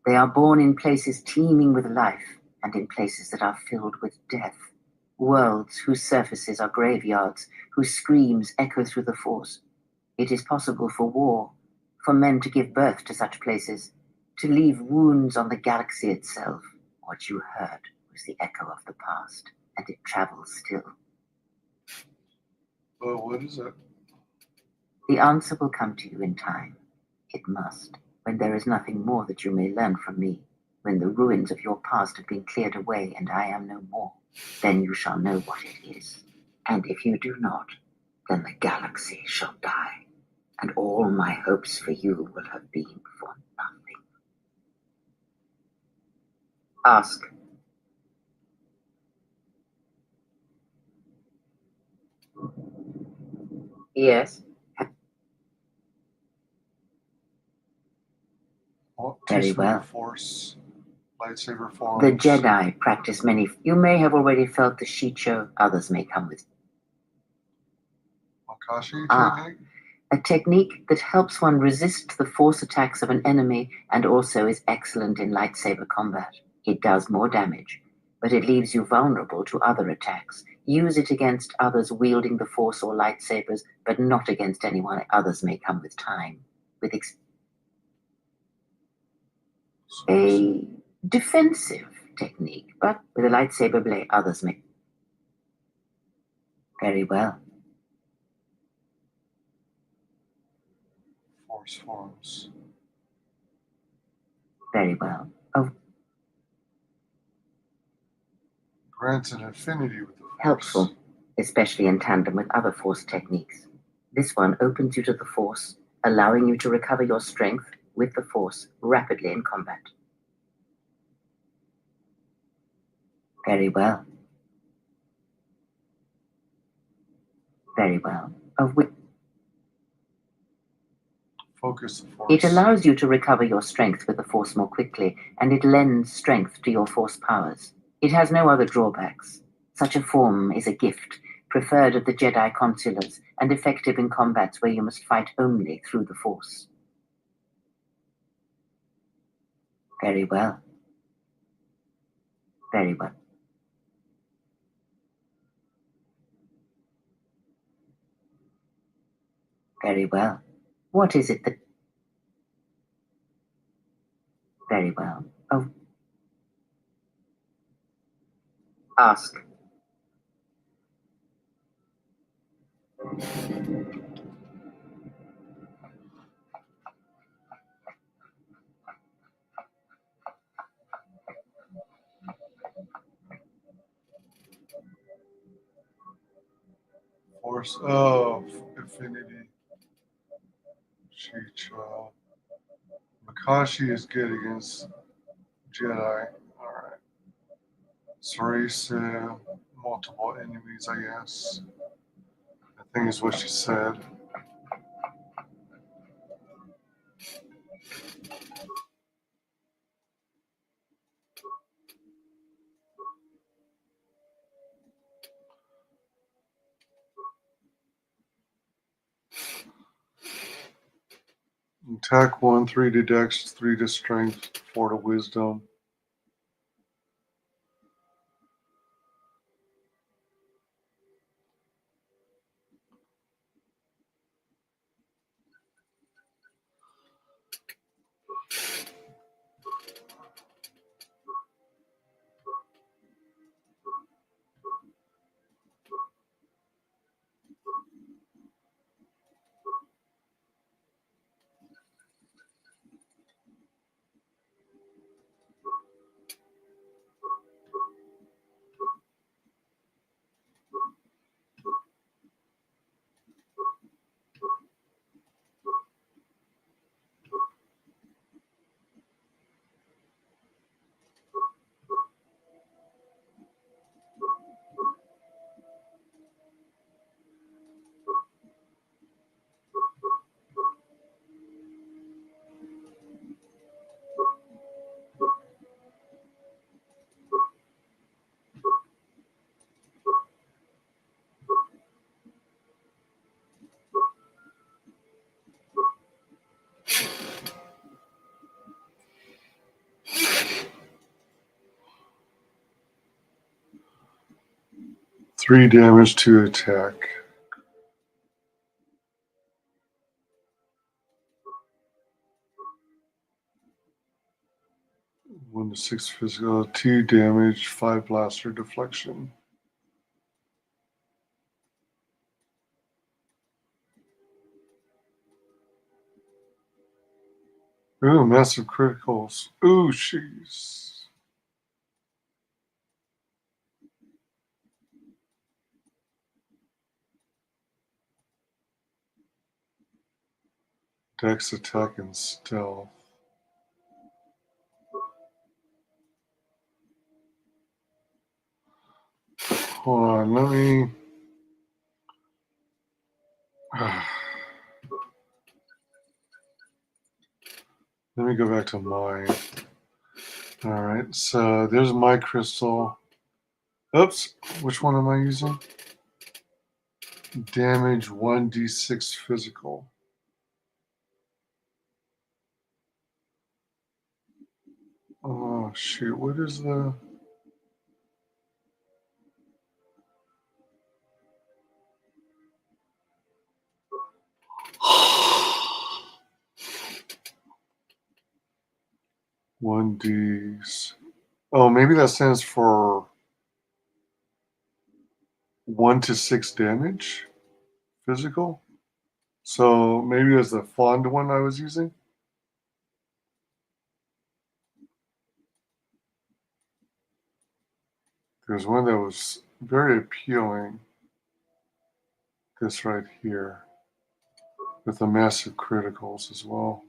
They are born in places teeming with life and in places that are filled with death. Worlds whose surfaces are graveyards, whose screams echo through the Force. It is possible for war, for men to give birth to such places, to leave wounds on the galaxy itself. What you heard was the echo of the past, and it travels still. Well, what is it? The answer will come to you in time. It must, when there is nothing more that you may learn from me, when the ruins of your past have been cleared away and I am no more, then you shall know what it is. And if you do not, then the galaxy shall die, and all my hopes for you will have been for nothing. Ask. Yes. Very well. Force, lightsaber forms. The Jedi practice many. You may have already felt the sheet show. Others may come with. Makashi technique? A technique that helps one resist the force attacks of an enemy and also is excellent in lightsaber combat. It does more damage, but it leaves you vulnerable to other attacks. Use it against others wielding the force or lightsabers, but not against anyone. Others may come with time. With a defensive technique, but with a lightsaber blade, others may. Very well. Force forms. Very well. Oh, grants an affinity with the Force. Helpful, especially in tandem with other Force techniques. This one opens you to the Force, allowing you to recover your strength with the Force rapidly in combat. Very well. Very well. Of which Focus the Force. it allows you to recover your strength with the Force more quickly, and it lends strength to your Force powers. It has no other drawbacks. Such a form is a gift, preferred of the Jedi consulars, and effective in combats where you must fight only through the Force. Very well. Very well. Very well. What is it that... Very well. Oh. Ask. Force of affinity. Chicho. Makashi is good against Jedi. Alright. Sarisa, multiple enemies, I guess. I think is what she said. Attack 1, 3 to Dex, 3 to Strength, 4 to Wisdom. 3 damage to attack. One to 6 physical, 2 damage, 5 blaster deflection. Ooh, massive criticals. Ooh, jeez. Dex attack and stealth. Hold on, let me. Let me go back to mine. All right, so there's my crystal. Oops, which one am I using? Damage 1d6 physical. Oh, shoot, what is the. 1d. Oh, maybe that stands for 1 to 6 damage physical. So maybe it was the fond one I was using. There's one that was very appealing. This right here, with the massive criticals as well.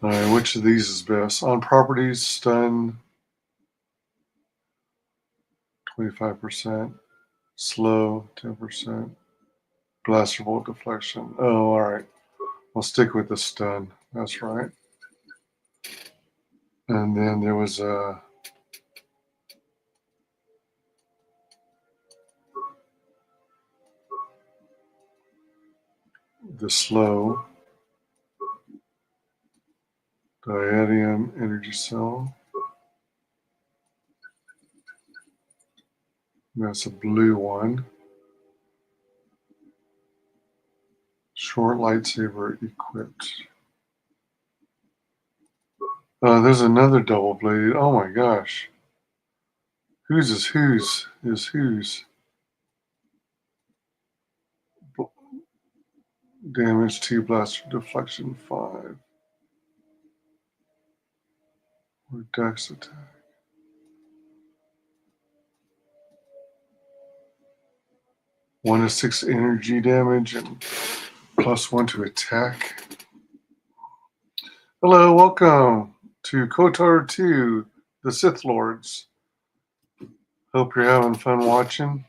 All right, which of these is best? On properties, stun 25%, slow 10%, blaster bolt deflection. Oh, all right. I'll stick with the stun. That's right. And then there was the slow Radeon energy cell. That's a blue one. Short lightsaber equipped. There's another double blade. Oh my gosh. Whose is whose is whose? Damage 2, blaster deflection 5. Or dex attack. One to 6 energy damage and +1 to attack. Hello, welcome to KOTOR 2, the Sith Lords. Hope you're having fun watching.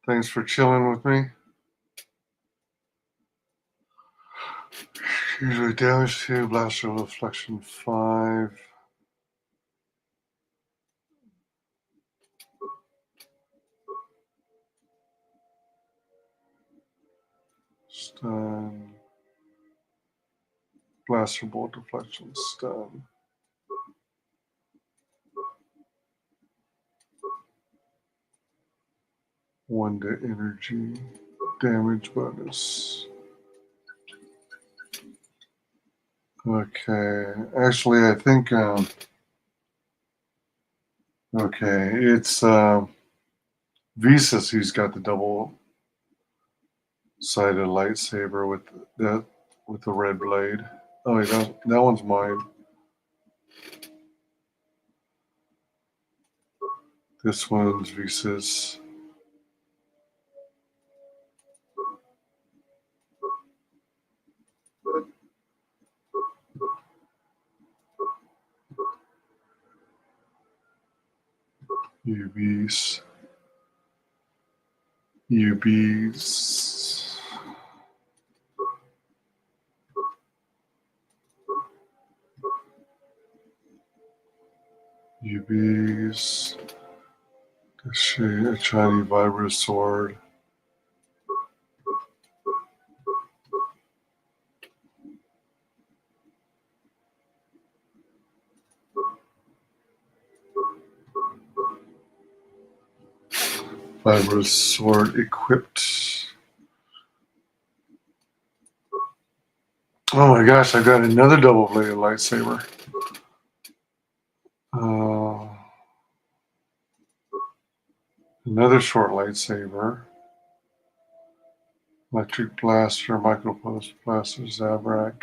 Thanks for chilling with me. Usually damage 2, blaster deflection 5. Stun. Blaster bolt deflection, stun. One to energy damage bonus. Okay, actually, I think. Okay, it's Visas who's got the double-sided lightsaber with the red blade. Oh, wait, that one's mine. This one's Visas. UBs. UBs. UBs. A shiny vibrous sword. Fiber sword equipped. Oh my gosh, I got another double-bladed lightsaber. Another short lightsaber. Electric blaster, micropulse blaster, Zabrak.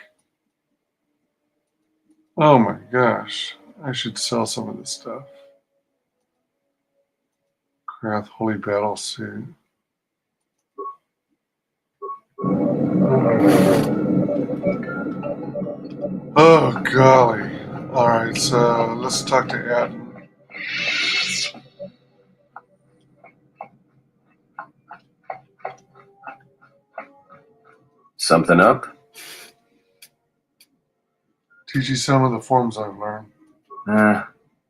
Oh my gosh, I should sell some of this stuff. Krath Holy Battle Suit. Oh golly. Alright, so let's talk to Adam. Something up? Teach you some of the forms I've learned.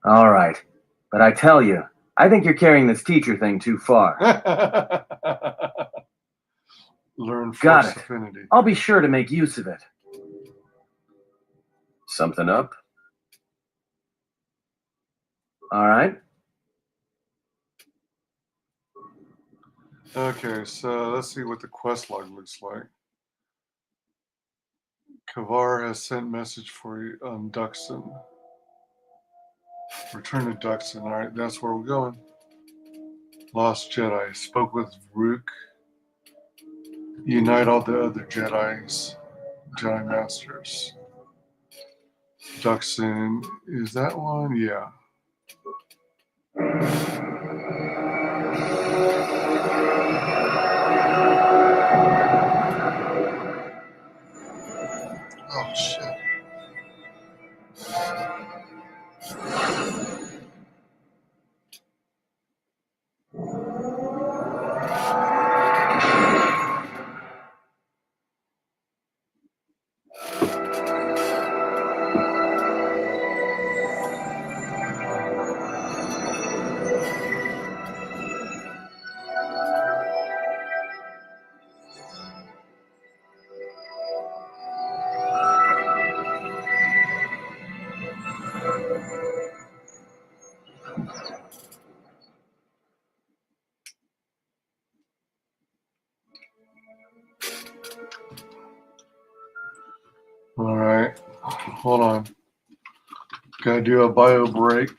All right. But I tell you, I think you're carrying this teacher thing too far. Learn Got force it. affinity. I'll be sure to make use of it. Something up? All right. Okay, so let's see what the quest log looks like. Kavar has sent message for you on Duxton. Return to Duxton. All right, that's where we're going. Lost Jedi. Spoke with Rook. Unite all the other Jedi Masters. Duxton. Is that one? Yeah. Oh, shit. All right. Hold on. Gotta do a bio break.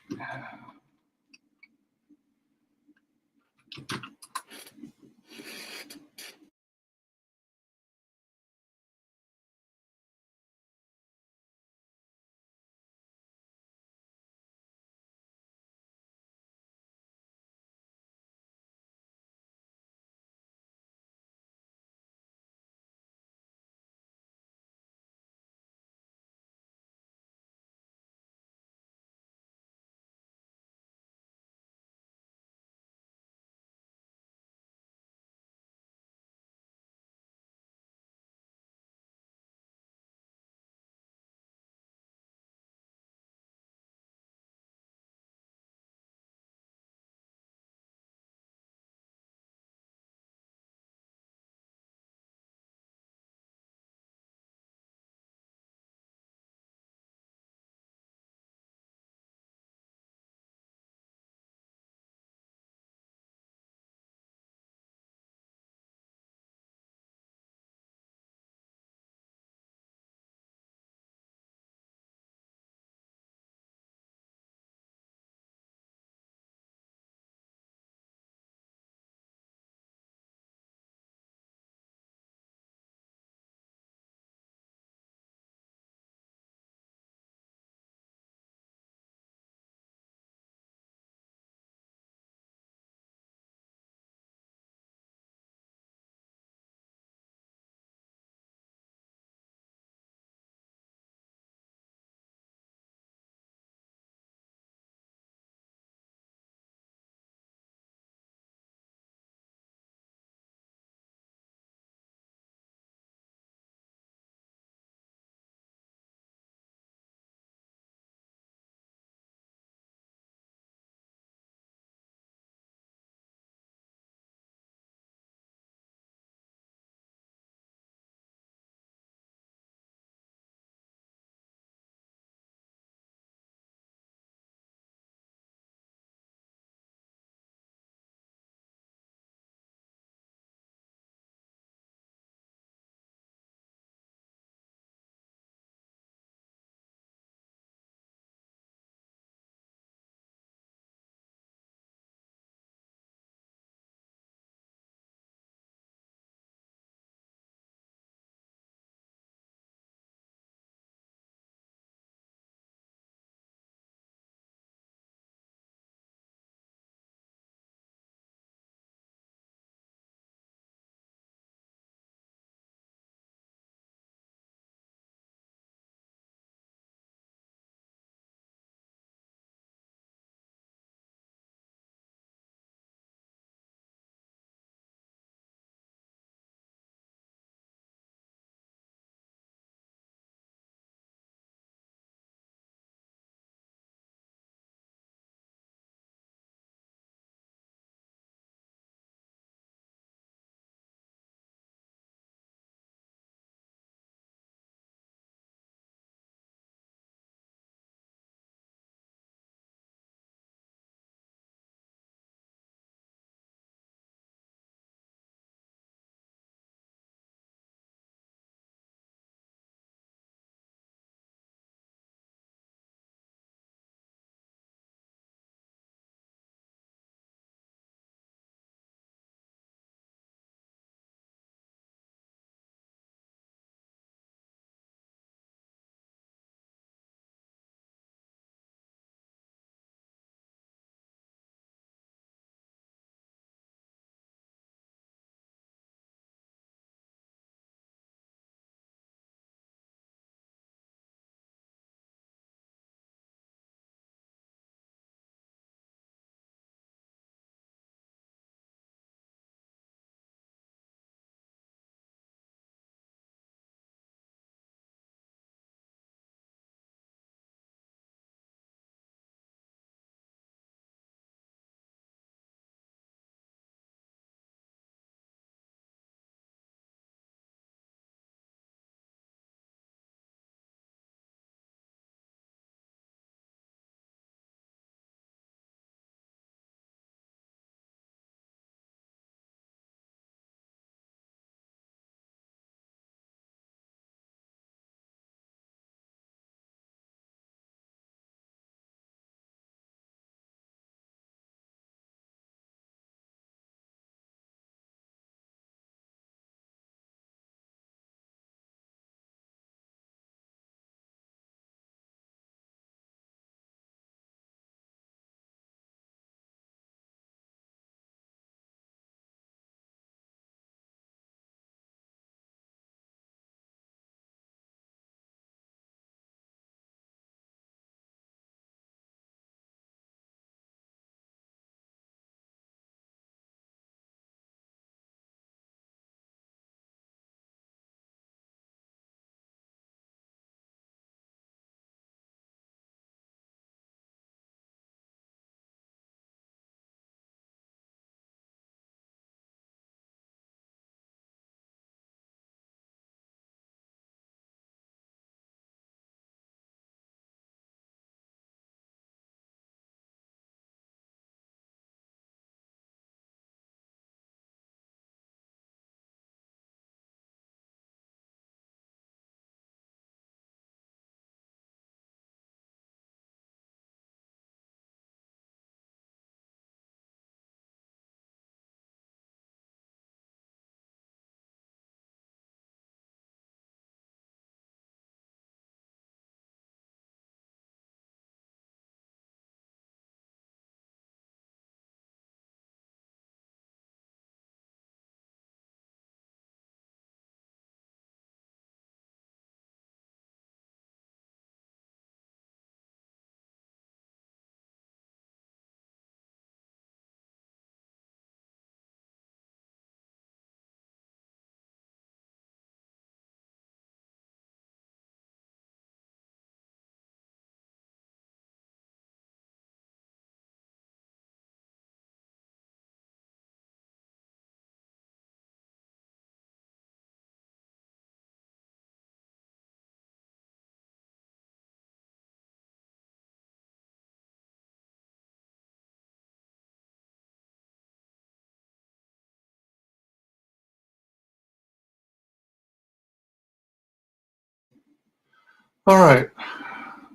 All right.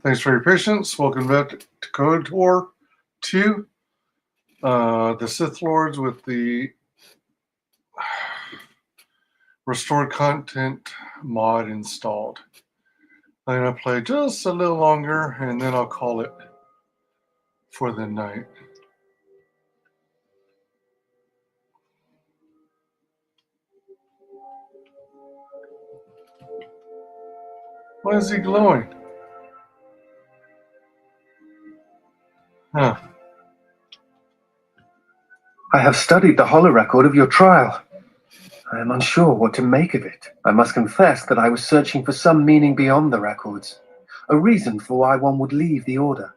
Thanks for your patience. Welcome back to KOTOR 2. The Sith Lords with the restored content mod installed. I'm going to play just a little longer and then I'll call it for the night. Why is he glowing? Huh. I have studied the holorecord of your trial. I am unsure what to make of it. I must confess that I was searching for some meaning beyond the records, a reason for why one would leave the Order.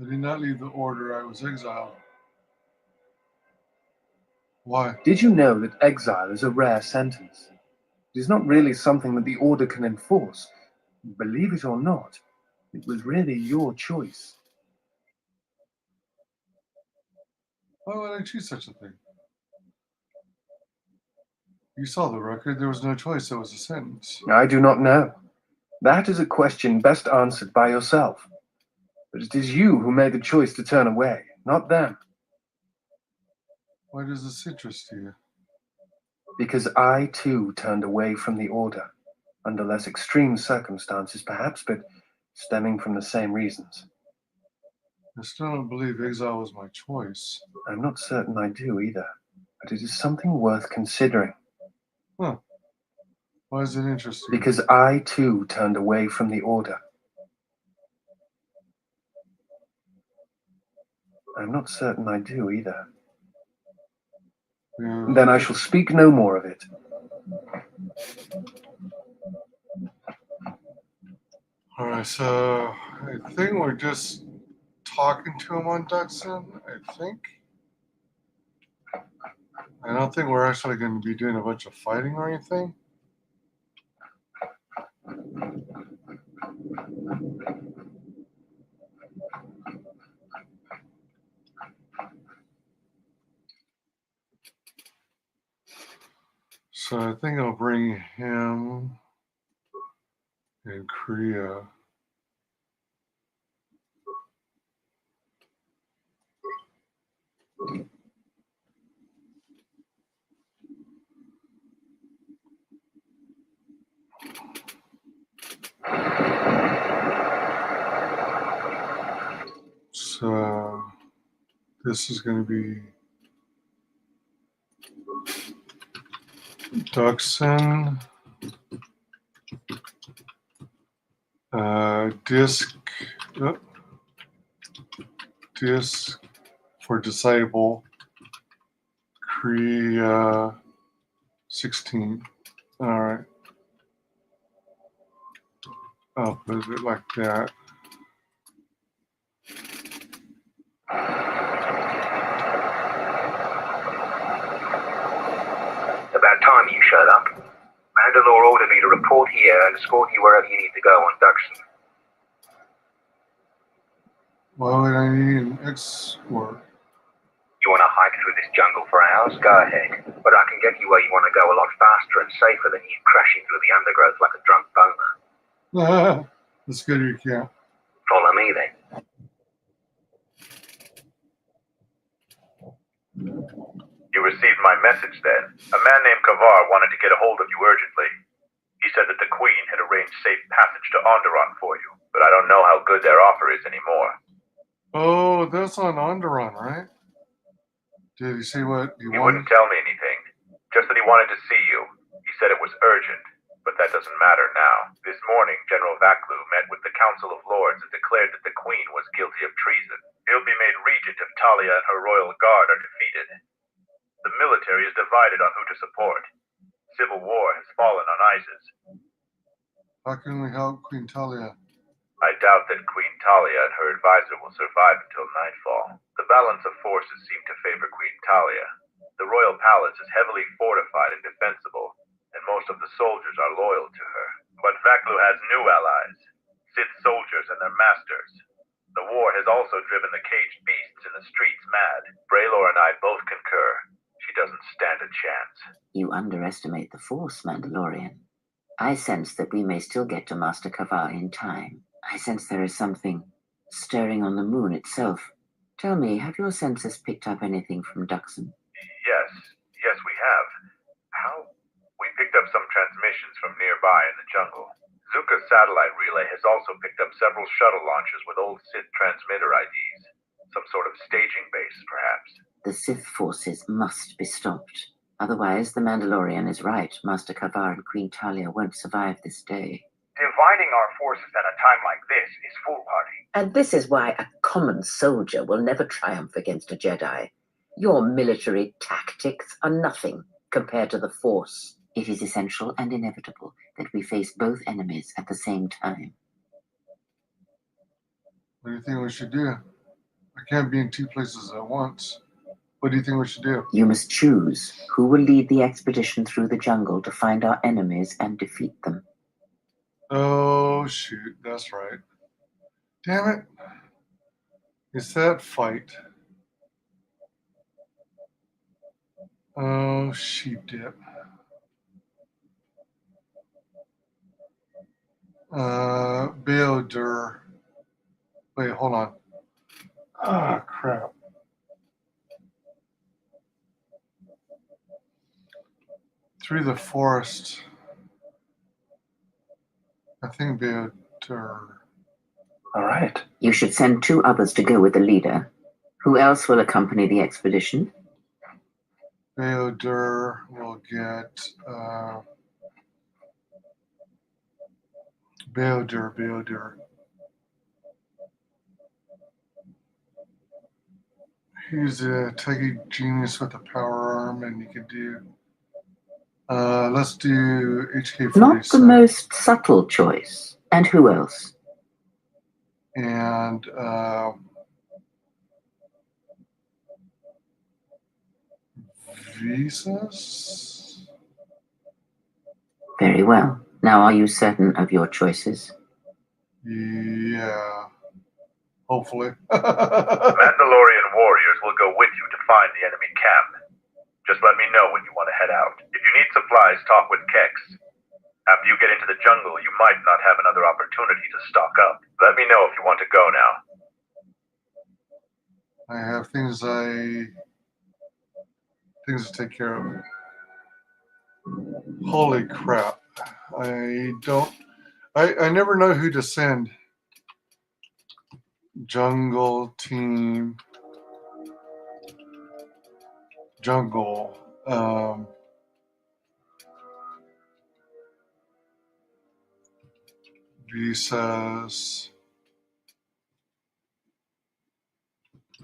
I did not leave the Order. I was exiled. Why? Did you know that exile is a rare sentence? It is not really something that the Order can enforce. Believe it or not, it was really your choice. Why would I choose such a thing? You saw the record. There was no choice. It was a sentence. I do not know. That is a question best answered by yourself. But it is you who made the choice to turn away, not them. Why does this interest you? Because I, too, turned away from the Order. Under less extreme circumstances, perhaps, but stemming from the same reasons. I still don't believe exile was my choice. I'm not certain I do either, but it is something worth considering. Huh. Why is it interesting? Because I, too, turned away from the Order. I'm not certain I do either. Yeah. Then I shall speak no more of it. Alright, so I think we're just talking to him on Duxon, I think. I don't think we're actually going to be doing a bunch of fighting or anything. So I think I'll bring him in Korea. So this is going to be Duxon, disk for disable, Korea 16. All right. I'll put it like that. About time you showed up. Mandalore ordered me to report here and escort you wherever you need to go on Duxon. Why would I need an escort? You want to hike through this jungle for hours? Go ahead. But I can get you where you want to go a lot faster and safer than you crashing through the undergrowth like a drunk boner. Let's go to your camp. Follow me then. You received my message then. A man named Kavar wanted to get a hold of you urgently. He said that the Queen had arranged safe passage to Onderon for you, but I don't know how good their offer is anymore. Oh, that's on Onderon, right? Did he say what he wanted? He wouldn't tell me anything, just that he wanted to see you. He said it was urgent, but that doesn't matter now. This morning, General Vaklu met with the Council of Lords and declared that the Queen was guilty of treason. He'll be made regent if Talia and her royal guard are defeated. The military is divided on who to support. Civil war has fallen on ISIS. How can we help Queen Talia? I doubt that Queen Talia and her advisor will survive until nightfall. The balance of forces seem to favor Queen Talia. The royal palace is heavily fortified and defensible, and most of the soldiers are loyal to her. But Vaklu has new allies, Sith soldiers and their masters. The war has also driven the caged beasts in the streets mad. Braylor and I both concur. She doesn't stand a chance. You underestimate the Force, Mandalorian. I sense that we may still get to Master Kavar in time. I sense there is something stirring on the moon itself. Tell me, have your senses picked up anything from Duxon? Yes, we have. How? We picked up some transmissions from nearby in the jungle. Zuka's satellite relay has also picked up several shuttle launches with old Sith transmitter IDs. Some sort of staging base, perhaps. The Sith forces must be stopped. Otherwise, the Mandalorian is right. Master Kavar and Queen Talia won't survive this day. Dividing our forces at a time like this is foolhardy. And this is why a common soldier will never triumph against a Jedi. Your military tactics are nothing compared to the Force. It is essential and inevitable that we face both enemies at the same time. What do you think we should do? I can't be in two places at once. What do you think we should do? You must choose who will lead the expedition through the jungle to find our enemies and defeat them. Oh, shoot. That's right. Damn it. It's that fight. Oh, sheep dip. Beodur. Wait, hold on. Ah, crap. Through the forest. I think Beodur. All right. You should send 2 others to go with the leader. Who else will accompany the expedition? Beodur will get Beodur. He's a techie genius with a power arm, and you could do. Let's do HK47. Not the most subtle choice. And who else? And Visas? Very well. Now, are you certain of your choices? Yeah. Hopefully. Mandalorian warriors will go with you to find the enemy camp. Just let me know when you want to head out. If you need supplies, talk with Kex. After you get into the jungle, you might not have another opportunity to stock up. Let me know if you want to go now. I have things to take care of. Holy crap. I never know who to send. Jungle team. Jungle. Visas.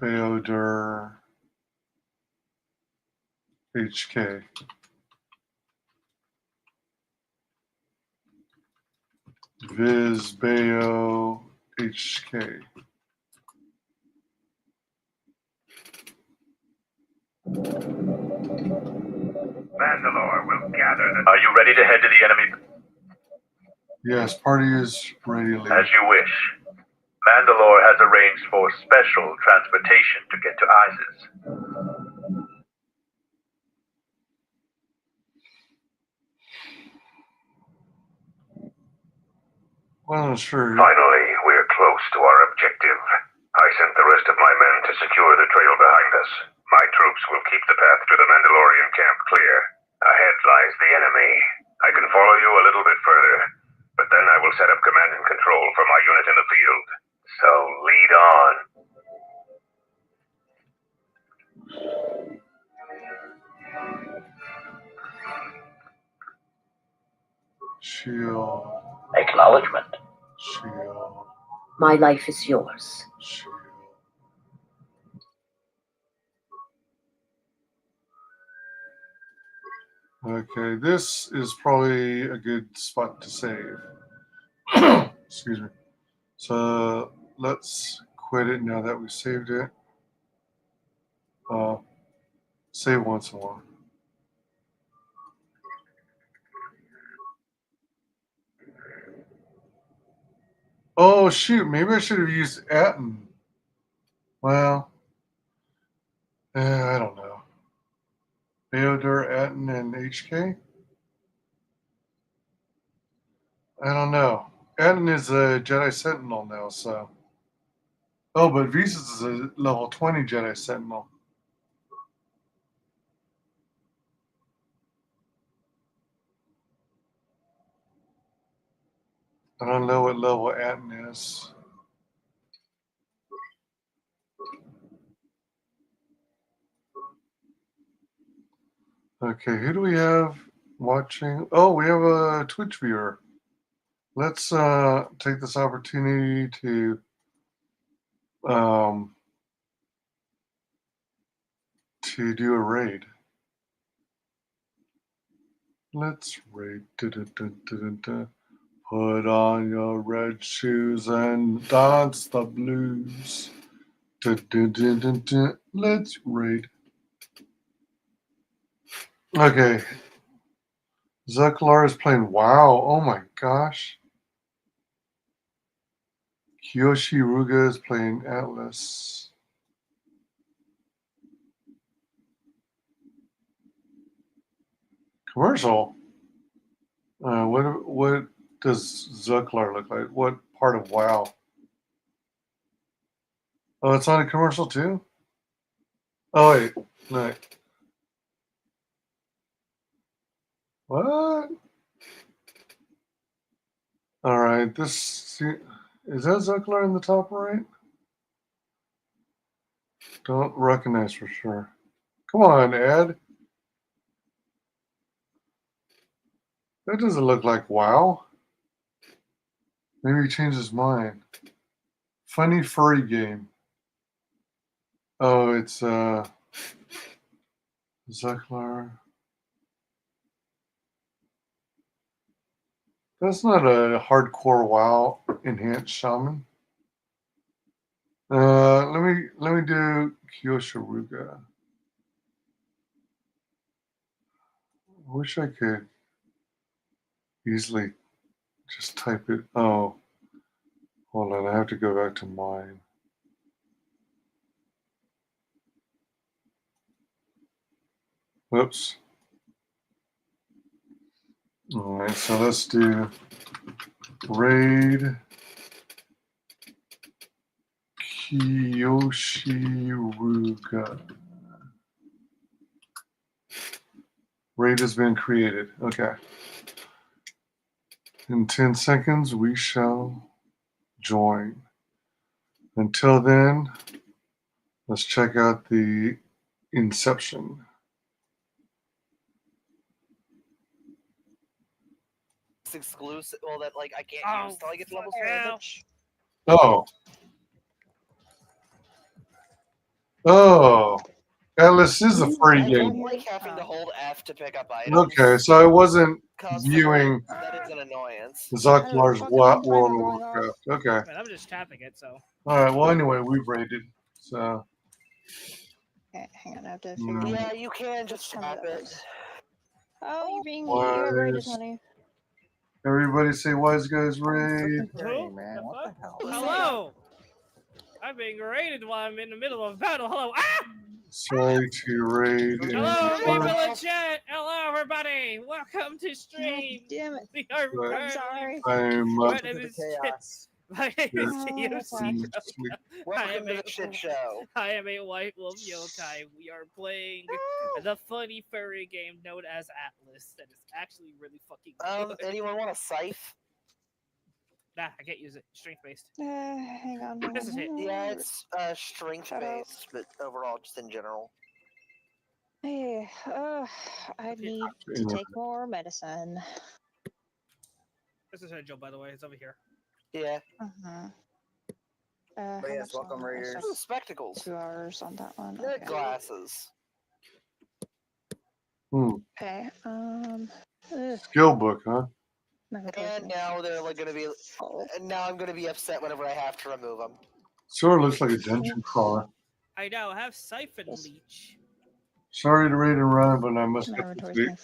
Beodur. HK. Vizbeo HK. Mandalore will gather the... Are you ready to head to the enemy? Yes, party is ready to leave. As you wish. Mandalore has arranged for special transportation to get to Isis. Well, sure. Finally, we're close to our objective. I sent the rest of my men to secure the trail behind us. My troops will keep the path to the Mandalorian camp clear. Ahead lies the enemy. I can follow you a little bit further, but then I will set up command and control for my unit in the field. So lead on. Shield. Acknowledgement. Shield. My life is yours. Shield. Okay, this is probably a good spot to save. Excuse me. So let's quit it now that we saved it. Save once more. Oh shoot, maybe I should have used Atten. Well, I don't know. Beodur, Atten, and HK? I don't know. Aden is a Jedi Sentinel now, so. Oh, but Visas is a level 20 Jedi Sentinel. I don't know what level Aden is. Okay, who do we have watching? Oh, we have a Twitch viewer. Let's take this opportunity to do a raid. Let's raid. Put on your red shoes and dance the blues. Let's raid. Okay. Zucklar is playing WoW. Oh my gosh. Kiyoshi Ruga is playing Atlas. Commercial. What does Zucklar look like? What part of WoW? Oh, it's on a commercial too? Oh wait, no. What? All right, is that Zucklar in the top right? Don't recognize for sure. Come on, Ed. That doesn't look like WoW. Maybe he changed his mind. Funny furry game. Oh, it's Zucklar. That's not a hardcore WoW enhanced shaman. Let me do Kyosharuga. I wish I could easily just type it. Oh, hold on. I have to go back to mine. Whoops. All right, so let's do raid Kyoshiruga. Raid has been created. Okay. In 10 seconds, we shall join. Until then, let's check out the Inception. It's exclusive. Well, that like I can't use until I get to level 7. Oh. Oh. Atlas is a free I game. don't like having to hold F to pick up items. Okay, so I wasn't Constantly. viewing That is an annoyance. Zucklar's World of Warcraft. Okay. I'm just tapping it, so. All right. Well, anyway, we've raided. So. Okay, hang on. I have to figure out. Yeah, you can just tap it. Oh, you're being you have raided, Wise. honey. Everybody say WyzGames raid. Who? Man, what the hell? Hello! I'm being raided while I'm in the middle of battle. Hello! Ah! Sorry to raid. Hello, people in chat! Hello, everybody! Welcome to stream! Damn it. We are I'm sorry. I'm My name is My name is Yoshi. Welcome to the shit show. I am a white wolf yokai. We are playing the funny furry game known as Atlas. That is actually really fucking good. Anyone want a scythe? Nah, I can't use it. Strength based. Hang on. This is it. Yeah, it's strength based, but overall, just in general. Hey, I need to take more medicine. This is her job, by the way. It's over here. Yeah. Yes, welcome, Raiders. Ooh, spectacles. 2 hours on that one. Okay. Glasses. Okay. Skill book, huh? And now they're like gonna be. And now I'm gonna be upset whenever I have to remove them. Sort of looks like a dungeon crawler. I now have Siphon Leech. Sorry to raid and run, but I must get to sleep.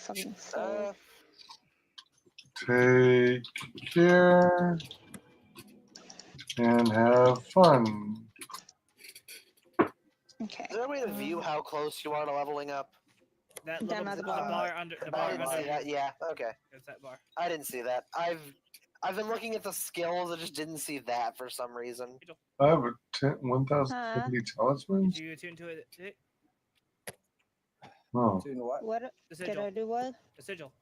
Take care and have fun. Okay. Is there a way to view how close you are to leveling up? That little bar under the bar I didn't see that. Yeah. Okay. There's that bar. I didn't see that. I've been looking at the skills. I just didn't see that for some reason. I have a 1070 talismans. Did you attune to it? Oh. What? The Did sigil. I do what? The sigil.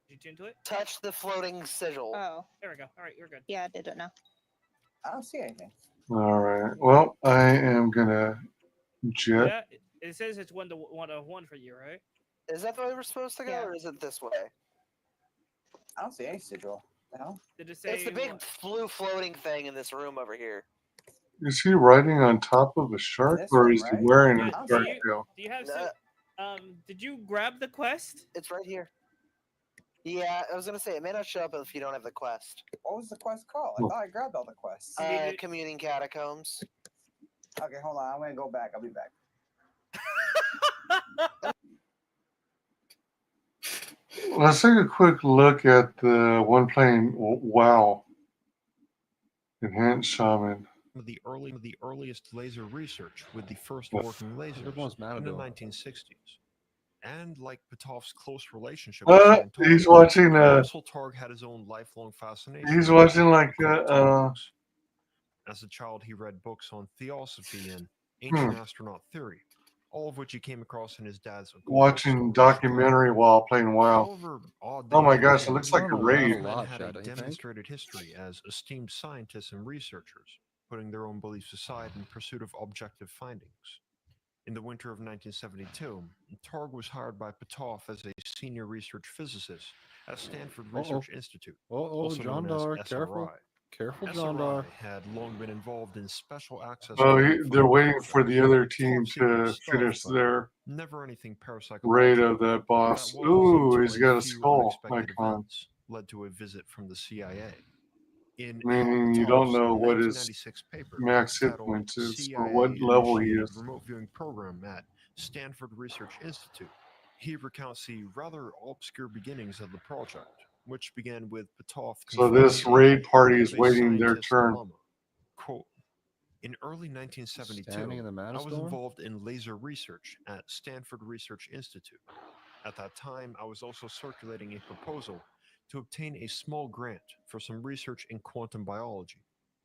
Did you tune to it? Touch the floating sigil. Oh. There we go. All right, you're good. Yeah, I did it now. I don't see anything. All right. Well, I am gonna jet. Yeah, it says it's 1-1 for you, right? Is that the way we're supposed to go, or is it this way? I don't see any sigil. The hell? Did it say It's the big blue floating thing in this room over here. Is he riding on top of a shark, This or one, is he right? wearing Yeah, a do shark you- tail? Do you have did you grab the quest? It's right here. Yeah, I was gonna say it may not show up if you don't have the quest. What was the quest called? I Oh. thought I grabbed all the quests. Communing catacombs. Okay, hold on. I'm gonna go back. I'll be back. Let's take a quick look at the one playing WoW. Enhanced Shaman. The earliest laser research with the first working lasers in the 1960s. And like Petov's close relationship with Scientology, He's watching. Russell Targ had his own lifelong fascination. He's watching like. As a child, he read books on theosophy and ancient Hmm. astronaut theory, all of which he came across in his dad's occult Watching documentary while playing WoW. However, odd Oh my that gosh, is, it looks like a these raid. men had a demonstrated history as esteemed scientists and researchers, putting their own beliefs aside in pursuit of objective findings. In the winter of 1972, Targ was hired by Petov as a senior research physicist at Stanford Research Institute, also John known Dar, as careful. SRI. Careful, SRI John Dar. had long been involved in special access. Oh, funding they're for waiting for the other team top secret to stuff, finish but their never anything parapsychological. raid of that boss. That was Ooh, until he's got a few skull unexpected icon. events led to a visit from the CIA. In Meaning you don't know what his 1996 paper max hit titled points is or CIA what level he Initiated is. Remote Viewing Program at Stanford Research Institute, he recounts the rather obscure beginnings of the project, which began with Petov. So this raid party is of a waiting their scientist's turn. dilemma. Quote, in early 1972, Standing in the I was Menace door? involved in laser research at Stanford Research Institute. At that time, I was also circulating a proposal to obtain a small grant for some research in quantum biology.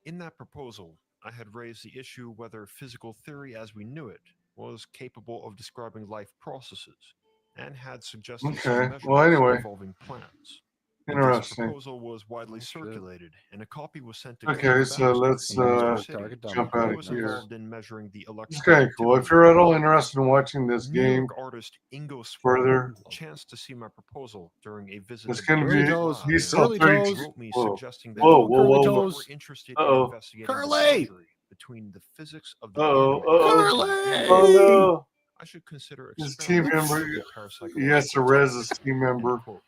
In that proposal, I had raised the issue whether physical theory as we knew it was capable of describing life processes, and had suggested some Okay, measurements well, anyway. involving plants. This Interesting. proposal was widely circulated, and a copy was sent to Okay, Glenn so Baxter let's in New York City, jump out who of was here. involved in measuring the This guy electrical cool. If you're at all interested in watching this New game York artist Ingo further, Swan chanced to see my proposal during a visit it's to gonna Berkeley be. Lab, He's and still 32. wrote me Whoa, suggesting that whoa, whoa, if whoa, you whoa. were interested in Uh-oh. investigating the Curly! boundary between the physics of the Uh-oh, animate uh-oh. and Oh the no. I should consider His team experimenting member. with He has to parapsychological res his techniques. team member. End quote.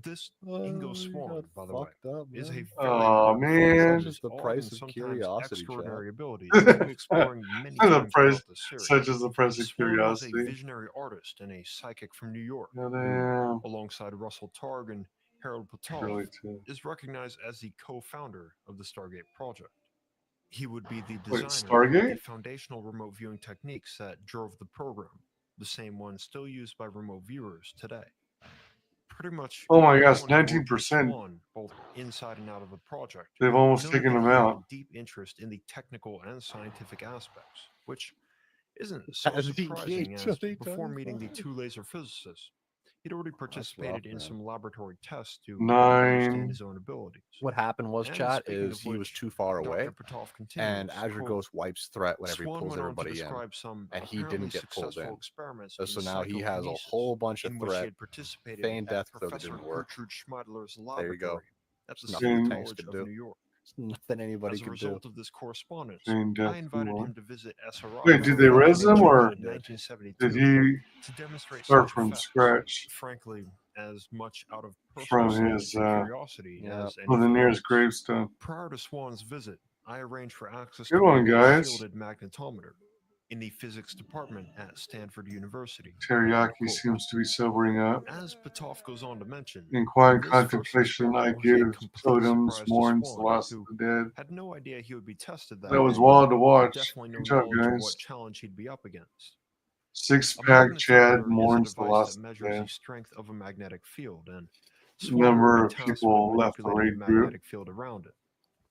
This Ingo Swan, by the way, Up, is a man. very Aw, man. Such is the odd price and of sometimes curiosity, extraordinary Chad. abilities that we'll be exploring many The times price, throughout the series. such as the price of Swan was a curiosity. visionary artist and a psychic from New York, Yeah, who, damn. alongside Russell Targ and Harold Petov, Really too. is recognized as the co-founder of the Stargate project. He would be the Wait, designer of the Stargate? foundational remote viewing techniques that drove the program, the same ones still used by remote viewers today. Pretty much Oh my gosh, everyone who worked with 19%. Swan, both inside and out of the project, They've almost noted taken that him he had out. a deep interest in the technical and scientific aspects, which isn't so As he surprising gave as 20 before times meeting the that. two laser physicists, he'd already participated in man. some laboratory tests to 9. understand his own abilities. What happened was, And chat, speaking is of he was which, too far away, Dr. Petov continues, and Azure quote, Ghost wipes threat whenever he Swan pulls went on to everybody in, describe some and he apparently didn't get pulled successful in. experiments So in now he has a psychokinesis, whole bunch of in which he threat. had participated Feigned at death, though, that Professor didn't work. Gertrude Schmeidler's There you go. laboratory at the There's City nothing tanks College could of do. New York. There's nothing anybody As a could do. result of this correspondence, Feigned death I invited more. him to visit SRI Wait, did they for res him, or in 1972 did he to demonstrate start such from effects, scratch frankly, as much out of personal from science his and curiosity as from the anything nearest else. gravestone? Prior to Swan's visit, I arranged for access Good to one, a guys. shielded magnetometer in the physics department at Stanford University. Teriyaki Quote, seems to be sobering up. as Petov goes on to mention, In quiet this first contemplation, I experiment was a give complete totems, surprise to mourns the Swan, loss who of the dead. had no idea he would be tested that That was way, wild to and watch. definitely no Good job, knowledge of guys. what challenge he'd be up against. A Six-pack Chad magnetometer is a mourns the device loss that of the measures dead. the strength of a magnetic field, and number of tasked with people left the manipulating raid the group. magnetic field around it.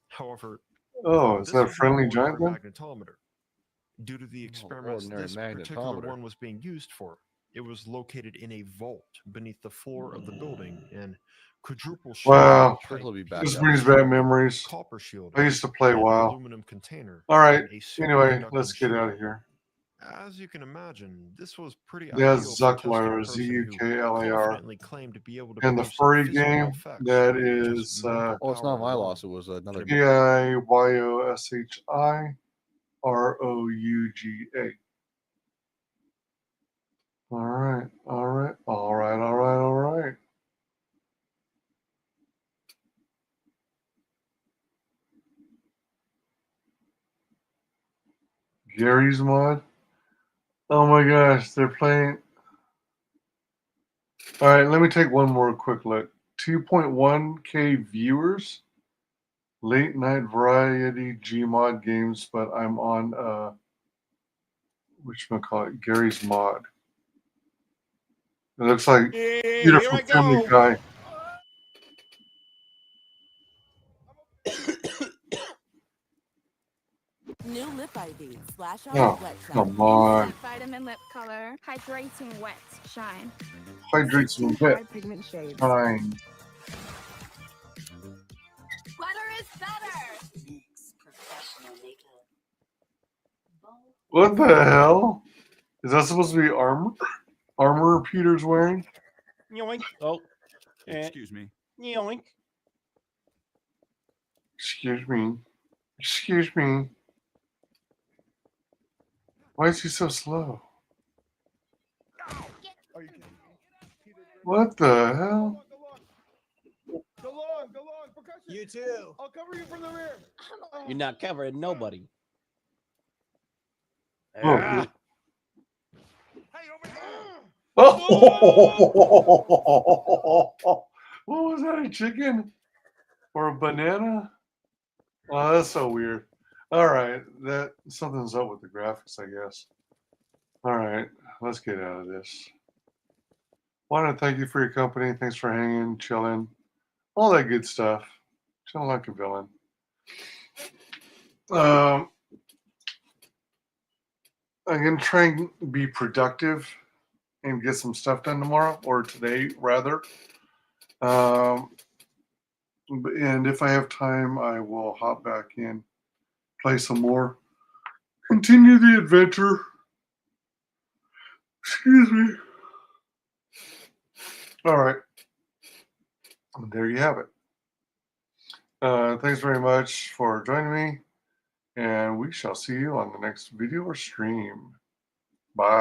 However, Oh, is this that a was an friendly giant ordinary then? magnetometer. Due to the experiments ordinary this particular magnetometer. one was being used for, it was located in a vault beneath the floor of the building and quadruple Wow, shielded this brings back memories. copper shielded, I used to play and WoW. aluminum container, All right. and a Anyway, superconducting let's get out of shield. here. As you can imagine, this was pretty That's ideal for testing a Zucklar, person who Z-U-K-L-A-R. confidently claimed to be able to And the produce furry physical game, effects that with just is mental Oh, it's not power my alone. loss. It was another. P-I-Y-O-S-H-I-R-O-U-G-A. All right, all right, all right, all right, all right. Gary's mod. Oh my gosh, they're playing. All right, let me take one more quick look. 2.1K viewers. Late night variety Gmod games, but I'm on whatchamacallit, Gary's mod. It looks like beautiful family guy. New lip ID. Splash on Oh, wet come shine. on. Instant vitamin lip color, hydrating wet shine. Hydrate some 16 wet high pigment shades. time. Butter is better. What the hell? Is that supposed to be armor? Armor Peter's wearing? Yoink. Oh. Excuse me. Yoink. Excuse me. Excuse me. Why is he so slow? What the hell? You too. I'll cover you from the rear. You're not covering nobody. Oh, Ah. oh. What was that? A chicken? Or a banana? Oh, that's so weird. All right, that something's up with the graphics, I guess. All right, let's get out of this. Want to thank you for your company. Thanks for hanging, chilling, all that good stuff. Chilling like a villain. I'm gonna try and be productive and get some stuff done tomorrow, or today rather. And if I have time, I will hop back in, play some more, continue the adventure. Excuse me. All right. And there you have it. Thanks very much for joining me, and we shall see you on the next video or stream. Bye.